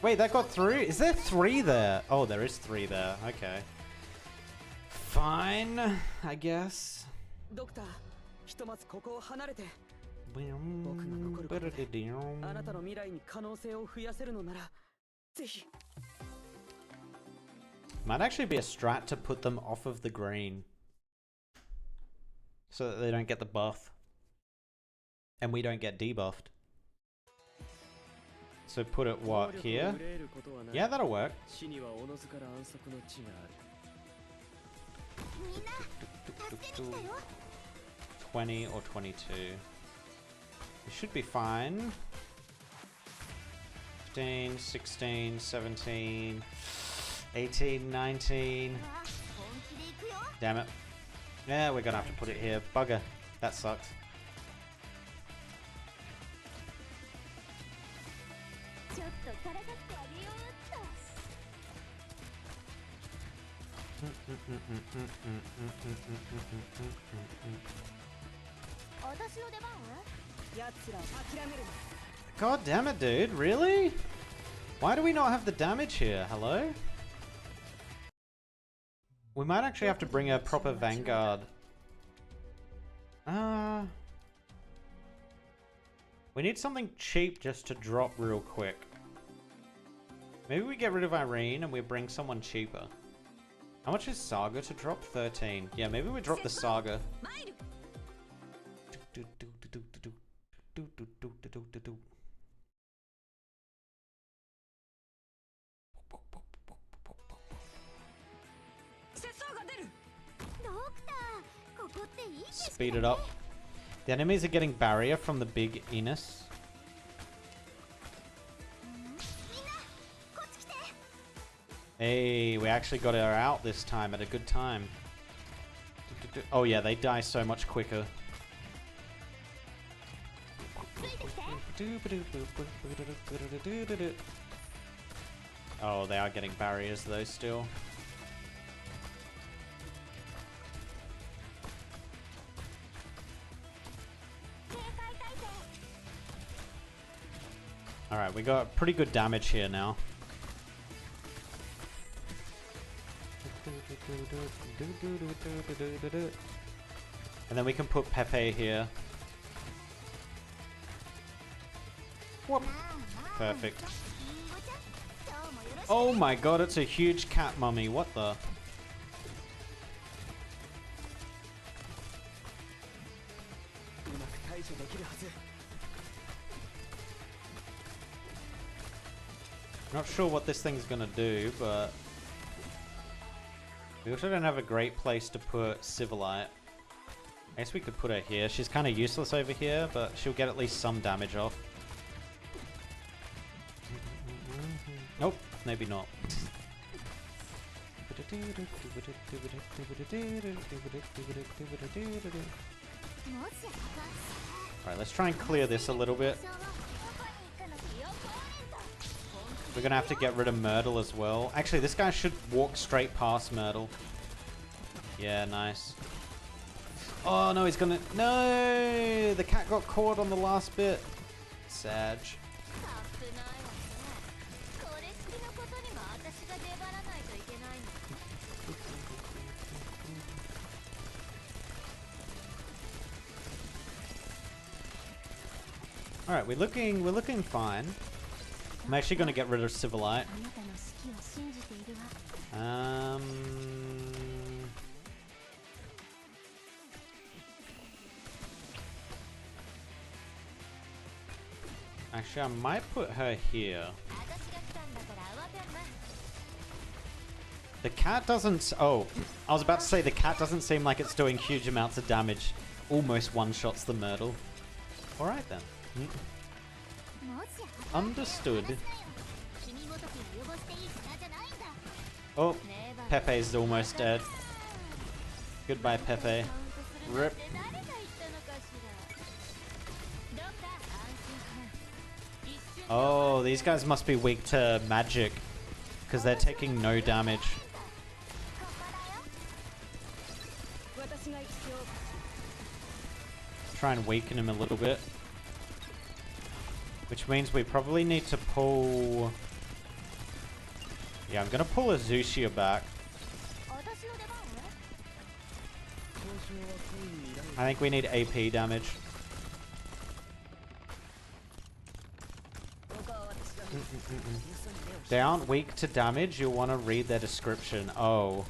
Wait, that got through? Is there 3 there? Oh, there is 3 there. Okay. Fine, I guess. Might actually be a strat to put them off of the green, so that they don't get the buff. And we don't get debuffed. So put it, what, here? Yeah, that'll work. 20 or 22. We should be fine. 15, 16, 17, 18, 19. Damn it. Yeah, we're gonna have to put it here. Bugger. That sucks. God damn it, dude. Really? Why do we not have the damage here? Hello? We might actually have to bring a proper Vanguard. We need something cheap just to drop real quick. Maybe we get rid of Irene and we bring someone cheaper. How much is Saga to drop? 13. Yeah, maybe we drop the Saga. speed it up. The enemies are getting barrier from the big Enos. Hey, we actually got her out this time at a good time. Oh yeah, they die so much quicker. Oh, they are getting barriers though still. Alright, we got pretty good damage here now. And then we can put Pepe here. Whoop. Perfect. Oh my god, it's a huge cat mummy. What the? Not sure what this thing's gonna do, but we also don't have a great place to put Civilite. I guess we could put her here. She's kind of useless over here, but she'll get at least some damage off. Nope, maybe not. Alright, let's try and clear this a little bit. We're gonna have to get rid of Myrtle as well. Actually, this guy should walk straight past Myrtle. Yeah, nice. Oh no, he's gonna... No! The cat got caught on the last bit. Sag. Alright, we're looking fine. I'm actually gonna get rid of Civilite. Actually, I might put her here. The cat doesn't... Oh, I was about to say the cat doesn't seem like it's doing huge amounts of damage. Almost one-shots the Myrtle. Alright then. Understood. Oh, Pepe's almost dead. Goodbye, Pepe. Rip. Oh, these guys must be weak to magic, because they're taking no damage. Try and weaken him a little bit. Which means we probably need to pull... Yeah, I'm gonna pull Azucia back. I think we need AP damage. They aren't weak to damage, you'll want to read their description. Oh.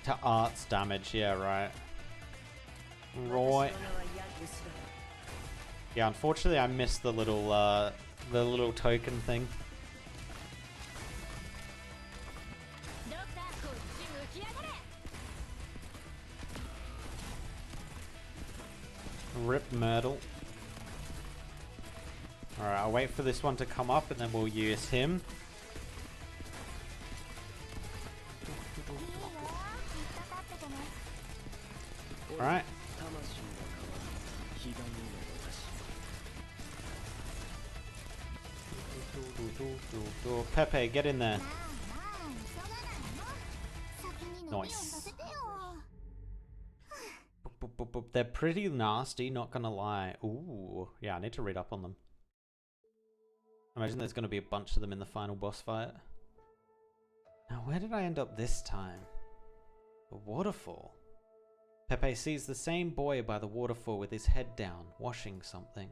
To arts damage, yeah, right. Right. Yeah, unfortunately I missed the little token thing. Rip Myrtle. Alright, I'll wait for this one to come up and then we'll use him. Alright. Pepe, get in there. Nice. They're pretty nasty, not gonna lie. Ooh, yeah, I need to read up on them. I imagine there's gonna be a bunch of them in the final boss fight. Now, where did I end up this time? The waterfall. Pepe sees the same boy by the waterfall with his head down, washing something.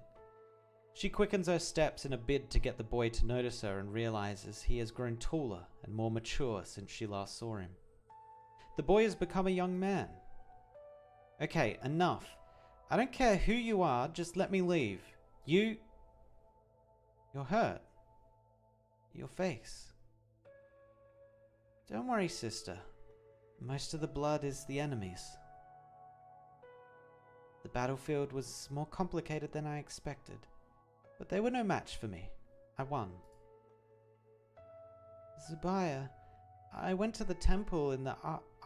She quickens her steps in a bid to get the boy to notice her and realizes he has grown taller and more mature since she last saw him. The boy has become a young man. Okay, enough. I don't care who you are, just let me leave. You're hurt. Your face. Don't worry, sister. Most of the blood is the enemy's. The battlefield was more complicated than I expected, but they were no match for me. I won. Zubaya, I went to the temple in the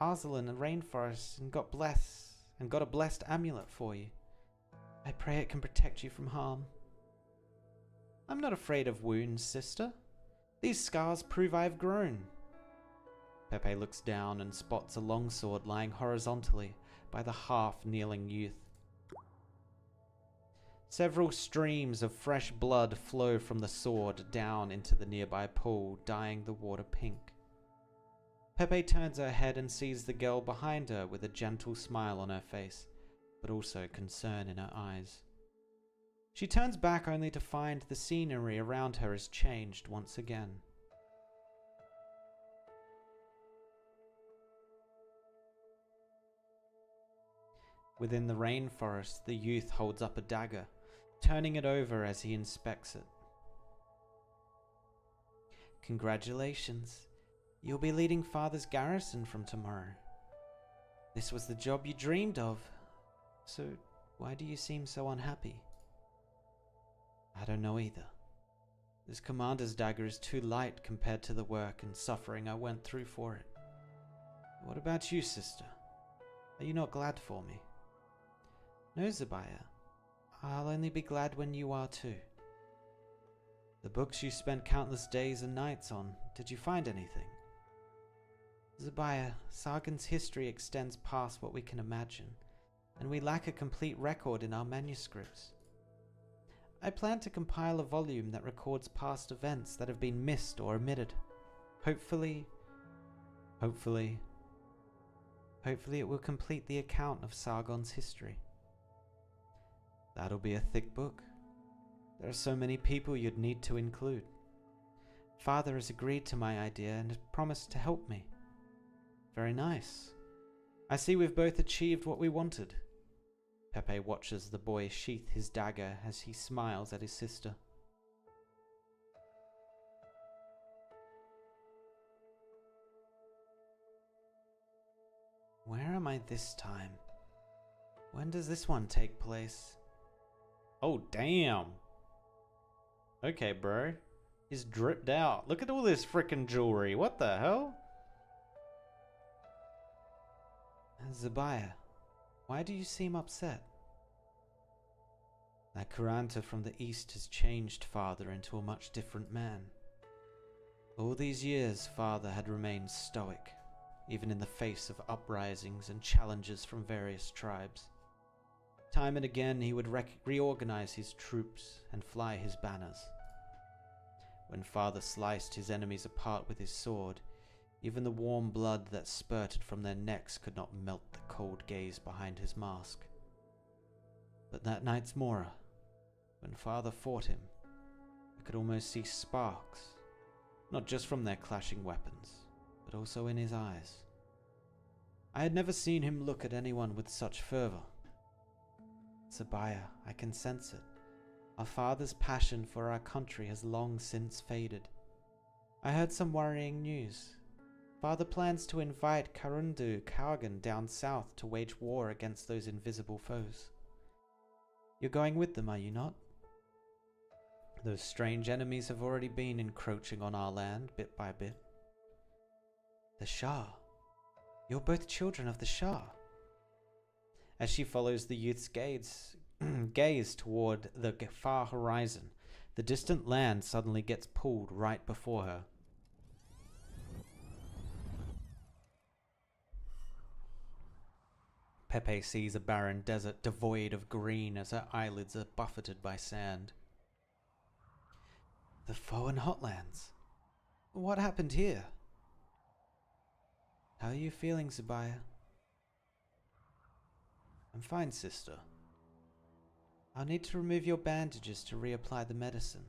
Arzalan rainforest and got a blessed amulet for you. I pray it can protect you from harm. I'm not afraid of wounds, sister. These scars prove I've grown. Pepe looks down and spots a longsword lying horizontally by the half-kneeling youth. Several streams of fresh blood flow from the sword down into the nearby pool, dyeing the water pink. Pepe turns her head and sees the girl behind her with a gentle smile on her face, but also concern in her eyes. She turns back only to find the scenery around her has changed once again. Within the rainforest, the youth holds up a dagger, turning it over as he inspects it. Congratulations. You'll be leading Father's garrison from tomorrow. This was the job you dreamed of. So, why do you seem so unhappy? I don't know either. This commander's dagger is too light compared to the work and suffering I went through for it. What about you, sister? Are you not glad for me? No, Zubaya. I'll only be glad when you are too. The books you spent countless days and nights on, did you find anything? Zubaya, Sargon's history extends past what we can imagine, and we lack a complete record in our manuscripts. I plan to compile a volume that records past events that have been missed or omitted. Hopefully it will complete the account of Sargon's history. That'll be a thick book. There are so many people you'd need to include. Father has agreed to my idea and has promised to help me. Very nice. I see we've both achieved what we wanted. Pepe watches the boy sheath his dagger as he smiles at his sister. Where am I this time? When does this one take place? Oh, damn. Okay, bro. He's dripped out. Look at all this frickin' jewelry. What the hell? Zubaya, why do you seem upset? That Kuranta from the east has changed Father into a much different man. All these years, Father had remained stoic, even in the face of uprisings and challenges from various tribes. Time and again he would reorganize his troops and fly his banners. When Father sliced his enemies apart with his sword, even the warm blood that spurted from their necks could not melt the cold gaze behind his mask. But that night's Mora, when Father fought him, I could almost see sparks, not just from their clashing weapons, but also in his eyes. I had never seen him look at anyone with such fervor. Zubaya, I can sense it. Our father's passion for our country has long since faded. I heard some worrying news. Father plans to invite Karundu Kargan down south to wage war against those invisible foes. You're going with them, are you not? Those strange enemies have already been encroaching on our land bit by bit. The Shah. You're both children of the Shah. As she follows the youth's gaze toward the far horizon, the distant land suddenly gets pulled right before her. Pepe sees a barren desert devoid of green as her eyelids are buffeted by sand. The Foan Hotlands. What happened here? How are you feeling, Zubaya? I'm fine, sister. I'll need to remove your bandages to reapply the medicine.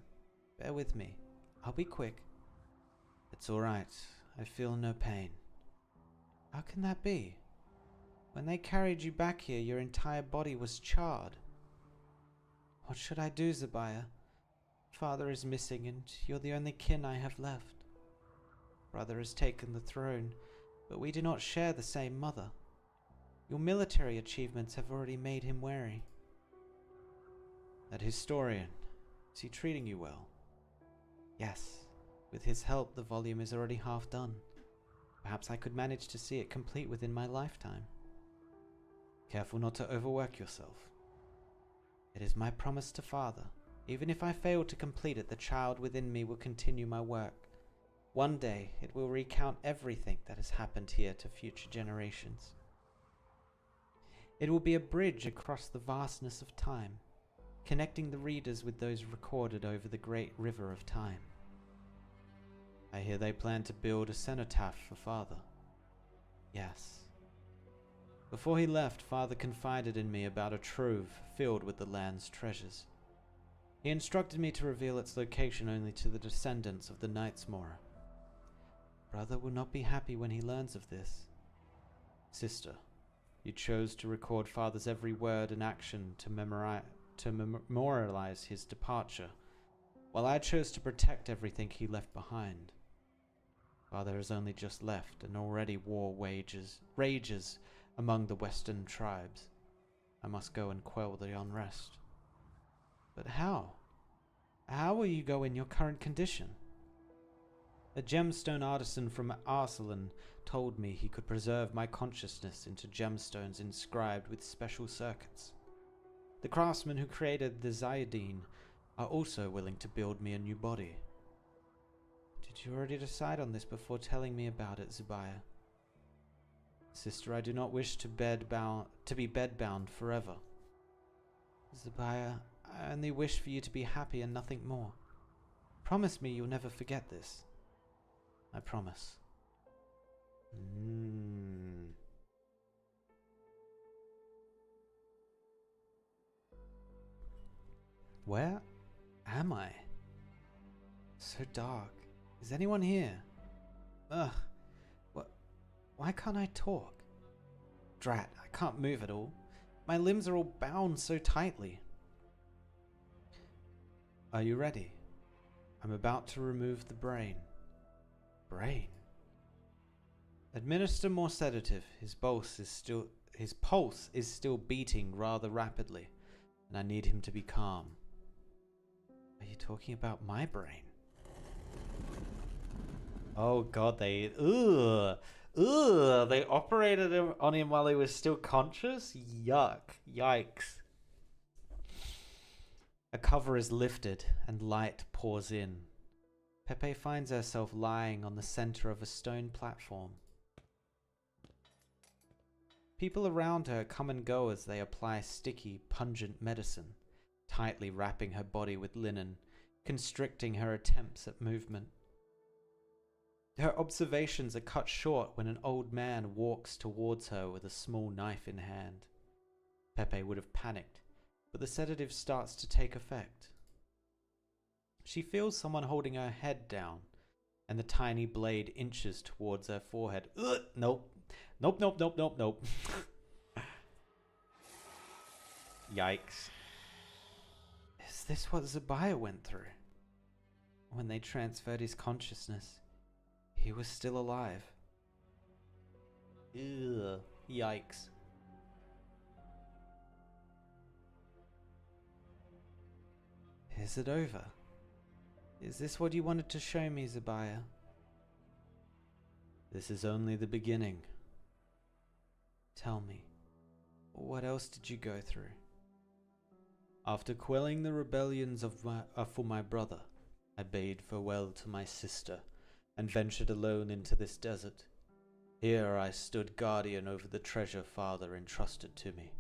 Bear with me. I'll be quick. It's alright. I feel no pain. How can that be? When they carried you back here, your entire body was charred. What should I do, Zabiah? Father is missing, and you're the only kin I have left. Brother has taken the throne, but we do not share the same mother. Your military achievements have already made him wary. That historian, is he treating you well? Yes. With his help, the volume is already half done. Perhaps I could manage to see it complete within my lifetime. Careful not to overwork yourself. It is my promise to Father. Even if I fail to complete it, the child within me will continue my work. One day, it will recount everything that has happened here to future generations. It will be a bridge across the vastness of time, connecting the readers with those recorded over the great river of time. I hear they plan to build a cenotaph for Father. Yes. Before he left, Father confided in me about a trove filled with the land's treasures. He instructed me to reveal its location only to the descendants of the Knights. Brother will not be happy when he learns of this. Sister, you chose to record Father's every word and action to memorialize his departure, while I chose to protect everything he left behind. Father has only just left, and already war rages among the western tribes. I must go and quell the unrest. But how? How will you go in your current condition? A gemstone artisan from Arsalan told me he could preserve my consciousness into gemstones inscribed with special circuits. The craftsmen who created the Zayadeen are also willing to build me a new body. Did you already decide on this before telling me about it, Zabiah? Sister, I do not wish to be bedbound forever. Zabiah, I only wish for you to be happy and nothing more. Promise me you'll never forget this. I promise. Where am I? So dark. Is anyone here? Ugh. Why can't I talk? Drat, I can't move at all. My limbs are all bound so tightly. Are you ready? I'm about to remove the brain. Brain? Administer more sedative. His pulse is still beating rather rapidly, and I need him to be calm. Are you talking about my brain? Oh god, they operated on him while he was still conscious? Yuck. Yikes. A cover is lifted and light pours in. Pepe finds herself lying on the center of a stone platform. People around her come and go as they apply sticky, pungent medicine, tightly wrapping her body with linen, constricting her attempts at movement. Her observations are cut short when an old man walks towards her with a small knife in hand. Pepe would have panicked, but the sedative starts to take effect. She feels someone holding her head down, and the tiny blade inches towards her forehead. Ugh, nope. Nope. Yikes. Is this what Zabiah went through? When they transferred his consciousness, he was still alive. Ugh, yikes. Is it over? Is this what you wanted to show me, Zabiah? This is only the beginning. Tell me, what else did you go through? After quelling the rebellions for my brother, I bade farewell to my sister and ventured alone into this desert. Here I stood guardian over the treasure Father entrusted to me,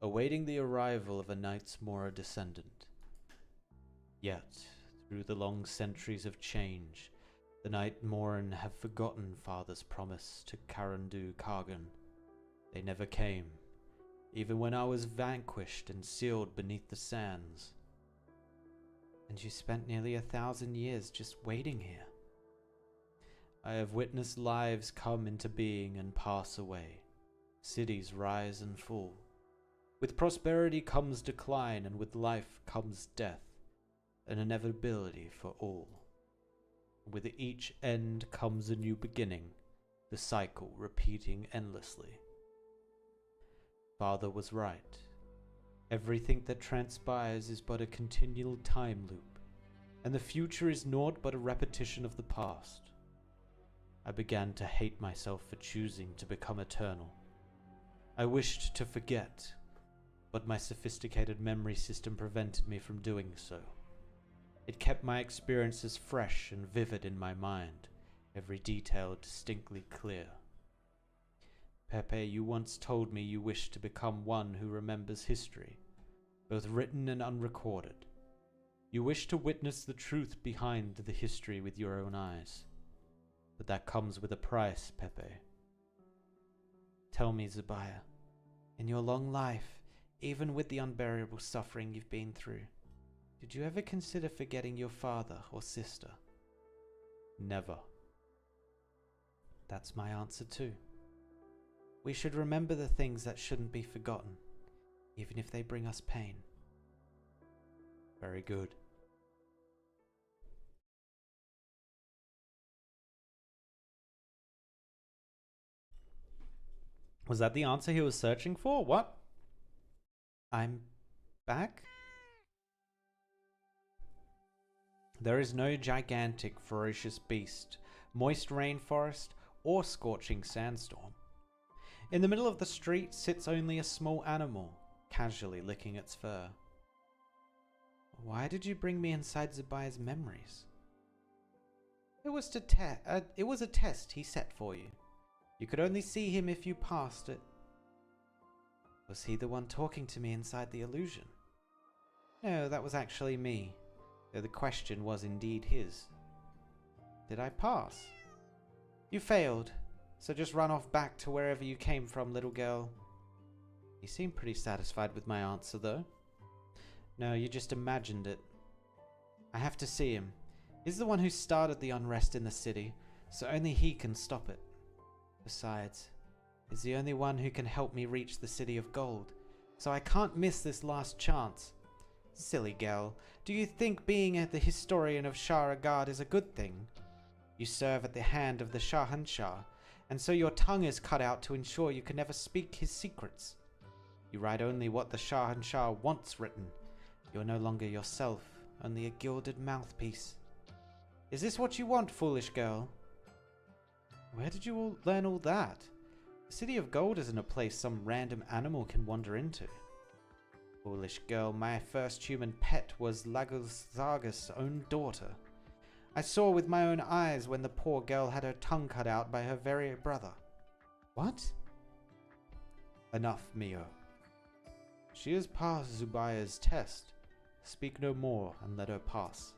awaiting the arrival of a Knight's descendant. Yet, through the long centuries of change, the Night Moran have forgotten Father's promise to Karandu Kargan. They never came, even when I was vanquished and sealed beneath the sands. And you spent nearly 1,000 years just waiting here. I have witnessed lives come into being and pass away, Cities rise and fall. With prosperity comes decline, and with life comes death, an inevitability for all. With each end comes a new beginning, the cycle repeating endlessly. Father was right. Everything that transpires is but a continual time loop, and the future is naught but a repetition of the past. I began to hate myself for choosing to become eternal. I wished to forget, but my sophisticated memory system prevented me from doing so. It kept my experiences fresh and vivid in my mind, every detail distinctly clear. Pepe, you once told me you wished to become one who remembers history, both written and unrecorded. You wish to witness the truth behind the history with your own eyes. But that comes with a price, Pepe. Tell me, Zubair, in your long life, even with the unbearable suffering you've been through, did you ever consider forgetting your father or sister? Never. That's my answer too. We should remember the things that shouldn't be forgotten, even if they bring us pain. Very good. Was that the answer he was searching for? What? I'm back? There is no gigantic, ferocious beast, moist rainforest, or scorching sandstorm. In the middle of the street sits only a small animal, casually licking its fur. Why did you bring me inside Zubair's memories? It was a test he set for you. You could only see him if you passed it. Was he the one talking to me inside the illusion? No, that was actually me, though the question was indeed his. Did I pass? You failed, so just run off back to wherever you came from, little girl. You seemed pretty satisfied with my answer, though. No, you just imagined it. I have to see him. He's the one who started the unrest in the city, so only he can stop it. Besides, he's the only one who can help me reach the City of Gold, so I can't miss this last chance. Silly girl, do you think being the historian of Shah-Agad is a good thing? You serve at the hand of the Shahanshah, and so your tongue is cut out to ensure you can never speak his secrets. You write only what the Shahanshah wants written. You're no longer yourself, only a gilded mouthpiece. Is this what you want, foolish girl? Where did you all learn all that? The City of Gold isn't a place some random animal can wander into. Foolish girl, my first human pet was Lagos own daughter. I saw with my own eyes when the poor girl had her tongue cut out by her very brother. What? Enough, Mio. She has passed Zubair's test. Speak no more and let her pass.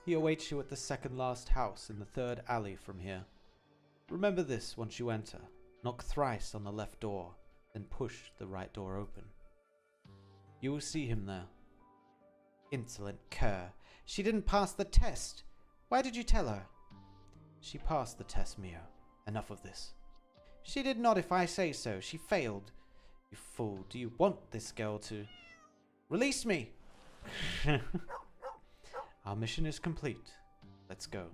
He awaits you at the second last house in the third alley from here. Remember this once you enter. Knock thrice on the left door, then push the right door open. You will see him there. Insolent cur. She didn't pass the test. Why did you tell her? She passed the test, Mio. Enough of this. She did not if I say so. She failed. You fool. Do you want this girl to... Release me! Our mission is complete. Let's go.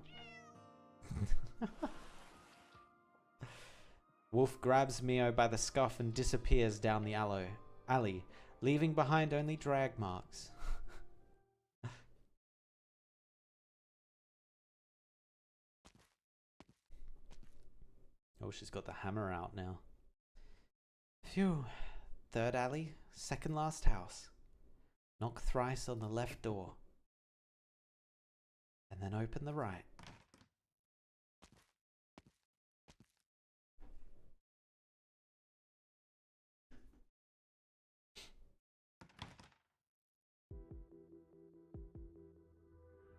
Wolf grabs Mio by the scuff and disappears down the alley, leaving behind only drag marks. Oh, she's got the hammer out now. Phew. Third alley, second last house. Knock thrice on the left door. And then open the right.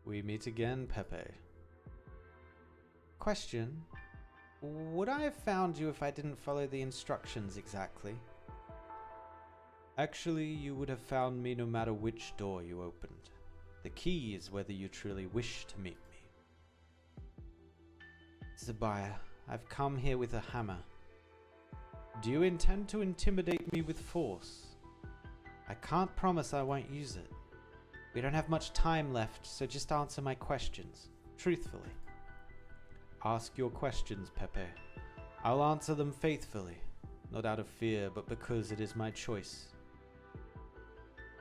We meet again, Pepe. Question. Would I have found you if I didn't follow the instructions exactly? Actually, you would have found me no matter which door you opened. The key is whether you truly wish to meet me. Zubair, I've come here with a hammer. Do you intend to intimidate me with force? I can't promise I won't use it. We don't have much time left, so just answer my questions, truthfully. Ask your questions, Pepe. I'll answer them faithfully, not out of fear, but because it is my choice.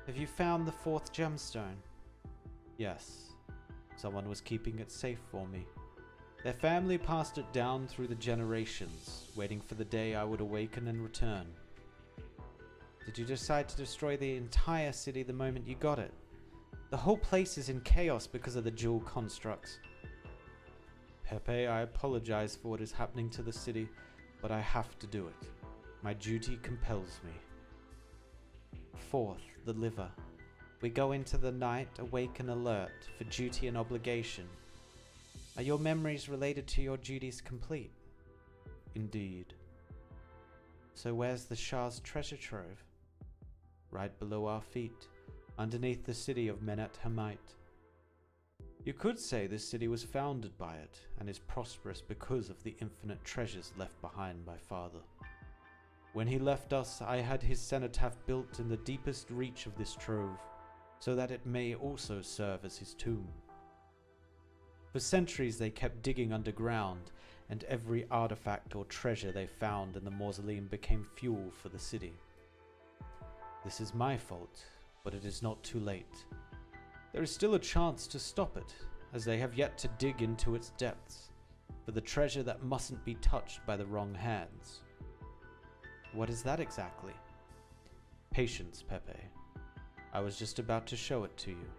Have you found the 4th gemstone? Yes. Someone was keeping it safe for me. Their family passed it down through the generations, waiting for the day I would awaken and return. Did you decide to destroy the entire city the moment you got it? The whole place is in chaos because of the jewel constructs. Pepe, I apologize for what is happening to the city, but I have to do it. My duty compels me. 4th, the liver. We go into the night, awake and alert, for duty and obligation. Are your memories related to your duties complete? Indeed. So where's the Shah's treasure trove? Right below our feet, underneath the city of Menat Hamite. You could say this city was founded by it, and is prosperous because of the infinite treasures left behind by Father. When he left us, I had his cenotaph built in the deepest reach of this trove, so that it may also serve as his tomb. For centuries they kept digging underground, and every artifact or treasure they found in the mausoleum became fuel for the city. This is my fault, but it is not too late. There is still a chance to stop it, as they have yet to dig into its depths, for the treasure that mustn't be touched by the wrong hands. What is that exactly? Patience, Pepe. I was just about to show it to you.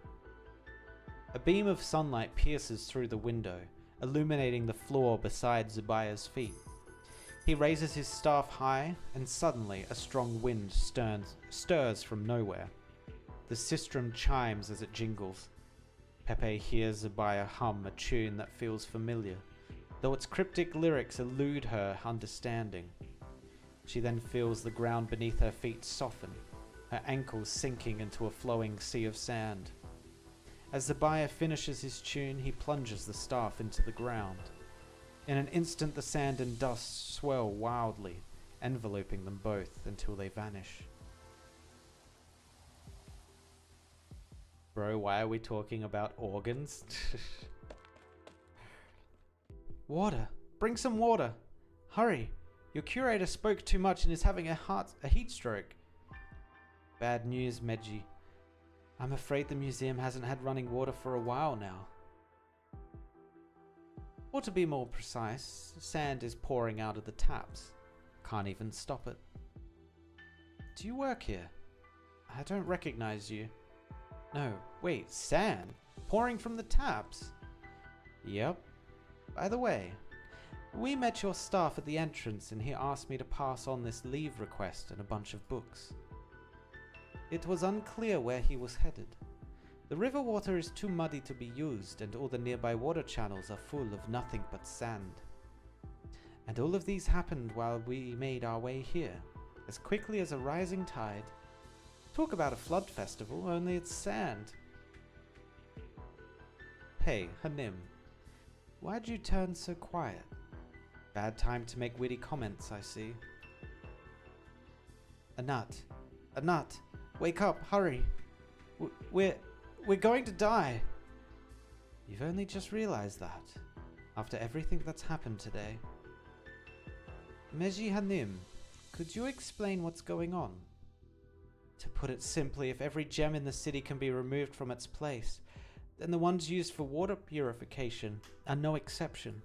A beam of sunlight pierces through the window, illuminating the floor beside Zubaya's feet. He raises his staff high, and suddenly a strong wind stirs from nowhere. The sistrum chimes as it jingles. Pepe hears Zubaya hum a tune that feels familiar, though its cryptic lyrics elude her understanding. She then feels the ground beneath her feet soften, her ankles sinking into a flowing sea of sand. As Zubaya finishes his tune, he plunges the staff into the ground. In an instant, the sand and dust swirl wildly, enveloping them both until they vanish. Bro, why are we talking about organs? Water! Bring some water! Hurry! Your curator spoke too much and is having a heat stroke. Bad news, Meji. I'm afraid the museum hasn't had running water for a while now. Or to be more precise, sand is pouring out of the taps. Can't even stop it. Do you work here? I don't recognize you. No, wait, sand? Pouring from the taps? Yep. By the way, we met your staff at the entrance and he asked me to pass on this leave request and a bunch of books. It was unclear where he was headed. The river water is too muddy to be used, and all the nearby water channels are full of nothing but sand. And all of these happened while we made our way here, as quickly as a rising tide. Talk about a flood festival, only it's sand. Hey, Hanim, why'd you turn so quiet? Bad time to make witty comments, I see. Anat, wake up, hurry. We're going to die. You've only just realized that, after everything that's happened today. Meji Hanim, could you explain what's going on? To put it simply, if every gem in the city can be removed from its place, then the ones used for water purification are no exception.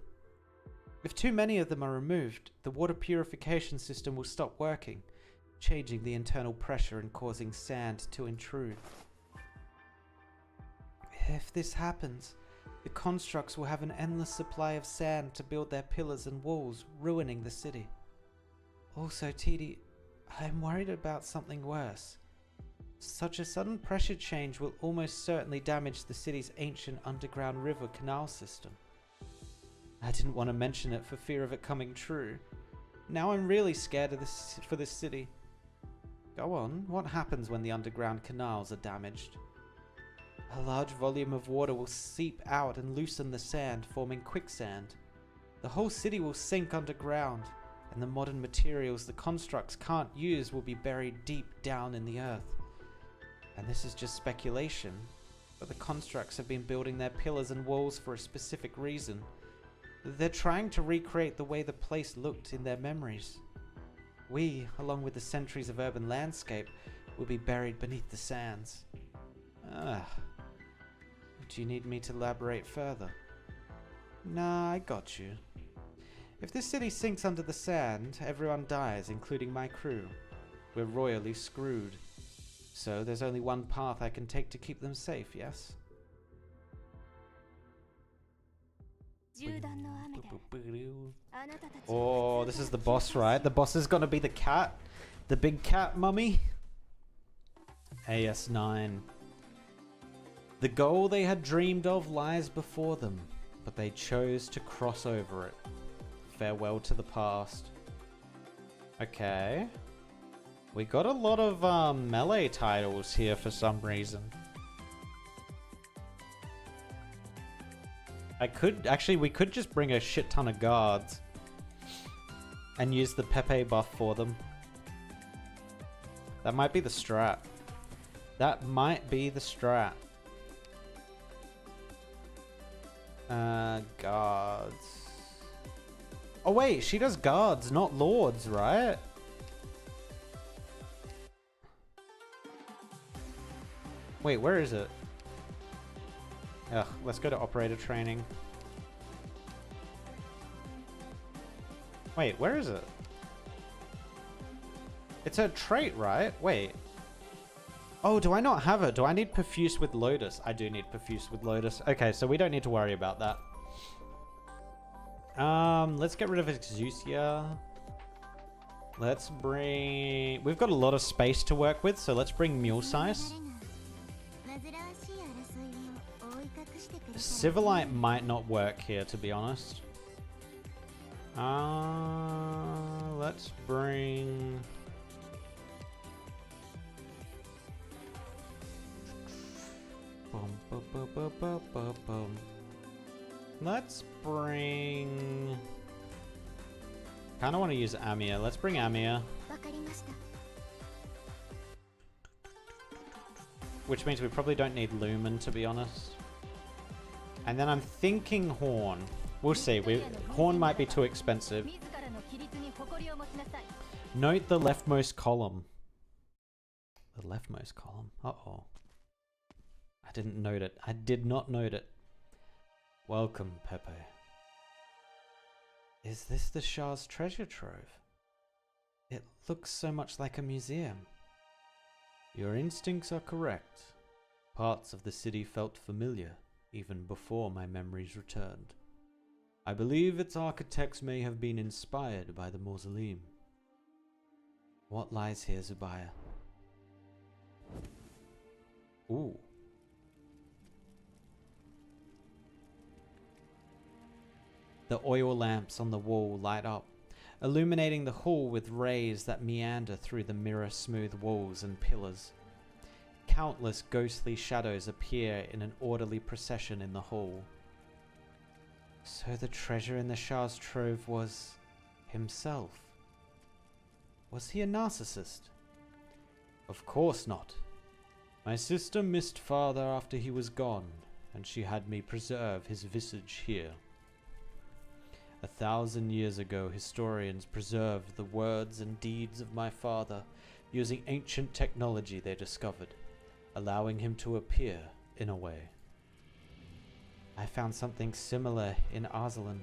If too many of them are removed, the water purification system will stop working, changing the internal pressure and causing sand to intrude. If this happens, the constructs will have an endless supply of sand to build their pillars and walls, ruining the city. Also, Tidi, I'm worried about something worse. Such a sudden pressure change will almost certainly damage the city's ancient underground river canal system. I didn't want to mention it for fear of it coming true. Now I'm really scared of for this city. Go on, what happens when the underground canals are damaged? A large volume of water will seep out and loosen the sand, forming quicksand. The whole city will sink underground, and the modern materials the constructs can't use will be buried deep down in the earth. And this is just speculation, but the constructs have been building their pillars and walls for a specific reason. They're trying to recreate the way the place looked in their memories. We, along with the centuries of urban landscape, will be buried beneath the sands. Do you need me to elaborate further? Nah, I got you. If this city sinks under the sand, everyone dies, including my crew. We're royally screwed. So there's only one path I can take to keep them safe, yes? Oh, this is the boss, right? The boss is gonna be the cat. The big cat mummy. AS9. The goal they had dreamed of lies before them, but they chose to cross over it. Farewell to the past. Okay. We got a lot of melee titles here for some reason. We could just bring a shit ton of guards and use the Pepe buff for them. That might be the strat. That might be the strat. Guards. Oh wait, she does guards, not lords, right? Wait, where is it? Ugh, let's go to operator training. Wait, where is it? It's a trait, right? Wait. Oh, do I not have it? Do I need Profuse with Lotus? I do need Profuse with Lotus. Okay, so we don't need to worry about that. Let's get rid of Exousia. Let's bring... We've got a lot of space to work with, so let's bring Mulesize. Civilite might not work here, to be honest. Let's bring... Let's bring... Kind of want to use Amir. Let's bring Amir. Which means we probably don't need Lumen, to be honest. And then I'm thinking Horn. We'll see. Horn might be too expensive. Note the leftmost column. The leftmost column. Uh-oh. I didn't note it. I did not note it. Welcome, Pepe. Is this the Shah's treasure trove? It looks so much like a museum. Your instincts are correct. Parts of the city felt familiar, even before my memories returned. I believe its architects may have been inspired by the mausoleum. What lies here, Zubair? Ooh. The oil lamps on the wall light up, illuminating the hall with rays that meander through the mirror-smooth walls and pillars. Countless ghostly shadows appear in an orderly procession in the hall. So the treasure in the Shah's trove was... himself. Was he a narcissist? Of course not. My sister missed father after he was gone, and she had me preserve his visage here. 1,000 years ago, historians preserved the words and deeds of my father using ancient technology they discovered, allowing him to appear in a way. I found something similar in Arzalan.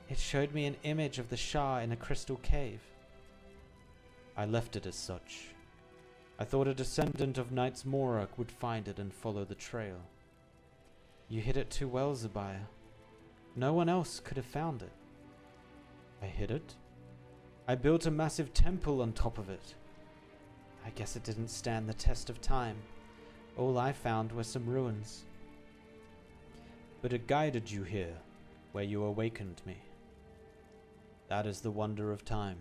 It showed me an image of the Shah in a crystal cave. I left it as such. I thought a descendant of Knights Morak would find it and follow the trail. You hid it too well, Zubair. No one else could have found it. I hid it. I built a massive temple on top of it. I guess it didn't stand the test of time. All I found were some ruins. But it guided you here, where you awakened me. That is the wonder of time.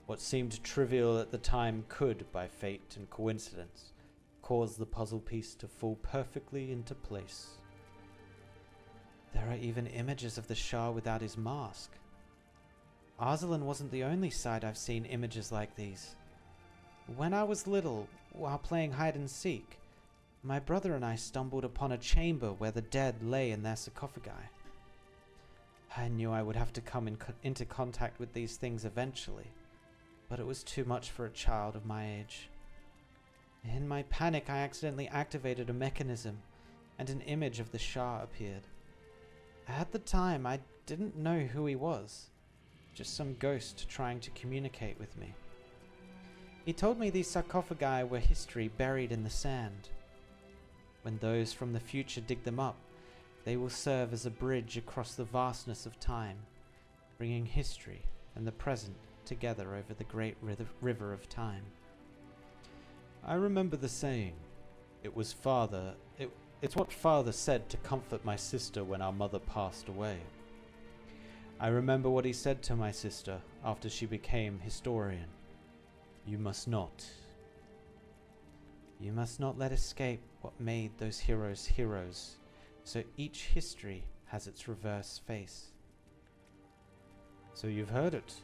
What seemed trivial at the time could, by fate and coincidence, cause the puzzle piece to fall perfectly into place. There are even images of the Shah without his mask. Arslan wasn't the only site I've seen images like these. When I was little, while playing hide and seek, my brother and I stumbled upon a chamber where the dead lay in their sarcophagi. I knew I would have to come into contact with these things eventually, but it was too much for a child of my age. In my panic, I accidentally activated a mechanism, and an image of the Shah appeared. At the time, I didn't know who he was, just some ghost trying to communicate with me. He told me these sarcophagi were history buried in the sand. When those from the future dig them up, they will serve as a bridge across the vastness of time, bringing history and the present together over the great river of time. I remember the saying, it's what Father said to comfort my sister when our mother passed away. I remember what he said to my sister after she became historian. You must not let escape what made those heroes heroes, so each history has its reverse face. So you've heard it.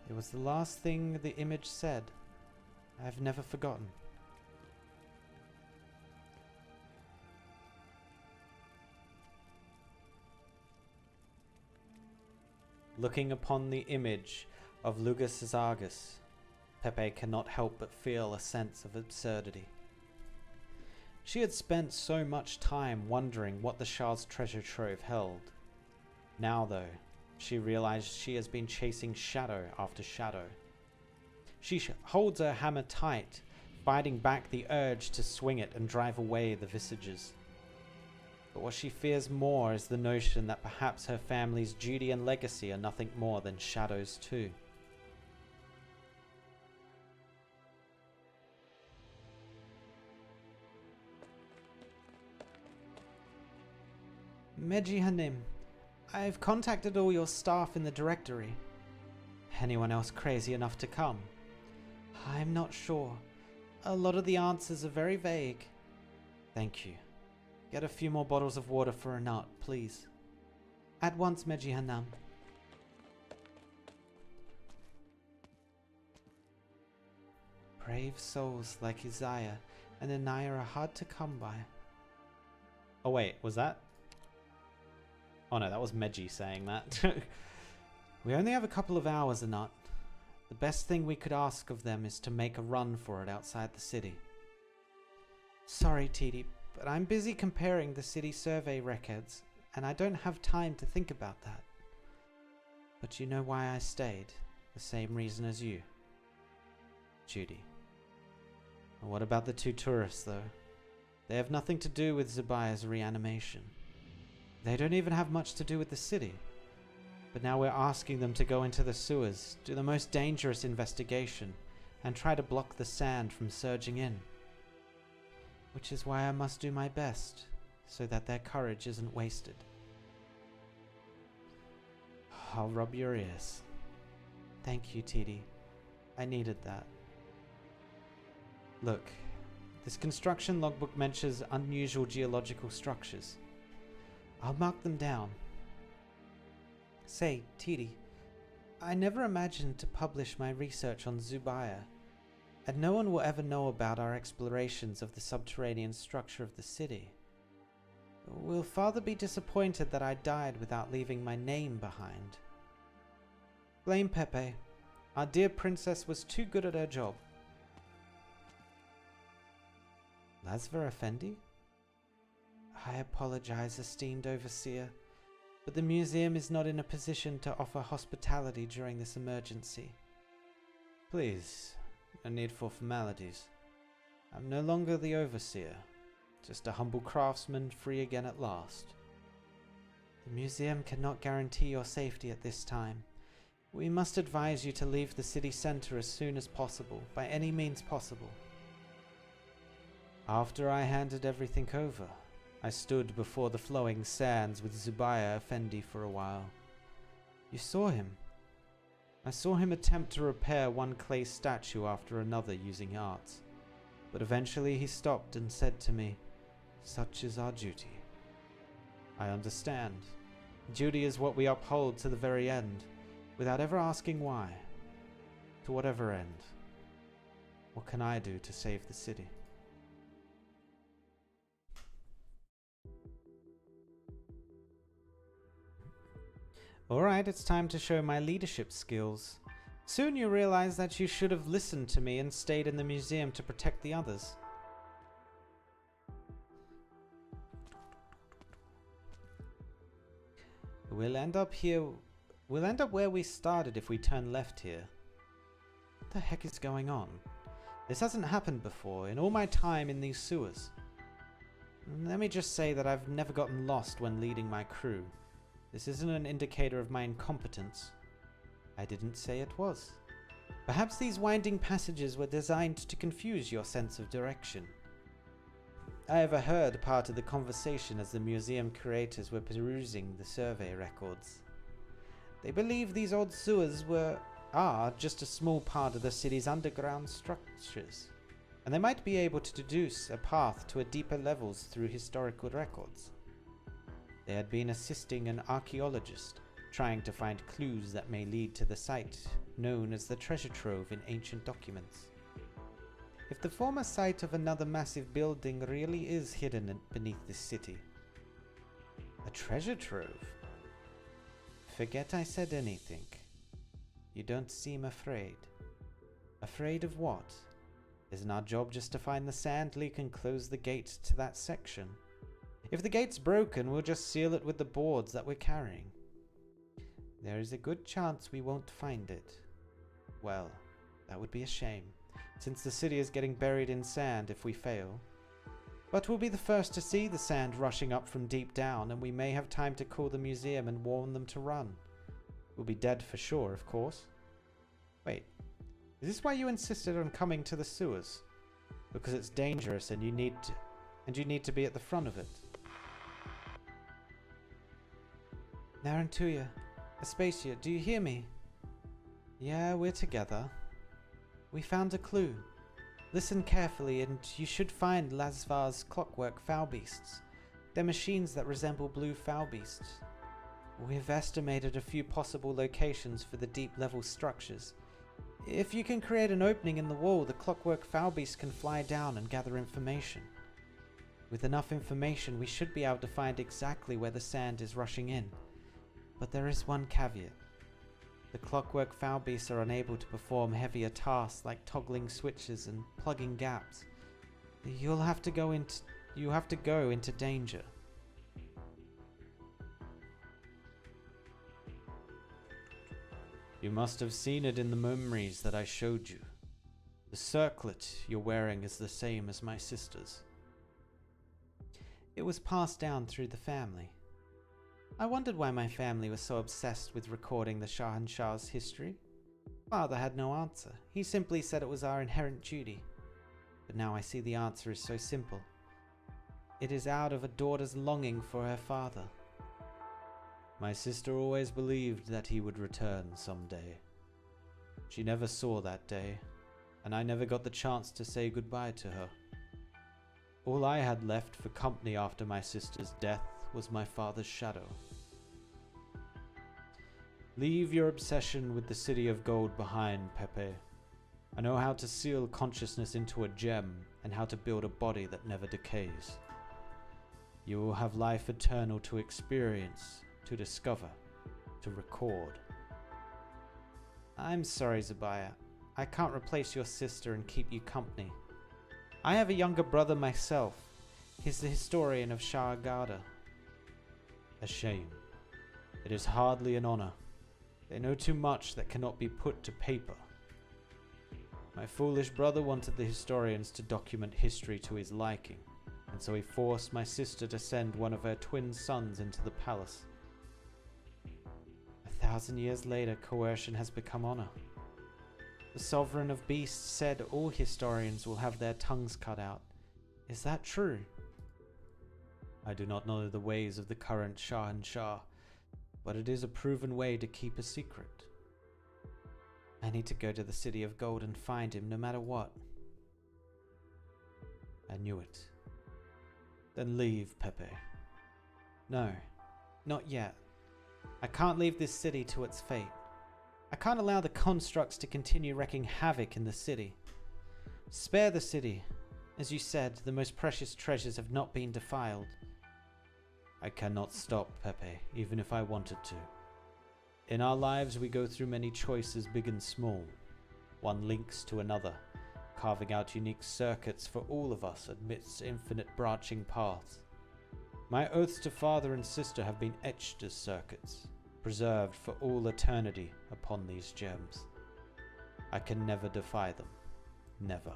It was the last thing the image said. I've never forgotten. Looking upon the image of Lugus Zargus, Pepe cannot help but feel a sense of absurdity. She had spent so much time wondering what the Shah's treasure trove held. Now, though, she realized she has been chasing shadow after shadow. She holds her hammer tight, fighting back the urge to swing it and drive away the visages. But what she fears more is the notion that perhaps her family's duty and legacy are nothing more than shadows too. Meji Hanim, I've contacted all your staff in the directory. Anyone else crazy enough to come? I'm not sure. A lot of the answers are very vague. Thank you. Get a few more bottles of water for Arnott, please. At once, Meji Hanam. Brave souls like Isaiah and Anaya are hard to come by. Oh wait, was that? Oh no, that was Meji saying that. We only have a couple of hours, Arnott. The best thing we could ask of them is to make a run for it outside the city. Sorry, Tidi, but I'm busy comparing the city survey records, and I don't have time to think about that. But you know why I stayed, the same reason as you. Judy. And what about the two tourists, though? They have nothing to do with Zubaya's reanimation. They don't even have much to do with the city. But now we're asking them to go into the sewers, do the most dangerous investigation, and try to block the sand from surging in. Which is why I must do my best, so that their courage isn't wasted. I'll rub your ears. Thank you, Tidi. I needed that. Look, this construction logbook mentions unusual geological structures. I'll mark them down. Say, Tidi, I never imagined to publish my research on Zubaya, and no one will ever know about our explorations of the subterranean structure of the city. Will Father be disappointed that I died without leaving my name behind? Blame Pepe. Our dear princess was too good at her job. Lasver Effendi? I apologize, esteemed overseer, but the museum is not in a position to offer hospitality during this emergency. Please, no need for formalities. I'm no longer the overseer, just a humble craftsman free again at last. The museum cannot guarantee your safety at this time. We must advise you to leave the city center as soon as possible, by any means possible. After I handed everything over, I stood before the flowing sands with Zubaya Effendi for a while. You saw him. I saw him attempt to repair one clay statue after another using arts, but eventually he stopped and said to me, "Such is our duty." I understand. Duty is what we uphold to the very end, without ever asking why. To whatever end. What can I do to save the city? Alright, it's time to show my leadership skills. Soon you realize that you should have listened to me and stayed in the museum to protect the others. We'll end up where we started if we turn left here. What the heck is going on? This hasn't happened before in all my time in these sewers. Let me just say that I've never gotten lost when leading my crew. This isn't an indicator of my incompetence. I didn't say it was. Perhaps these winding passages were designed to confuse your sense of direction. I overheard part of the conversation as the museum curators were perusing the survey records. They believe these old sewers are just a small part of the city's underground structures, and they might be able to deduce a path to a deeper levels through historical records. They had been assisting an archaeologist, trying to find clues that may lead to the site known as the treasure trove in ancient documents. If the former site of another massive building really is hidden beneath this city. A treasure trove? Forget I said anything. You don't seem afraid. Afraid of what? Isn't our job just to find the sand leak and close the gate to that section? If the gate's broken, we'll just seal it with the boards that we're carrying. There is a good chance we won't find it. Well, that would be a shame, since the city is getting buried in sand if we fail. But we'll be the first to see the sand rushing up from deep down, and we may have time to call the museum and warn them to run. We'll be dead for sure, of course. Wait, is this why you insisted on coming to the sewers? Because it's dangerous and you need to be at the front of it. Narantuya, Aspasia, do you hear me? Yeah, we're together. We found a clue. Listen carefully and you should find Lasvar's clockwork foul beasts. They're machines that resemble blue foul beasts. We've estimated a few possible locations for the deep level structures. If you can create an opening in the wall, the clockwork foul beast can fly down and gather information. With enough information, we should be able to find exactly where the sand is rushing in. But there is one caveat. The clockwork foul beasts are unable to perform heavier tasks like toggling switches and plugging gaps. You have to go into danger. You must have seen it in the memories that I showed you. The circlet you're wearing is the same as my sister's. It was passed down through the family. I wondered why my family was so obsessed with recording the Shahanshah's history. Father had no answer. He simply said it was our inherent duty. But now I see the answer is so simple. It is out of a daughter's longing for her father. My sister always believed that he would return someday. She never saw that day, and I never got the chance to say goodbye to her. All I had left for company after my sister's death was my father's shadow. Leave your obsession with the city of gold behind, Pepe. I know how to seal consciousness into a gem and how to build a body that never decays. You will have life eternal to experience, to discover, to record. I'm sorry, Zabaya. I can't replace your sister and keep you company. I have a younger brother myself. He's the historian of Shah Garda. A shame. It is hardly an honor. They know too much that cannot be put to paper. My foolish brother wanted the historians to document history to his liking, and so he forced my sister to send one of her twin sons into the palace. 1,000 years later, coercion has become honor. The sovereign of beasts said all historians will have their tongues cut out. Is that true? I do not know the ways of the current Shahanshah, but it is a proven way to keep a secret. I need to go to the City of Gold and find him no matter what. I knew it. Then leave, Pepe. No, not yet. I can't leave this city to its fate. I can't allow the constructs to continue wreaking havoc in the city. Spare the city. As you said, the most precious treasures have not been defiled. I cannot stop, Pepe, even if I wanted to. In our lives, we go through many choices, big and small. One links to another, carving out unique circuits for all of us amidst infinite branching paths. My oaths to father and sister have been etched as circuits, preserved for all eternity upon these gems. I can never defy them. Never.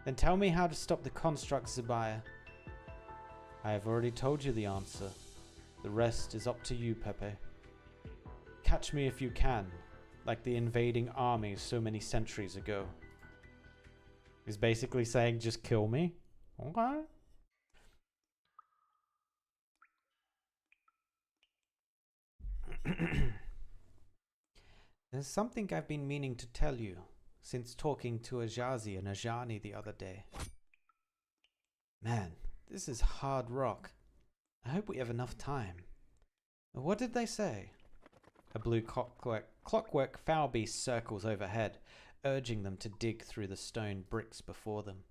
Then tell me how to stop the constructs, Zibaya. I have already told you the answer. The rest is up to you, Pepe. Catch me if you can, like the invading armies so many centuries ago. He's basically saying, just kill me? Okay. There's something I've been meaning to tell you since talking to Ajazi and Ajani the other day. Man, this is hard rock. I hope we have enough time. What did they say? A blue clockwork foul beast circles overhead, urging them to dig through the stone bricks before them.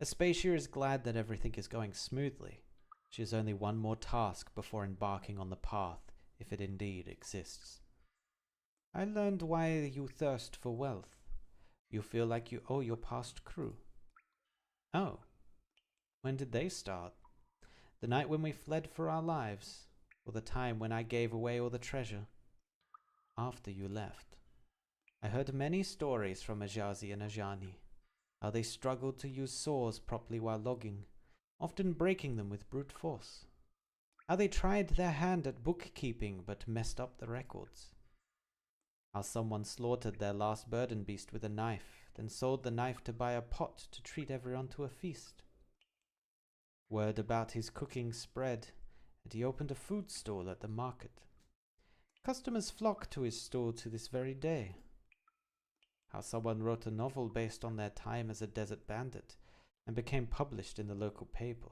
Aspasia is glad that everything is going smoothly. She has only one more task before embarking on the path, if it indeed exists. I learned why you thirst for wealth. You feel like you owe your past crew. Oh. When did they start? The night when we fled for our lives, or the time when I gave away all the treasure? After you left. I heard many stories from Ajazi and Ajani, how they struggled to use saws properly while logging, often breaking them with brute force. How they tried their hand at bookkeeping but messed up the records. How someone slaughtered their last burden beast with a knife, then sold the knife to buy a pot to treat everyone to a feast. Word about his cooking spread, and he opened a food stall at the market. Customers flock to his stall to this very day. How someone wrote a novel based on their time as a desert bandit, and became published in the local paper.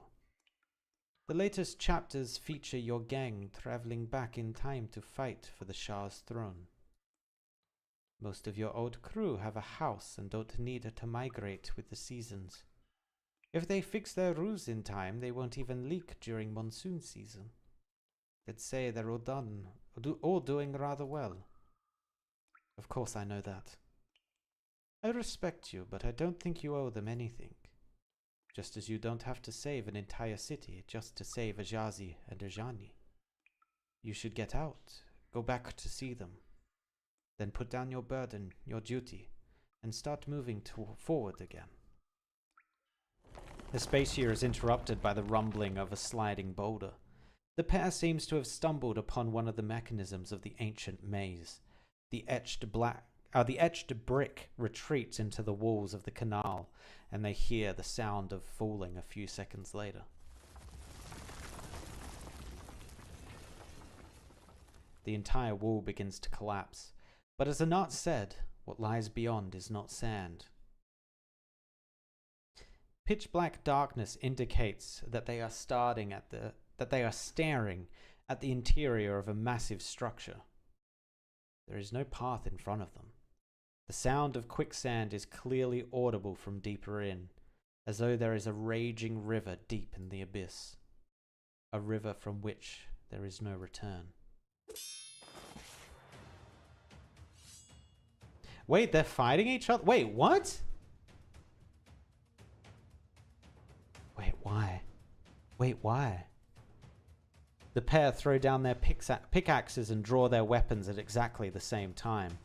The latest chapters feature your gang traveling back in time to fight for the Shah's throne. Most of your old crew have a house and don't need to migrate with the seasons. If they fix their roofs in time, they won't even leak during monsoon season. They'd say they're all doing rather well. Of course I know that. I respect you, but I don't think you owe them anything. Just as you don't have to save an entire city just to save Ajazi and Ajani. You should get out, go back to see them. Then put down your burden, your duty, and start moving forward again. Aspasia is interrupted by the rumbling of a sliding boulder. The pair seems to have stumbled upon one of the mechanisms of the ancient maze. The etched brick retreats into the walls of the canal, and they hear the sound of falling a few seconds later. The entire wall begins to collapse, but as Anat said, what lies beyond is not sand. Pitch black darkness indicates that they are staring at the interior of a massive structure. There is no path in front of them. The sound of quicksand is clearly audible from deeper in, as though there is a raging river deep in the abyss. A river from which there is no return. Wait, they're fighting each other? Wait, what? Wait, why? Wait, why? The pair throw down their pickaxes and draw their weapons at exactly the same time.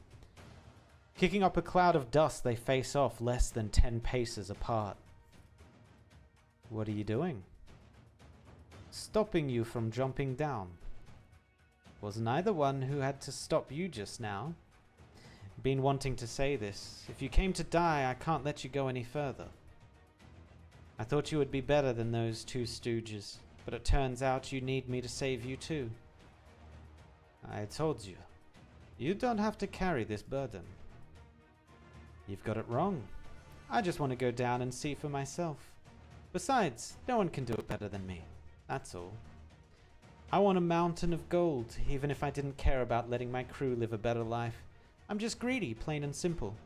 Kicking up a cloud of dust, they face off less than 10 paces apart. What are you doing? Stopping you from jumping down. Wasn't I the one who had to stop you just now? Been wanting to say this. If you came to die, I can't let you go any further. I thought you would be better than those two stooges, but it turns out you need me to save you too. I told you, you don't have to carry this burden. You've got it wrong. I just want to go down and see for myself. Besides, no one can do it better than me. That's all. I want a mountain of gold, even if I didn't care about letting my crew live a better life. I'm just greedy, plain and simple.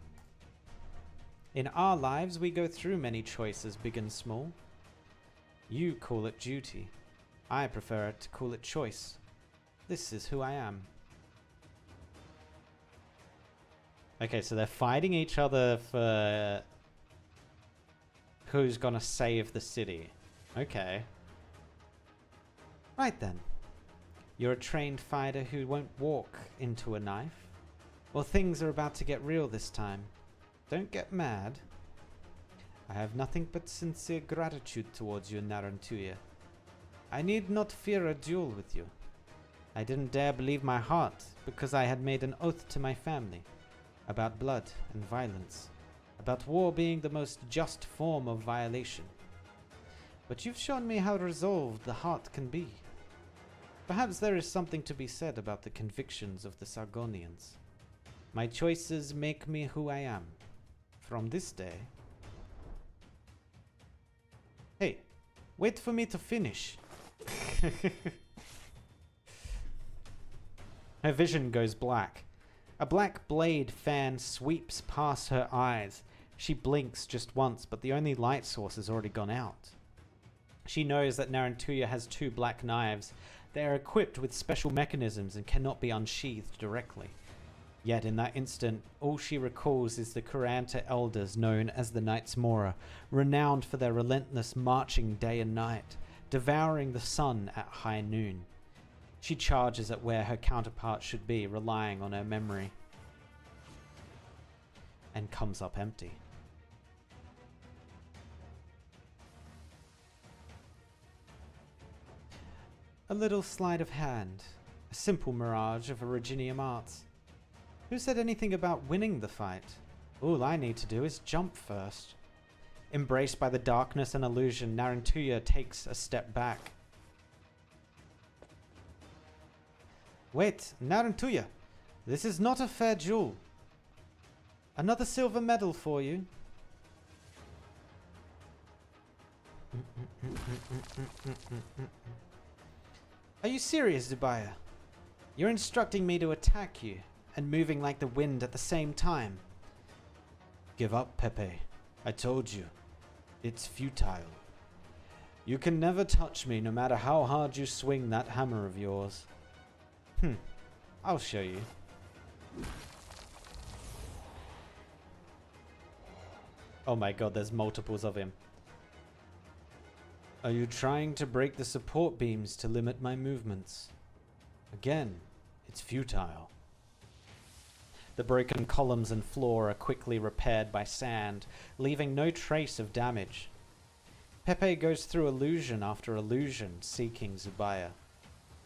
In our lives, we go through many choices, big and small. You call it duty. I prefer to call it choice. This is who I am. Okay, so they're fighting each other for who's gonna save the city. Okay. Right then. You're a trained fighter who won't walk into a knife. Well, things are about to get real this time. Don't get mad. I have nothing but sincere gratitude towards you, Narantuya. I need not fear a duel with you. I didn't dare believe my heart because I had made an oath to my family about blood and violence, about war being the most just form of violation. But you've shown me how resolved the heart can be. Perhaps there is something to be said about the convictions of the Sargonians. My choices make me who I am. From this day... Hey, wait for me to finish. Her vision goes black. A black blade fan sweeps past her eyes. She blinks just once, but the only light source has already gone out. She knows that Narantuya has 2 black knives. They are equipped with special mechanisms and cannot be unsheathed directly. Yet in that instant, all she recalls is the Kuranta elders known as the Knights Mora, renowned for their relentless marching day and night, devouring the sun at high noon. She charges at where her counterpart should be, relying on her memory, and comes up empty. A little sleight of hand, a simple mirage of Originium arts. Who said anything about winning the fight? All I need to do is jump first. Embraced by the darkness and illusion, Narantuya takes a step back. Wait, Narantuya, this is not a fair duel. Another silver medal for you. Are you serious, Zubaya? You're instructing me to attack you and moving like the wind at the same time. Give up, Pepe. I told you. It's futile. You can never touch me no matter how hard you swing that hammer of yours. I'll show you. Oh my god, there's multiples of him. Are you trying to break the support beams to limit my movements? Again, it's futile. The broken columns and floor are quickly repaired by sand, leaving no trace of damage. Pepe goes through illusion after illusion, seeking Zubaya.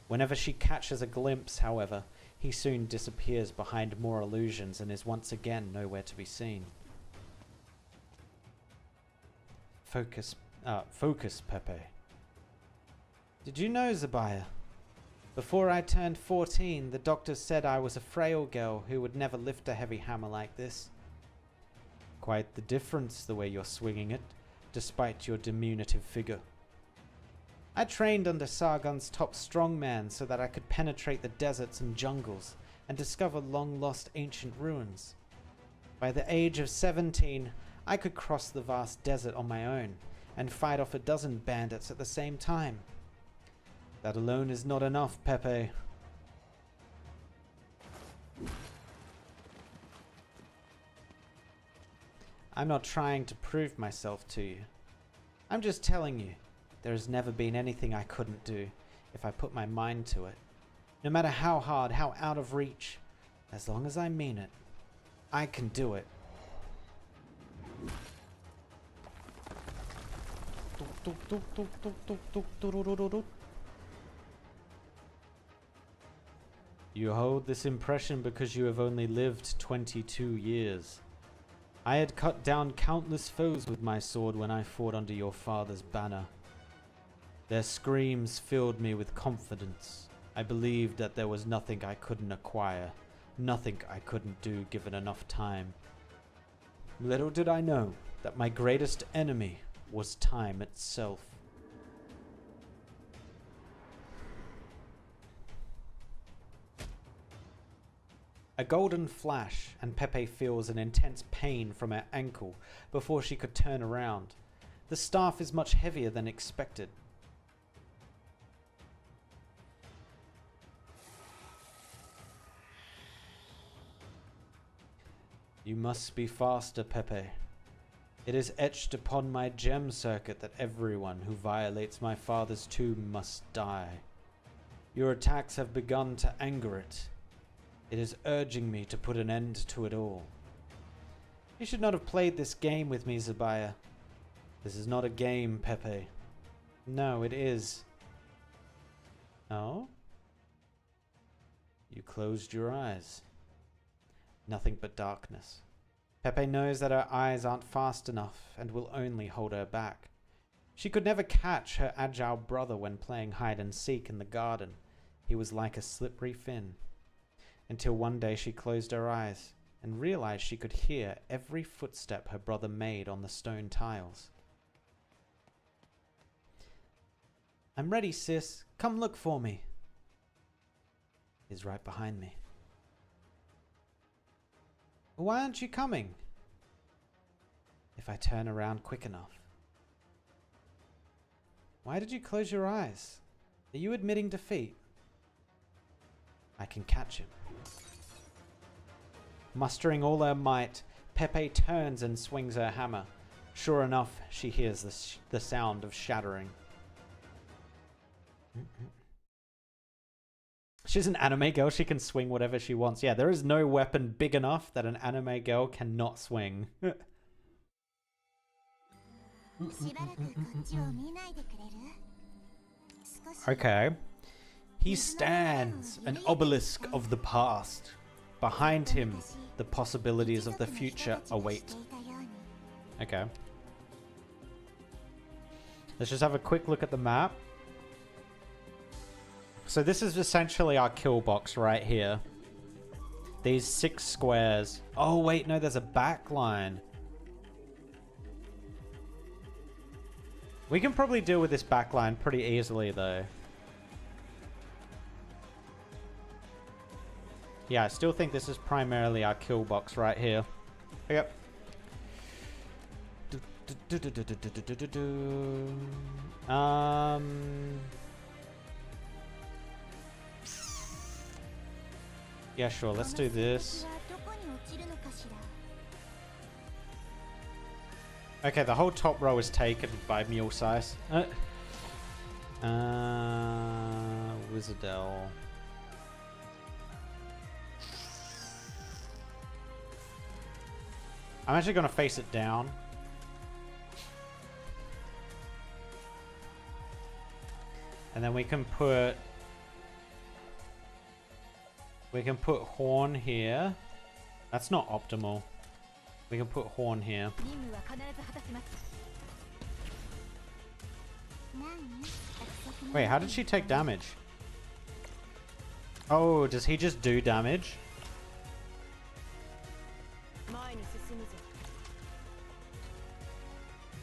Whenever she catches a glimpse, however, he soon disappears behind more illusions and is once again nowhere to be seen. Focus, Pepe. Did you know, Zubaya? Before I turned 14, the doctors said I was a frail girl who would never lift a heavy hammer like this. Quite the difference the way you're swinging it, despite your diminutive figure. I trained under Sargon's top strongman so that I could penetrate the deserts and jungles and discover long-lost ancient ruins. By the age of 17, I could cross the vast desert on my own and fight off a dozen bandits at the same time. That alone is not enough, Pepe. I'm not trying to prove myself to you. I'm just telling you, there has never been anything I couldn't do if I put my mind to it. No matter how hard, how out of reach, as long as I mean it, I can do it. You hold this impression because you have only lived 22 years. I had cut down countless foes with my sword when I fought under your father's banner. Their screams filled me with confidence. I believed that there was nothing I couldn't acquire, nothing I couldn't do given enough time. Little did I know that my greatest enemy was time itself. A golden flash, and Pepe feels an intense pain from her ankle before she could turn around. The staff is much heavier than expected. You must be faster, Pepe. It is etched upon my gem circuit that everyone who violates my father's tomb must die. Your attacks have begun to anger it. It is urging me to put an end to it all. You should not have played this game with me, Zabaya. This is not a game, Pepe. No, it is. Oh? You closed your eyes. Nothing but darkness. Pepe knows that her eyes aren't fast enough and will only hold her back. She could never catch her agile brother when playing hide and seek in the garden. He was like a slippery fin. Until one day she closed her eyes and realized she could hear every footstep her brother made on the stone tiles. I'm ready, sis. Come look for me. He's right behind me. Why aren't you coming? If I turn around quick enough. Why did you close your eyes? Are you admitting defeat? I can catch him. Mustering all her might, Pepe turns and swings her hammer. Sure enough, she hears the sound of shattering. She's an anime girl. She can swing whatever she wants. Yeah, there is no weapon big enough that an anime girl cannot swing. Okay. He stands, an obelisk of the past. Behind him, the possibilities of the future await. Okay. Let's just have a quick look at the map. So this is essentially our kill box right here. These 6 squares. Oh wait, no, there's a back line. We can probably deal with this back line pretty easily though. Yeah, I still think this is primarily our kill box right here. Yep. Yeah, sure, let's do this. Okay, the whole top row is taken by mule size. Wizardell. I'm actually going to face it down. And then we can put Horn here. That's not optimal. We can put Horn here. Wait, how did she take damage? Oh, does he just do damage?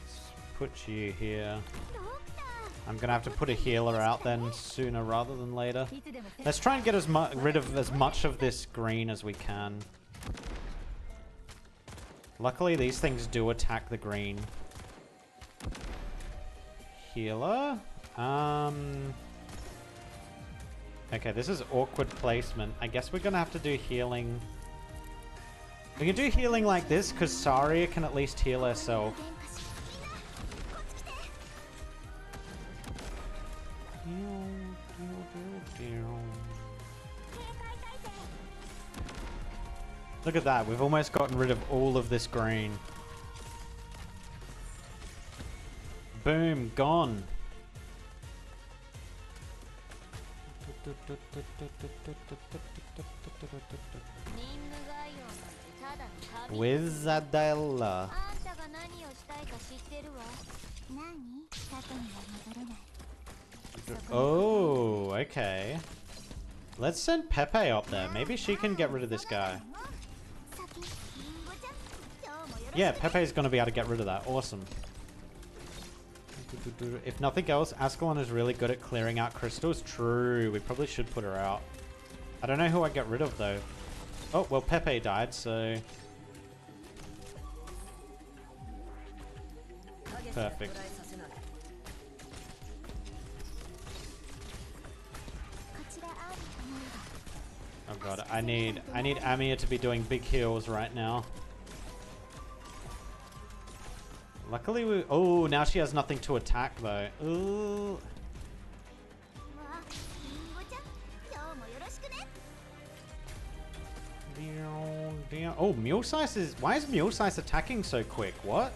Let's put you here. I'm gonna have to put a healer out then sooner rather than later. Let's try and get rid of as much of this green as we can. Luckily, these things do attack the green. Healer? Okay, this is awkward placement. I guess we're gonna have to do healing. We can do healing like this, because Saria can at least heal herself. Look at that, we've almost gotten rid of all of this green. Boom, gone. Wizardella. Oh, okay. Let's send Pepe up there. Maybe she can get rid of this guy. Yeah, Pepe's going to be able to get rid of that. Awesome. If nothing else, Ascalon is really good at clearing out crystals. True, we probably should put her out. I don't know who I get rid of though. Oh, well, Pepe died, so... Perfect. Oh god, I need Amia to be doing big heals right now. Luckily we... Oh, now she has nothing to attack though. Ooh. Oh, Mulesize is... Why is Mulesize attacking so quick? What?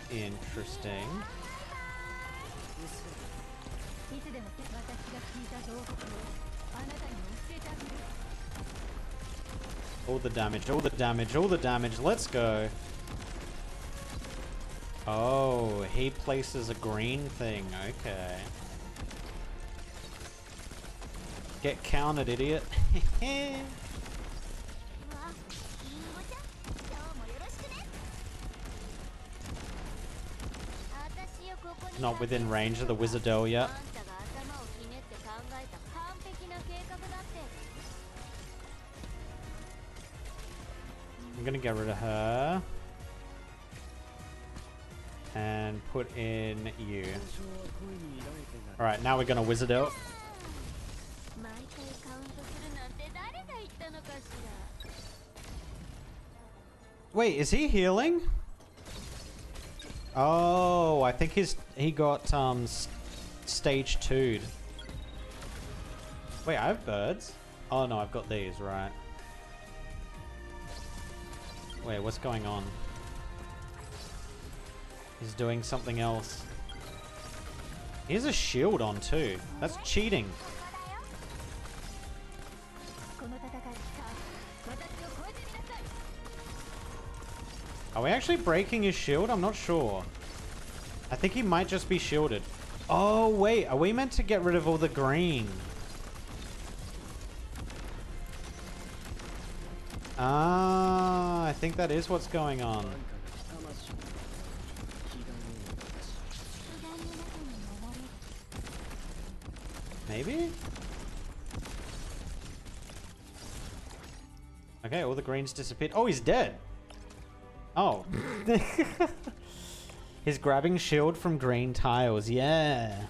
Interesting. All the damage, all the damage, all the damage. Let's go. Oh, he places a green thing. Okay. Get counted, idiot. Not within range of the Wizardell yet. I'm gonna get rid of her. And put in you. Alright, now we're gonna Wizardell. Wait, is he healing? Oh, I think he got stage 2'd. Wait, I have birds? Oh no, I've got these, right. Wait, what's going on? He's doing something else. He has a shield on too. That's cheating. Are we actually breaking his shield? I'm not sure. I think he might just be shielded. Oh, wait. Are we meant to get rid of all the green? Ah, I think that is what's going on. Maybe? Okay, all the greens disappeared. Oh, he's dead. Oh. He's grabbing shield from green tiles. Yeah.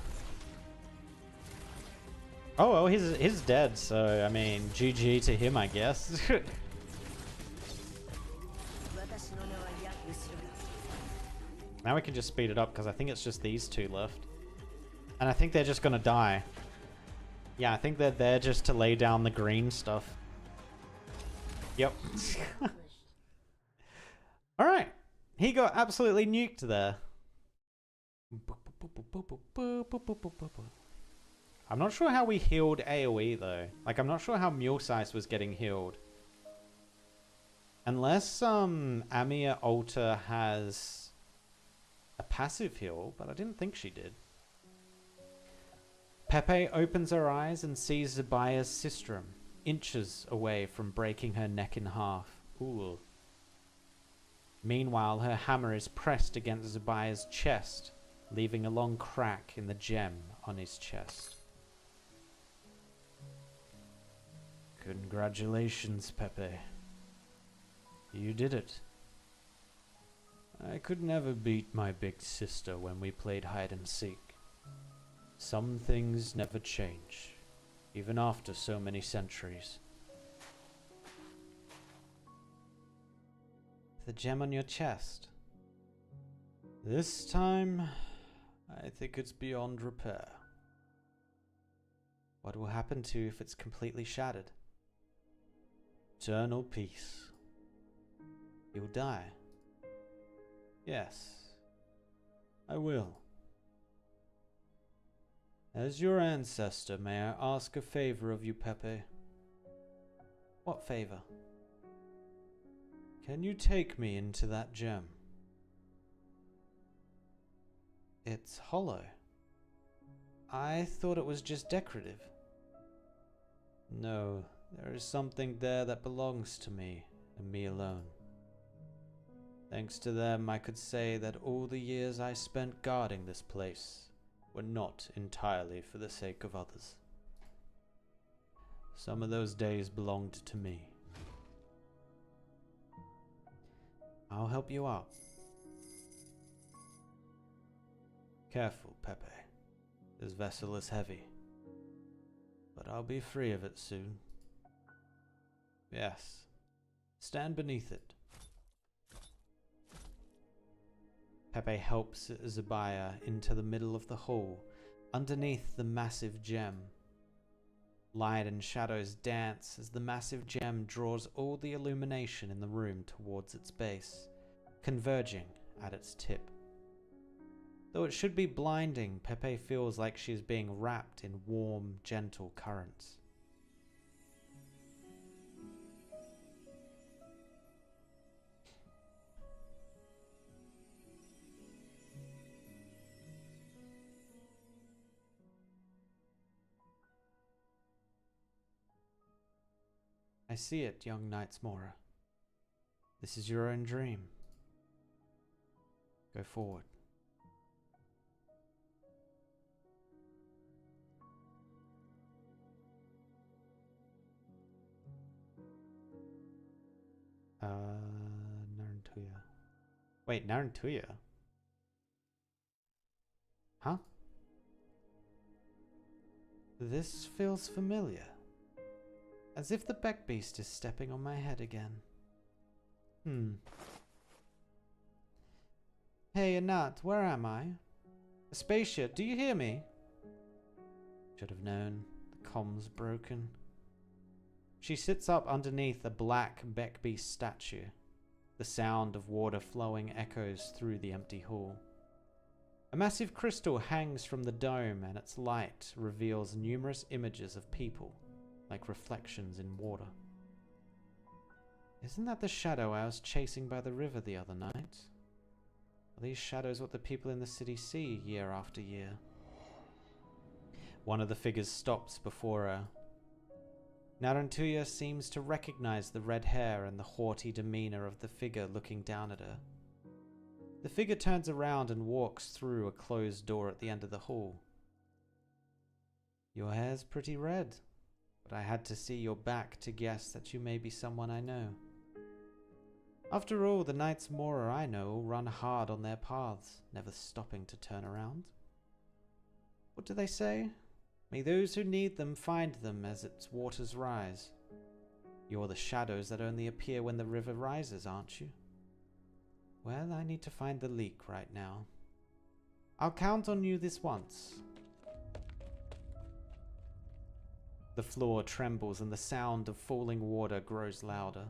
Oh, well, he's dead. So, I mean, GG to him, I guess. Now we can just speed it up because I think it's just these two left. And I think they're just going to die. Yeah, I think they're there just to lay down the green stuff. Yep. Alright. He got absolutely nuked there. I'm not sure how we healed AoE though. Like, I'm not sure how Mulesize was getting healed. Unless Amia Alta has a passive heal, but I didn't think she did. Pepe opens her eyes and sees Zubaya's sistrum, inches away from breaking her neck in half. Ooh. Meanwhile, her hammer is pressed against Zubaya's chest, leaving a long crack in the gem on his chest. Congratulations, Pepe. You did it. I could never beat my big sister when we played hide and seek. Some things never change, even after so many centuries. The gem on your chest. This time, I think it's beyond repair. What will happen to you if it's completely shattered? Eternal peace. You'll die. Yes, I will. As your ancestor, may I ask a favor of you, Pepe? What favor? Can you take me into that gem? It's hollow. I thought it was just decorative. No, there is something there that belongs to me, and me alone. Thanks to them, I could say that all the years I spent guarding this place were not entirely for the sake of others. Some of those days belonged to me. I'll help you out. Careful, Pepe. This vessel is heavy. But I'll be free of it soon. Yes. Stand beneath it. Pepe helps Zubaya into the middle of the hall, underneath the massive gem. Light and shadows dance as the massive gem draws all the illumination in the room towards its base, converging at its tip. Though it should be blinding, Pepe feels like she is being wrapped in warm, gentle currents. I see it, young Knights Mora. This is your own dream. Go forward. Narantuya. Wait, Narantuya? Huh? This feels familiar. As if the Beck Beast is stepping on my head again. Hey, Anat, where am I? Aspasia, do you hear me? Should have known. The comm's broken. She sits up underneath a black Beck Beast statue. The sound of water flowing echoes through the empty hall. A massive crystal hangs from the dome, and its light reveals numerous images of people, like reflections in water. Isn't that the shadow I was chasing by the river the other night? Are these shadows what the people in the city see year after year? One of the figures stops before her. Narantuya seems to recognize the red hair and the haughty demeanor of the figure looking down at her. The figure turns around and walks through a closed door at the end of the hall. Your hair's pretty red, but I had to see your back to guess that you may be someone I know. After all, the Knights Mora I know run hard on their paths, never stopping to turn around. What do they say? May those who need them find them as its waters rise. You're the shadows that only appear when the river rises, aren't you? Well, I need to find the leak right now. I'll count on you this once. The floor trembles and the sound of falling water grows louder.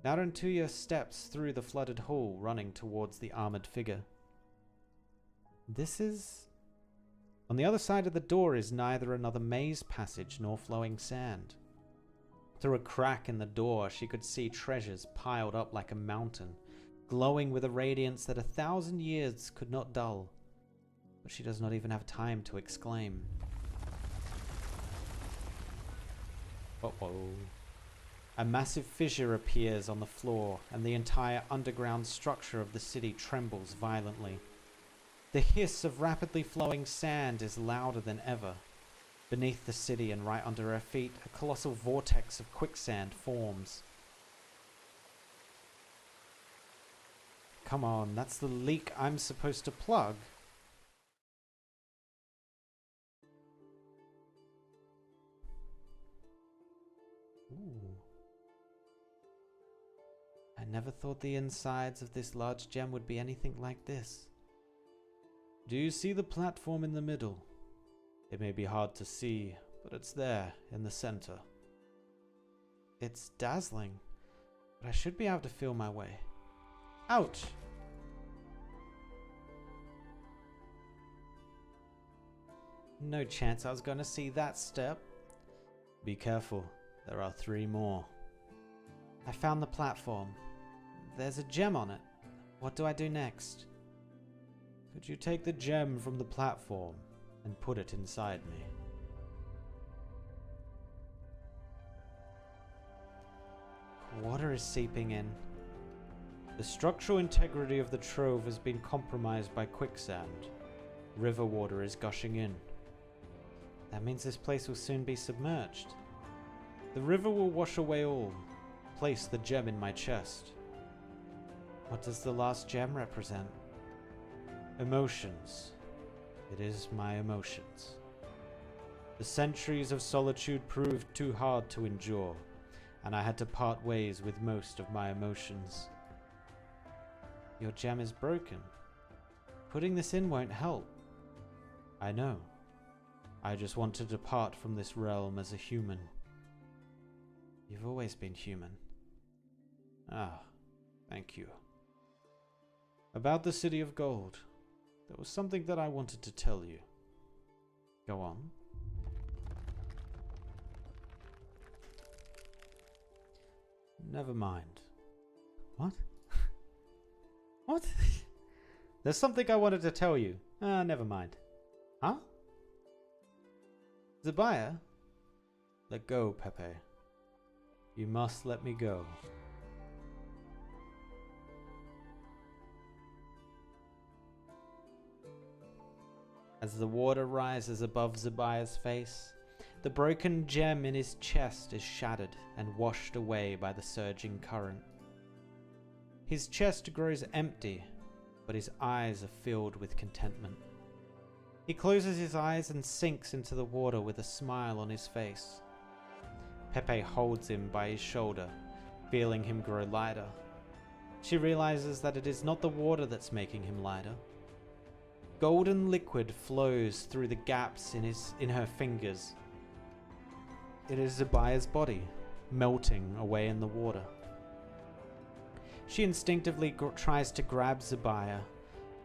Narantuya steps through the flooded hall, running towards the armored figure. This is... On the other side of the door is neither another maze passage nor flowing sand. Through a crack in the door, she could see treasures piled up like a mountain, glowing with a radiance that 1,000 years could not dull. But she does not even have time to exclaim. Uh-oh. A massive fissure appears on the floor, and the entire underground structure of the city trembles violently. The hiss of rapidly flowing sand is louder than ever. Beneath the city and right under her feet, a colossal vortex of quicksand forms. Come on, that's the leak I'm supposed to plug. Ooh. I never thought the insides of this large gem would be anything like this. Do you see the platform in the middle? It may be hard to see, but it's there, in the center. It's dazzling, but I should be able to feel my way. Ouch! No chance I was going to see that step. Be careful, there are 3 more. I found the platform. There's a gem on it. What do I do next? Could you take the gem from the platform and put it inside me? Water is seeping in. The structural integrity of the trove has been compromised by quicksand. River water is gushing in. That means this place will soon be submerged. The river will wash away all. Place the gem in my chest. What does the last gem represent? Emotions. It is my emotions. The centuries of solitude proved too hard to endure, and I had to part ways with most of my emotions. Your gem is broken. Putting this in won't help. I know. I just want to depart from this realm as a human. You've always been human. Ah, thank you. About the City of Gold, there was something that I wanted to tell you. Go on. Never mind. What? What? There's something I wanted to tell you. Ah, never mind. Huh? Zabaya? Let go, Pepe. You must let me go. As the water rises above Zabaya's face, the broken gem in his chest is shattered and washed away by the surging current. His chest grows empty, but his eyes are filled with contentment. He closes his eyes and sinks into the water with a smile on his face. Pepe holds him by his shoulder, feeling him grow lighter. She realizes that it is not the water that's making him lighter. Golden liquid flows through the gaps in her fingers. It is Zabaya's body, melting away in the water. She instinctively tries to grab Zabaya,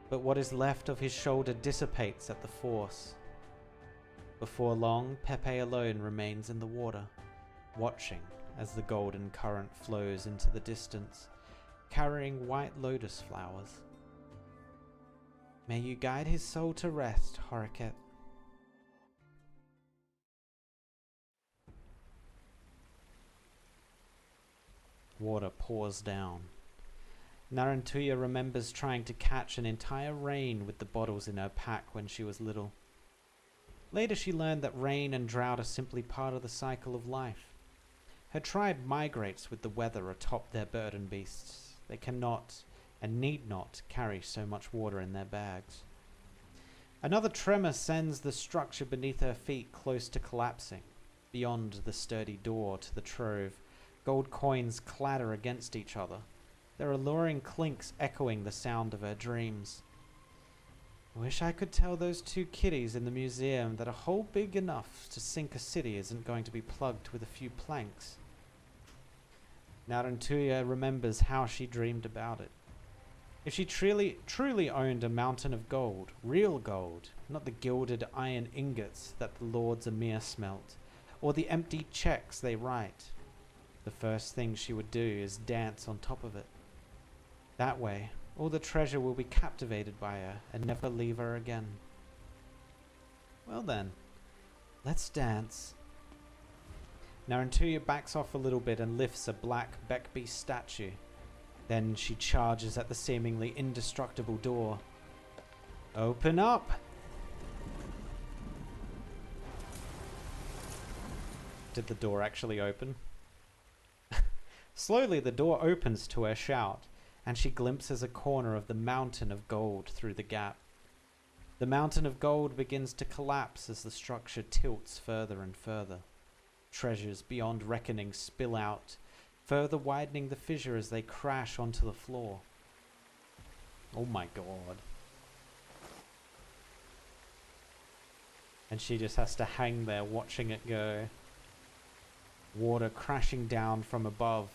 but what is left of his shoulder dissipates at the force. Before long, Pepe alone remains in the water, watching as the golden current flows into the distance, carrying white lotus flowers. May you guide his soul to rest, Arknight. Water pours down. Narantuya remembers trying to catch an entire rain with the bottles in her pack when she was little. Later she learned that rain and drought are simply part of the cycle of life. Her tribe migrates with the weather atop their burden beasts. They cannot and need not carry so much water in their bags. Another tremor sends the structure beneath her feet close to collapsing. Beyond the sturdy door to the trove, gold coins clatter against each other, their alluring clinks echoing the sound of her dreams. I wish I could tell those two kiddies in the museum that a hole big enough to sink a city isn't going to be plugged with a few planks. Narantuya remembers how she dreamed about it. If she truly owned a mountain of gold, real gold, not the gilded iron ingots that the Lords Emir smelt, or the empty checks they write, the first thing she would do is dance on top of it. That way, all the treasure will be captivated by her and never leave her again. Well then, let's dance. Narantuya backs off a little bit and lifts a black Beckby statue. Then she charges at the seemingly indestructible door. Open up! Did the door actually open? Slowly the door opens to her shout, and she glimpses a corner of the mountain of gold through the gap. The mountain of gold begins to collapse as the structure tilts further and further. Treasures beyond reckoning spill out, further widening the fissure as they crash onto the floor. Oh my god. And she just has to hang there watching it go. Water crashing down from above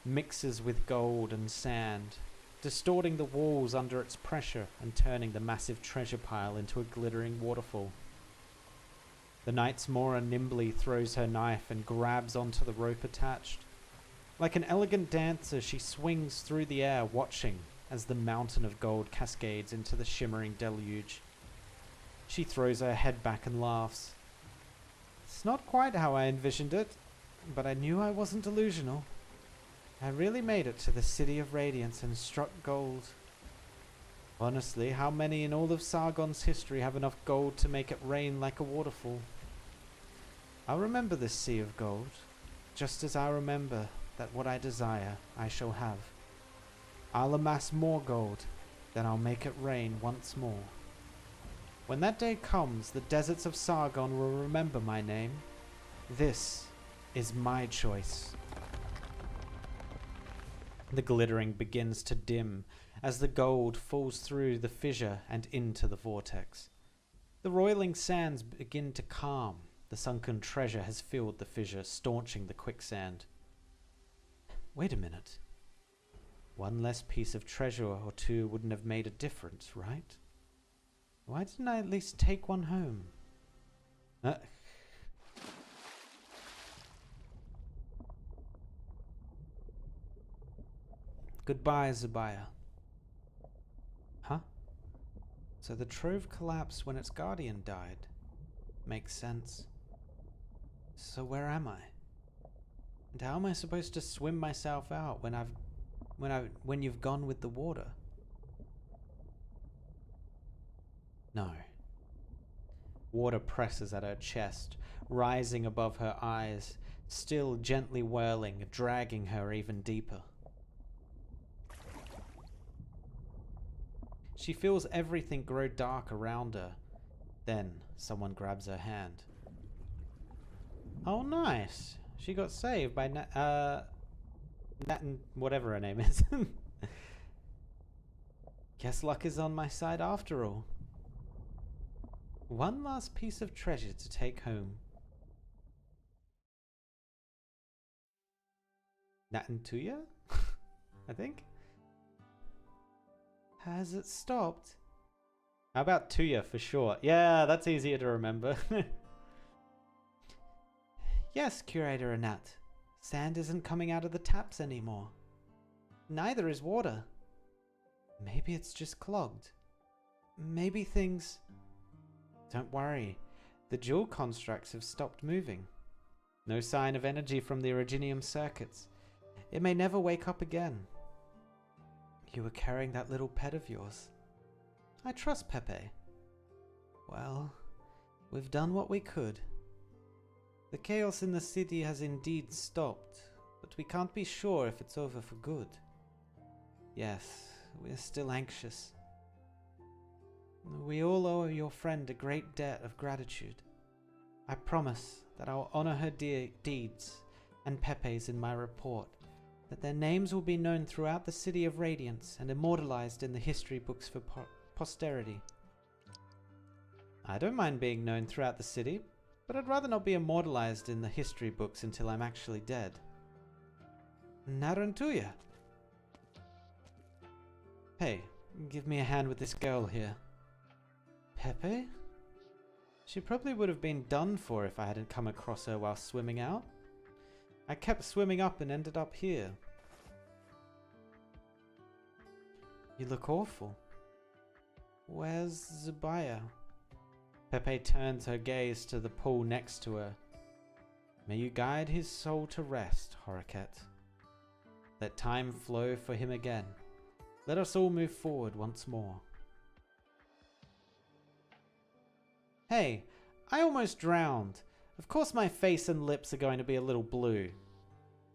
mixes with gold and sand, distorting the walls under its pressure and turning the massive treasure pile into a glittering waterfall. The Knight's Mora nimbly throws her knife and grabs onto the rope attached. Like an elegant dancer, she swings through the air, watching as the mountain of gold cascades into the shimmering deluge. She throws her head back and laughs. It's not quite how I envisioned it, but I knew I wasn't delusional. I really made it to the City of Radiance and struck gold. Honestly, how many in all of Sargon's history have enough gold to make it rain like a waterfall? I'll remember this sea of gold, just as I remember that what I desire I shall have. I'll amass more gold, then I'll make it rain once more. When that day comes, the deserts of Sargon will remember my name. This is my choice. The glittering begins to dim as the gold falls through the fissure and into the vortex. The roiling sands begin to calm. The sunken treasure has filled the fissure, staunching the quicksand. Wait a minute. One less piece of treasure or two wouldn't have made a difference, right? Why didn't I at least take one home? Goodbye, Zubair. Huh? So the trove collapsed when its guardian died. Makes sense. So where am I? And how am I supposed to swim myself out when you've gone with the water? No. Water presses at her chest, rising above her eyes, still gently whirling, dragging her even deeper. She feels everything grow dark around her. Then someone grabs her hand. Oh, nice. She got saved by Nat and whatever her name is. Guess luck is on my side after all. One last piece of treasure to take home. Nat and Tuya? I think. Has it stopped? How about Tuya for sure? Yeah, that's easier to remember. Yes, Curator Anat. Sand isn't coming out of the taps anymore. Neither is water. Maybe it's just clogged. Maybe things... Don't worry. The jewel constructs have stopped moving. No sign of energy from the originium circuits. It may never wake up again. You were carrying that little pet of yours. I trust Pepe. Well, we've done what we could. The chaos in the city has indeed stopped, but we can't be sure if it's over for good. Yes, we're still anxious. We all owe your friend a great debt of gratitude. I promise that I'll honor her deeds and Pepe's in my report, that their names will be known throughout the City of Radiance and immortalized in the history books for posterity. I don't mind being known throughout the city, but I'd rather not be immortalized in the history books until I'm actually dead. Narantuya. Hey, give me a hand with this girl here. Pepe? She probably would have been done for if I hadn't come across her while swimming out. I kept swimming up and ended up here. You look awful. Where's Zubair? Pepe turns her gaze to the pool next to her. May you guide his soul to rest, Horoket. Let time flow for him again. Let us all move forward once more. Hey, I almost drowned. Of course my face and lips are going to be a little blue.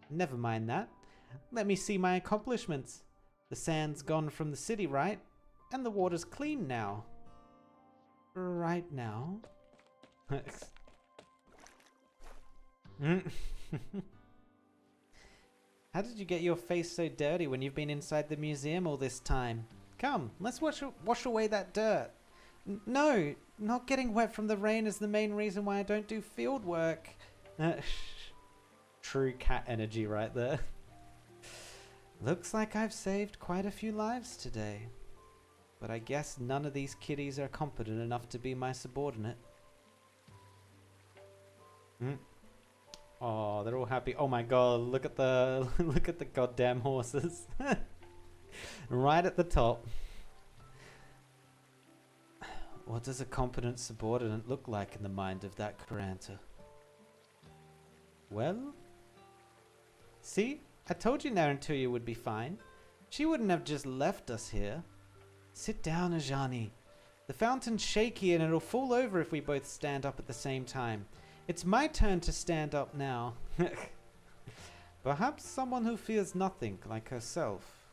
Never mind that. Let me see my accomplishments. The sand's gone from the city, right? And the water's clean now. Right now? How did you get your face so dirty when you've been inside the museum all this time? Come, let's wash away that dirt. No, not getting wet from the rain is the main reason why I don't do field work. True cat energy right there. Looks like I've saved quite a few lives today. But I guess none of these kiddies are competent enough to be my subordinate. Oh, they're all happy. Oh my god, look at the look at the goddamn horses. Right at the top. What does a competent subordinate look like in the mind of that Kuranta? Well, see? I told you Narantuya would be fine. She wouldn't have just left us here. Sit down, Ajani. The fountain's shaky and it'll fall over if we both stand up at the same time. It's my turn to stand up now. Perhaps someone who fears nothing, like herself.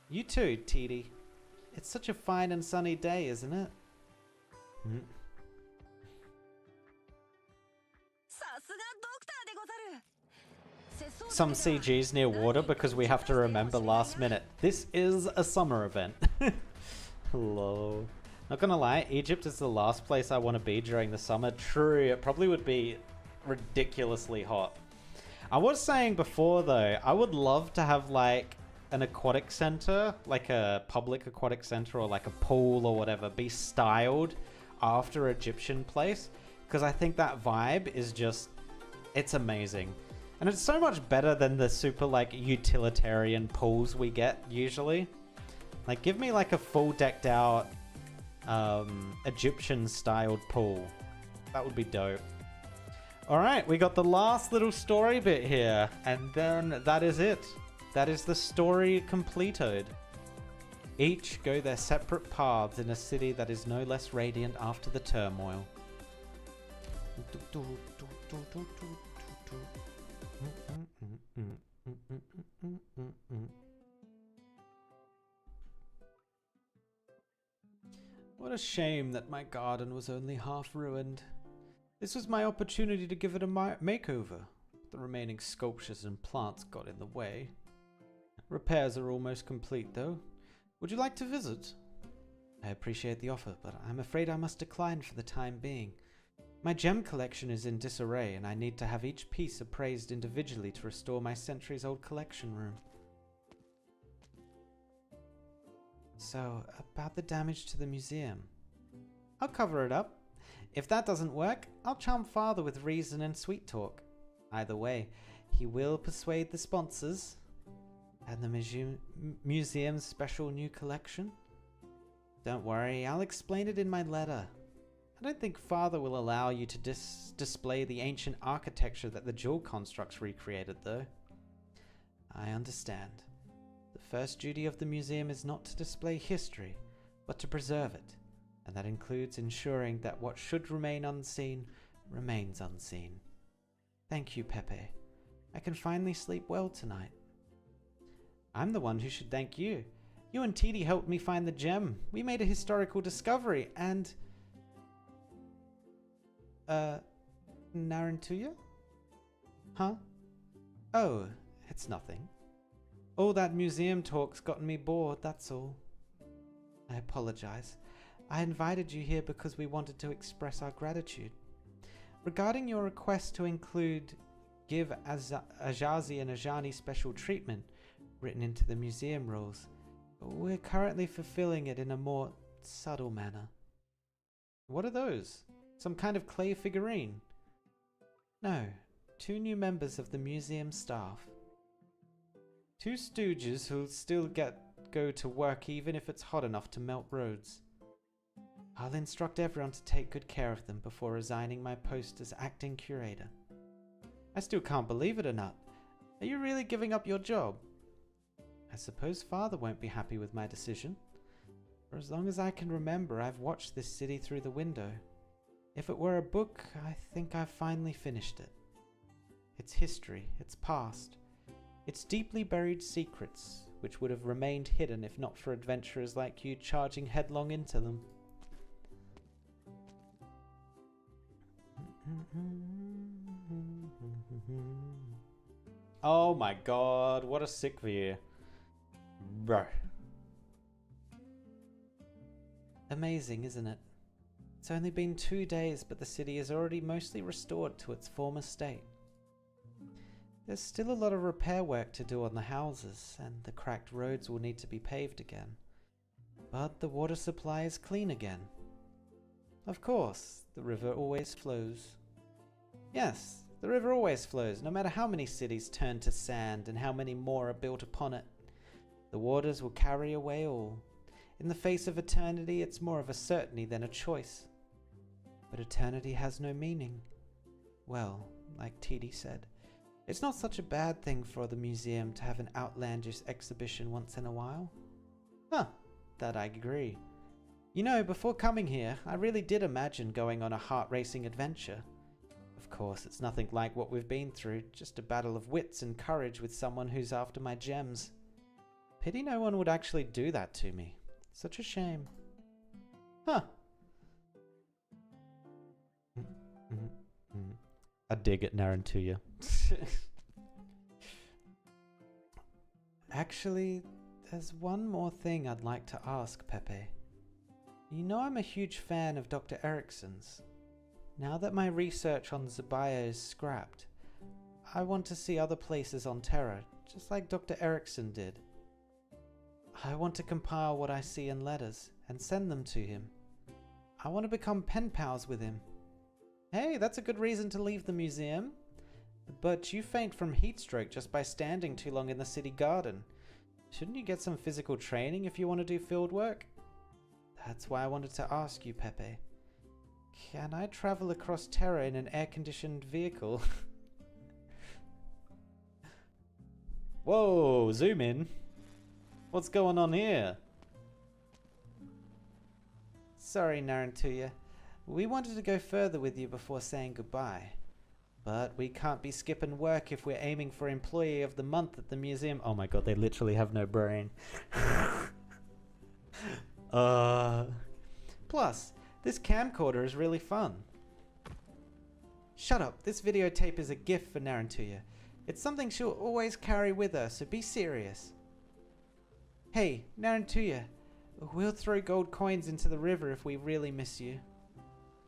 You too, Titi. It's such a fine and sunny day, isn't it? Some CGs near water because we have to remember last minute. This is a summer event. Hello. Not gonna lie, Egypt is the last place I want to be during the summer. True, it probably would be ridiculously hot. I was saying before though, I would love to have like an aquatic center, like a public aquatic center or like a pool or whatever, be styled after Egyptian place, because I think that vibe is just, it's amazing. And it's so much better than the super like utilitarian pools we get usually. Like give me like a full decked out Egyptian styled pool. That would be dope. Alright, we got the last little story bit here, and then that is it. That is the story completed. Each go their separate paths in a city that is no less radiant after the turmoil. What a shame that my garden was only half ruined. This was my opportunity to give it a makeover. The remaining sculptures and plants got in the way. Repairs are almost complete though. Would you like to visit? I appreciate the offer, but I'm afraid I must decline for the time being. My gem collection is in disarray, and I need to have each piece appraised individually to restore my centuries-old collection room. So, about the damage to the museum. I'll cover it up. If that doesn't work, I'll charm Father with reason and sweet talk. Either way, he will persuade the sponsors. And the museum's special new collection? Don't worry, I'll explain it in my letter. I don't think Father will allow you to display the ancient architecture that the jewel constructs recreated, though. I understand. The first duty of the museum is not to display history, but to preserve it, and that includes ensuring that what should remain unseen remains unseen. Thank you, Pepe. I can finally sleep well tonight. I'm the one who should thank you. You and Titi helped me find the gem. We made a historical discovery, and... Narantuya? Huh? Oh, it's nothing. All that museum talk's gotten me bored, that's all. I apologize. I invited you here because we wanted to express our gratitude. Regarding your request to give Ajazi and Ajani special treatment written into the museum rules, we're currently fulfilling it in a more subtle manner. What are those? Some kind of clay figurine? No, 2 new members of the museum staff. 2 stooges who'll still go to work even if it's hot enough to melt roads. I'll instruct everyone to take good care of them before resigning my post as acting curator. I still can't believe it or not. Are you really giving up your job? I suppose Father won't be happy with my decision. For as long as I can remember, I've watched this city through the window. If it were a book, I think I've finally finished it. Its history, its past, its deeply buried secrets, which would have remained hidden if not for adventurers like you charging headlong into them. Oh my god, what a sick view. Bruh. Amazing, isn't it? It's only been 2 days, but the city is already mostly restored to its former state. There's still a lot of repair work to do on the houses, and the cracked roads will need to be paved again. But the water supply is clean again. Of course, the river always flows. Yes, the river always flows, no matter how many cities turn to sand and how many more are built upon it. The waters will carry away all. In the face of eternity, it's more of a certainty than a choice. But eternity has no meaning. Well, like Titi said, it's not such a bad thing for the museum to have an outlandish exhibition once in a while. Huh, That I agree. You know, before coming here, I really did imagine going on a heart-racing adventure. Of course, it's nothing like what we've been through, just a battle of wits and courage with someone who's after my gems. Pity no one would actually do that to me. Such a shame. Huh. I dig it, Narantuya. Actually, there's one more thing I'd like to ask, Pepe. You know I'm a huge fan of Dr. Erickson's. Now that my research on Zabaya is scrapped, I want to see other places on Terra, just like Dr. Erickson did. I want to compile what I see in letters and send them to him. I want to become pen pals with him. Hey, that's a good reason to leave the museum. But you faint from heat stroke just by standing too long in the city garden. Shouldn't you get some physical training if you want to do field work? That's why I wanted to ask you, Pepe. Can I travel across Terra in an air-conditioned vehicle? Whoa, zoom in. What's going on here? Sorry, Narantuya. We wanted to go further with you before saying goodbye. But we can't be skipping work if we're aiming for Employee of the Month at the museum. Oh my god, they literally have no brain. Plus, this camcorder is really fun. Shut up, this videotape is a gift for Narantuya. It's something she'll always carry with her, so be serious. Hey, Narantuya, we'll throw gold coins into the river if we really miss you.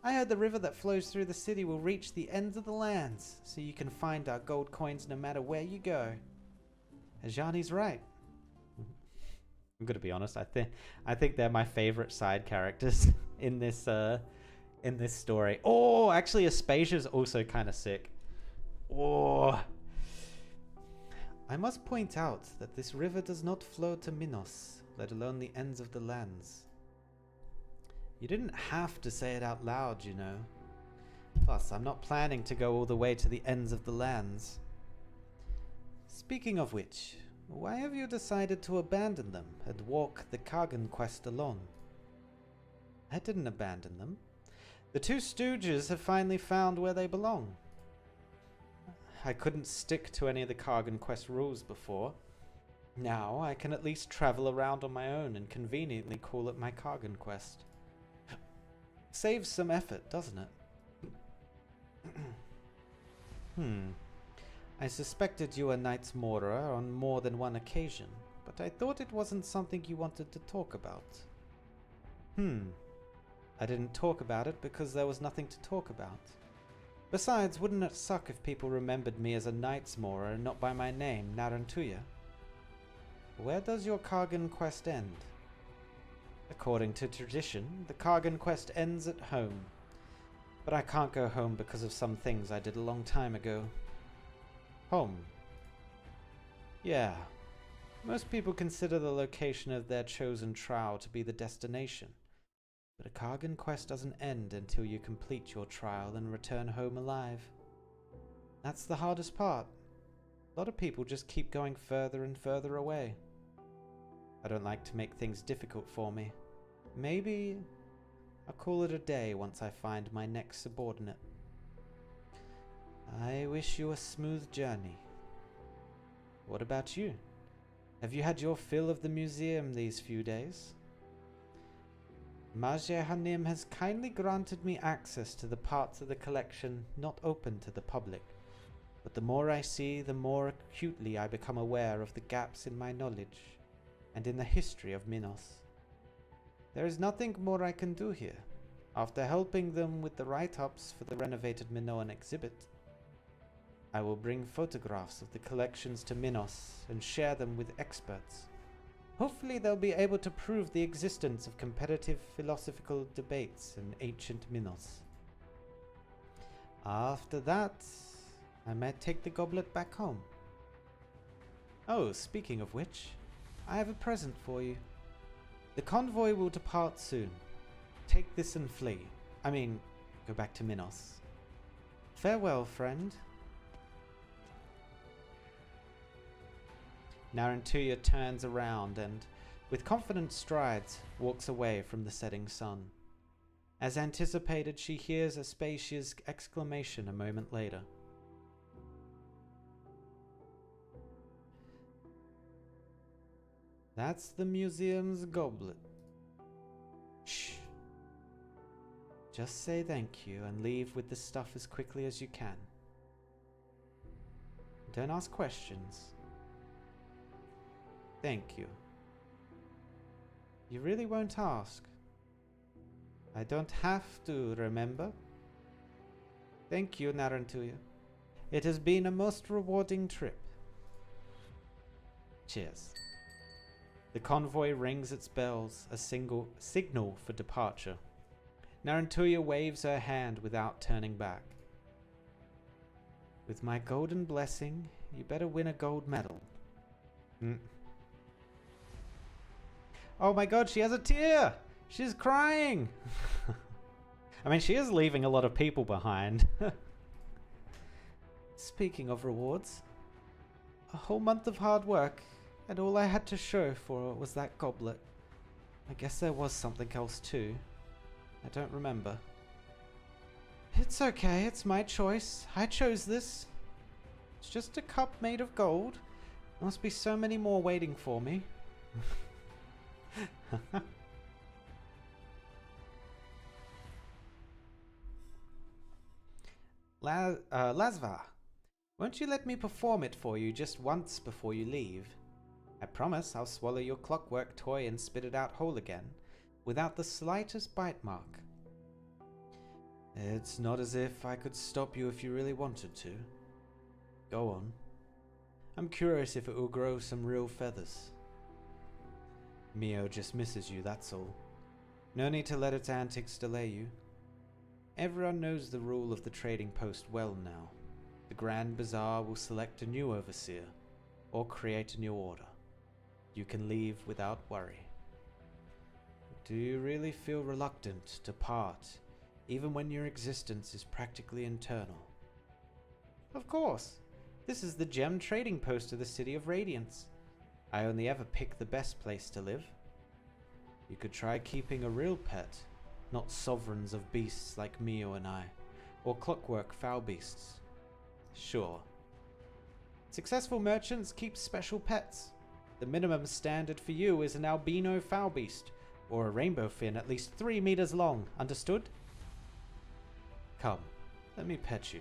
I heard the river that flows through the city will reach the ends of the lands, so you can find our gold coins no matter where you go. Ajani's right. I'm gonna be honest, I think they're my favorite side characters in this story. Oh, actually Aspasia's also kind of sick. Oh. I must point out that this river does not flow to Minos, let alone the ends of the lands. You didn't have to say it out loud, you know. Plus, I'm not planning to go all the way to the ends of the lands. Speaking of which, why have you decided to abandon them and walk the Kagan quest alone? I didn't abandon them. The two stooges have finally found where they belong. I couldn't stick to any of the Kagan quest rules before. Now I can at least travel around on my own and conveniently call it my Kagan quest. Saves some effort, doesn't it? I suspected you were Knight's Mora on more than one occasion, but I thought it wasn't something you wanted to talk about. I didn't talk about it because there was nothing to talk about. Besides, wouldn't it suck if people remembered me as a Knight's Mora and not by my name, Narantuya? Where does your Kagan quest end? According to tradition, the Kagan quest ends at home. But I can't go home because of some things I did a long time ago. Home. Yeah. Most people consider the location of their chosen trial to be the destination. But a Kagan quest doesn't end until you complete your trial and return home alive. That's the hardest part. A lot of people just keep going further and further away. I don't like to make things difficult for me. Maybe I'll call it a day once I find my next subordinate. I wish you a smooth journey. What about you? Have you had your fill of the museum these few days? Majeh Hanim has kindly granted me access to the parts of the collection not open to the public. But the more I see, the more acutely I become aware of the gaps in my knowledge and in the history of Minos. There is nothing more I can do here, after helping them with the write-ups for the renovated Minoan exhibit. I will bring photographs of the collections to Minos and share them with experts. Hopefully they'll be able to prove the existence of competitive philosophical debates in ancient Minos. After that, I might take the goblet back home. Oh, speaking of which, I have a present for you. The convoy will depart soon. Take this and flee. I mean, go back to Minos. Farewell, friend. Narantuya turns around and, With confident strides, walks away from the setting sun. As anticipated, she hears Aspasia's exclamation a moment later. That's the museum's goblet. Shh. Just say thank you and leave with the stuff as quickly as you can. Don't ask questions. Thank you. You really won't ask. I don't have to, remember? Thank you, Narantuya. It has been a most rewarding trip. Cheers. The convoy rings its bells, a signal for departure. Narantuya waves her hand without turning back. With my golden blessing, you better win a gold medal. Oh my god, she has a tear! She's crying! I mean, she is leaving a lot of people behind. Speaking of rewards, a whole month of hard work, and all I had to show for it was that goblet. I guess there was something else too. I don't remember. It's okay, it's my choice. I chose this. It's just a cup made of gold. There must be so many more waiting for me. Lasvar, won't you let me perform it for you just once before you leave? I promise I'll swallow your clockwork toy and spit it out whole again, without the slightest bite mark. It's not as if I could stop you if you really wanted to. Go on. I'm curious if it will grow some real feathers. Mio just misses you, that's all. No need to let its antics delay you. Everyone knows the rule of the trading post well now. The Grand Bazaar will select a new overseer, or create a new order. You can leave without worry. Do you really feel reluctant to part, even when your existence is practically internal? Of course. This is the gem trading post of the City of Radiance. I only ever pick the best place to live. You could try keeping a real pet, not sovereigns of beasts like Mio and I, or clockwork foul beasts. Sure. Successful merchants keep special pets. The minimum standard for you is an albino foul beast, or a rainbow fin at least 3 meters long, understood? Come, let me pet you.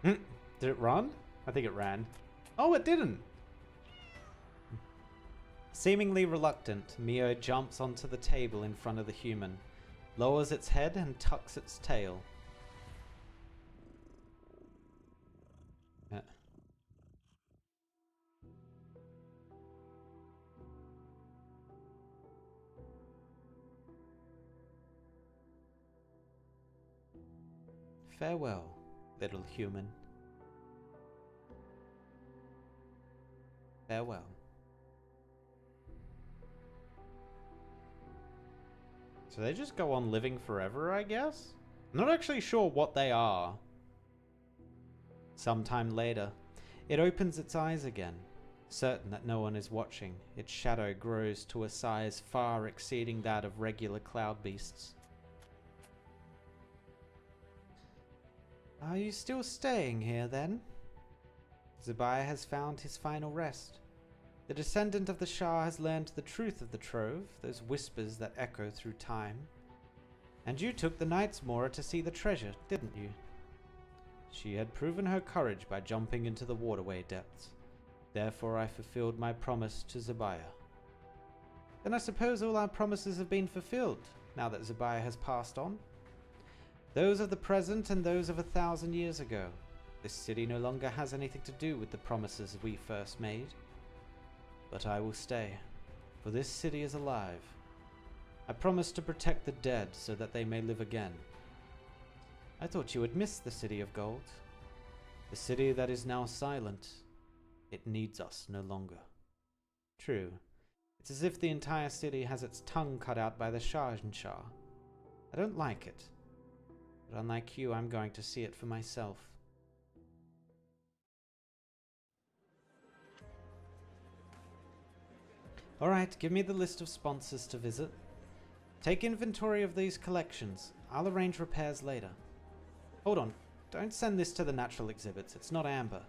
Did it run? I think it ran. Oh, it didn't! Seemingly reluctant, Mio jumps onto the table in front of the human, lowers its head and tucks its tail. Farewell, little human. Farewell. So they just go on living forever, I guess? I'm not actually sure what they are. Sometime later, it opens its eyes again. Certain that no one is watching, its shadow grows to a size far exceeding that of regular cloud beasts. Are you still staying here, then? Zubair has found his final rest. The descendant of the Shah has learned the truth of the trove, those whispers that echo through time. And you took the Knight's Mora to see the treasure, didn't you? She had proven her courage by jumping into the waterway depths. Therefore I fulfilled my promise to Zubair. Then I suppose all our promises have been fulfilled, now that Zubair has passed on. Those of the present and those of 1,000 years ago. This city no longer has anything to do with the promises we first made. But I will stay, for this city is alive. I promise to protect the dead so that they may live again. I thought you would miss the City of Gold. The city that is now silent. It needs us no longer. True, it's as if the entire city has its tongue cut out by the Shah and Shah. I don't like it. But unlike you, I'm going to see it for myself. Alright, give me the list of sponsors to visit. Take inventory of these collections. I'll arrange repairs later. Hold on. Don't send this to the natural exhibits. It's not amber.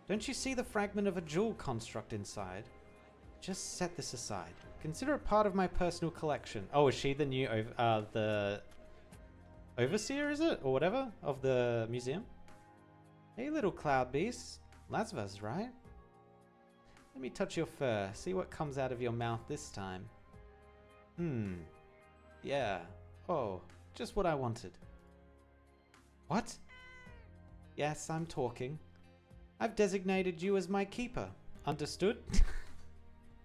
Don't you see the fragment of a jewel construct inside? Just set this aside. Consider it part of my personal collection. Oh, is she the new the overseer, is it? Or whatever, of the museum? Hey, little cloud beast. Lazva's, right? Let me touch your fur. See what comes out of your mouth this time. Yeah. Oh, just what I wanted. What? Yes, I'm talking. I've designated you as my keeper. Understood?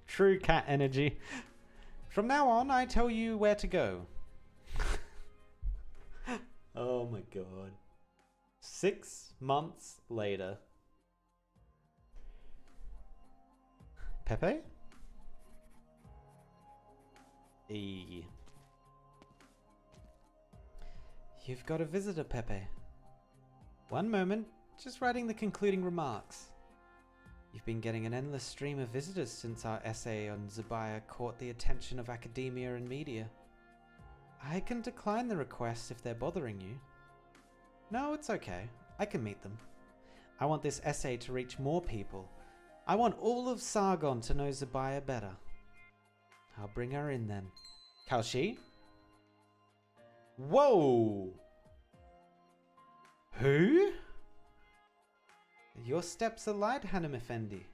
True cat energy. From now on, I tell you where to go. Oh my god. 6 months later. Pepe? You've got a visitor, Pepe. One moment, just writing the concluding remarks. You've been getting an endless stream of visitors since our essay on Zubaya caught the attention of academia and media. I can decline the request if they're bothering you. No, it's okay. I can meet them. I want this essay to reach more people. I want all of Sargon to know Zubaya better. I'll bring her in then. Kalshi? Whoa! Who? Your steps are light, Hanum Effendi.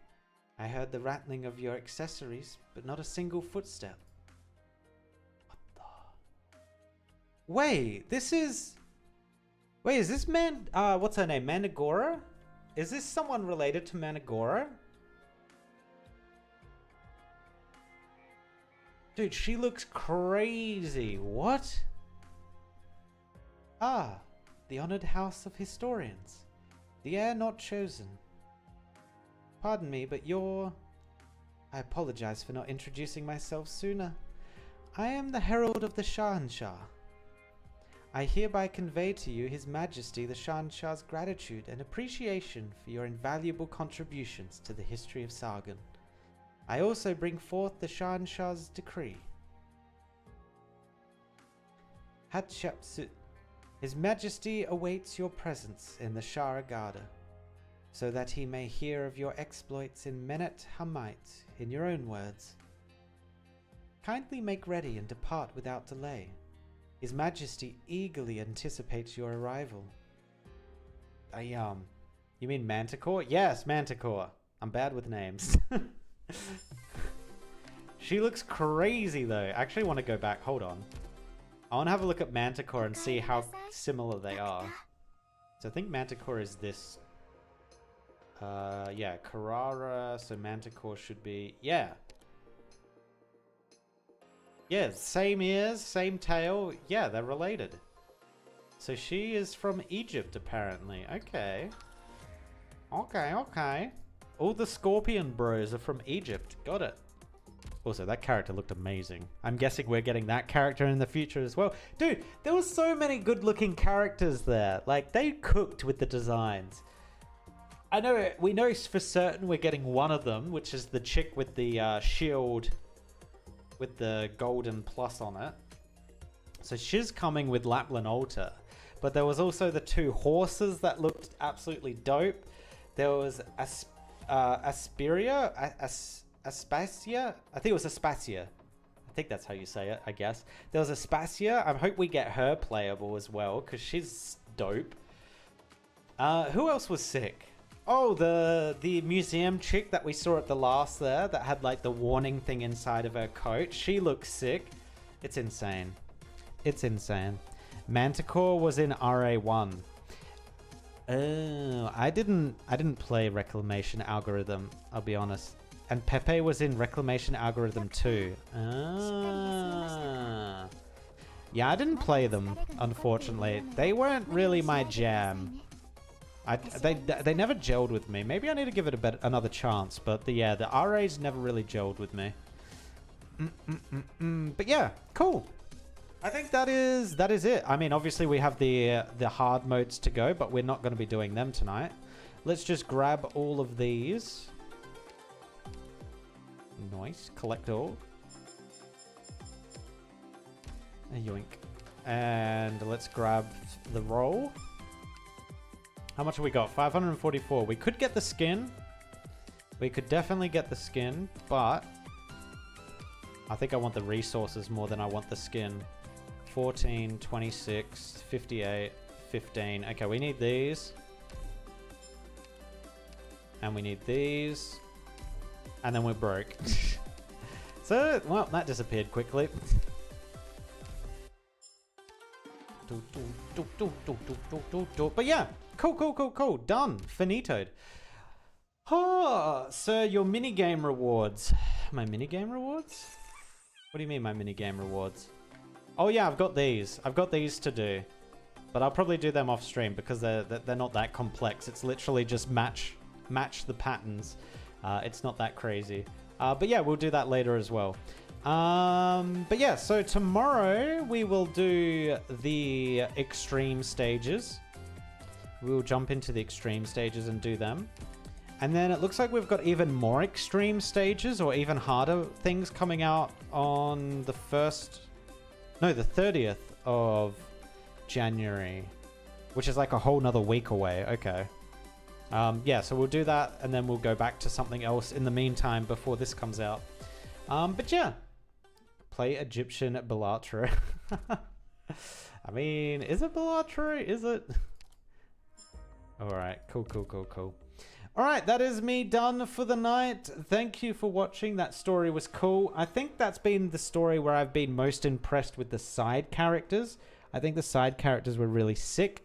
I heard the rattling of your accessories, but not a single footstep. What the? Wait, this is... Wait, is this what's her name? Managora? Is this someone related to Managora? Dude, she looks crazy. What? Ah, the honored house of historians. The heir not chosen. Pardon me, but you're... I apologize for not introducing myself sooner. I am the herald of the Shahanshah. I hereby convey to you His Majesty the Shahanshah's gratitude and appreciation for your invaluable contributions to the history of Sargon. I also bring forth the Shahanshah's decree. Hatshepsut. His Majesty awaits your presence in the Sharagada, so that he may hear of your exploits in Menet Hamite, in your own words. Kindly make ready and depart without delay. His Majesty eagerly anticipates your arrival. You mean Manticore? Yes, Manticore. I'm bad with names. She looks crazy though. I actually want to go back. Hold on. I want to have a look at Manticore and see how similar they are. So I think Manticore is this. Yeah, Carrara. So Manticore should be... Yeah. Yeah, same ears, same tail. Yeah, they're related. So she is from Egypt, apparently. Okay. Okay, okay. All the Scorpion bros are from Egypt. Got it. Also, that character looked amazing. I'm guessing we're getting that character in the future as well. Dude, there were so many good-looking characters there. Like, they cooked with the designs. I know, we know for certain we're getting one of them, which is the chick with the shield with the golden plus on it. So she's coming with Lapland Altar. But there was also the 2 horses that looked absolutely dope. There was Asperia, Aspasia? I think it was Aspasia. I think that's how you say it, I guess. There was Aspasia. I hope we get her playable as well, because she's dope. Who else was sick? Oh, the museum chick that we saw at the last there that had like the warning thing inside of her coat. She looks sick. It's insane. It's insane. Manticore was in RA1. Oh, I didn't play Reclamation Algorithm, I'll be honest. And Pepe was in Reclamation Algorithm 2. Ah. Yeah, I didn't play them, unfortunately. They weren't really my jam. They never gelled with me. Maybe I need to give it another chance. But yeah, the RAs never really gelled with me. But yeah, cool. I think that is it. I mean, obviously we have the hard modes to go, but we're not going to be doing them tonight. Let's just grab all of these. Nice. Collect all. A yoink. And let's grab the roll. How much have we got? 544. We could get the skin. We could definitely get the skin, but I think I want the resources more than I want the skin. 14, 26, 58, 15. Okay, we need these. And we need these. And then we're broke. So, well, that disappeared quickly. But yeah, cool. Done. Finitoed. Oh, so your minigame rewards. My minigame rewards? What do you mean my minigame rewards? Oh yeah, I've got these. I've got these to do. But I'll probably do them off stream because they're not that complex. It's literally just match the patterns. It's not that crazy. But yeah, we'll do that later as well. But yeah, so tomorrow we will do the extreme stages. We'll jump into the extreme stages and do them. And then it looks like we've got even more extreme stages or even harder things coming out on the 30th of January, which is like a whole nother week away. Okay. Yeah, so we'll do that and then we'll go back to something else in the meantime before this comes out. But yeah, play Egyptian Balatro. I mean, is it Balatro? Is it? All right, cool. All right, that is me done for the night. Thank you for watching. That story was cool. I think that's been the story where I've been most impressed with the side characters. I think the side characters were really sick.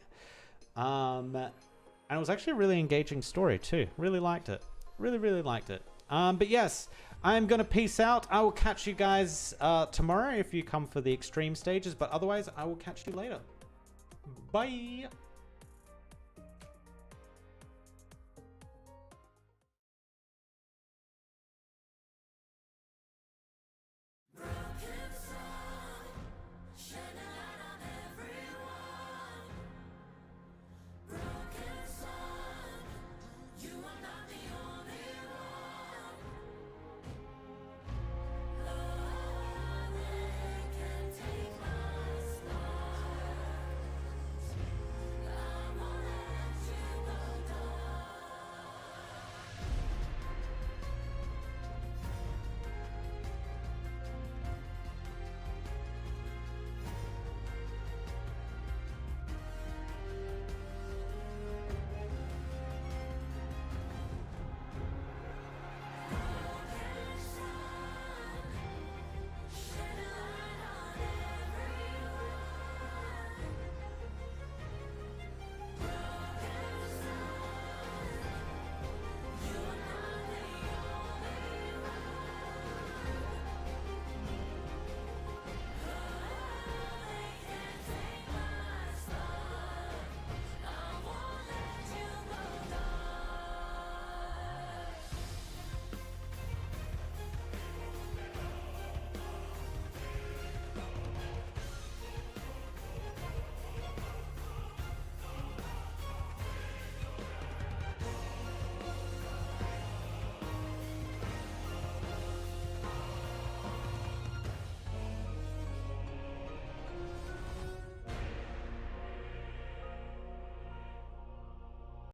And it was actually a really engaging story too. Really liked it. Really liked it. But yes, I'm going to peace out. I will catch you guys tomorrow if you come for the extreme stages. But otherwise, I will catch you later. Bye.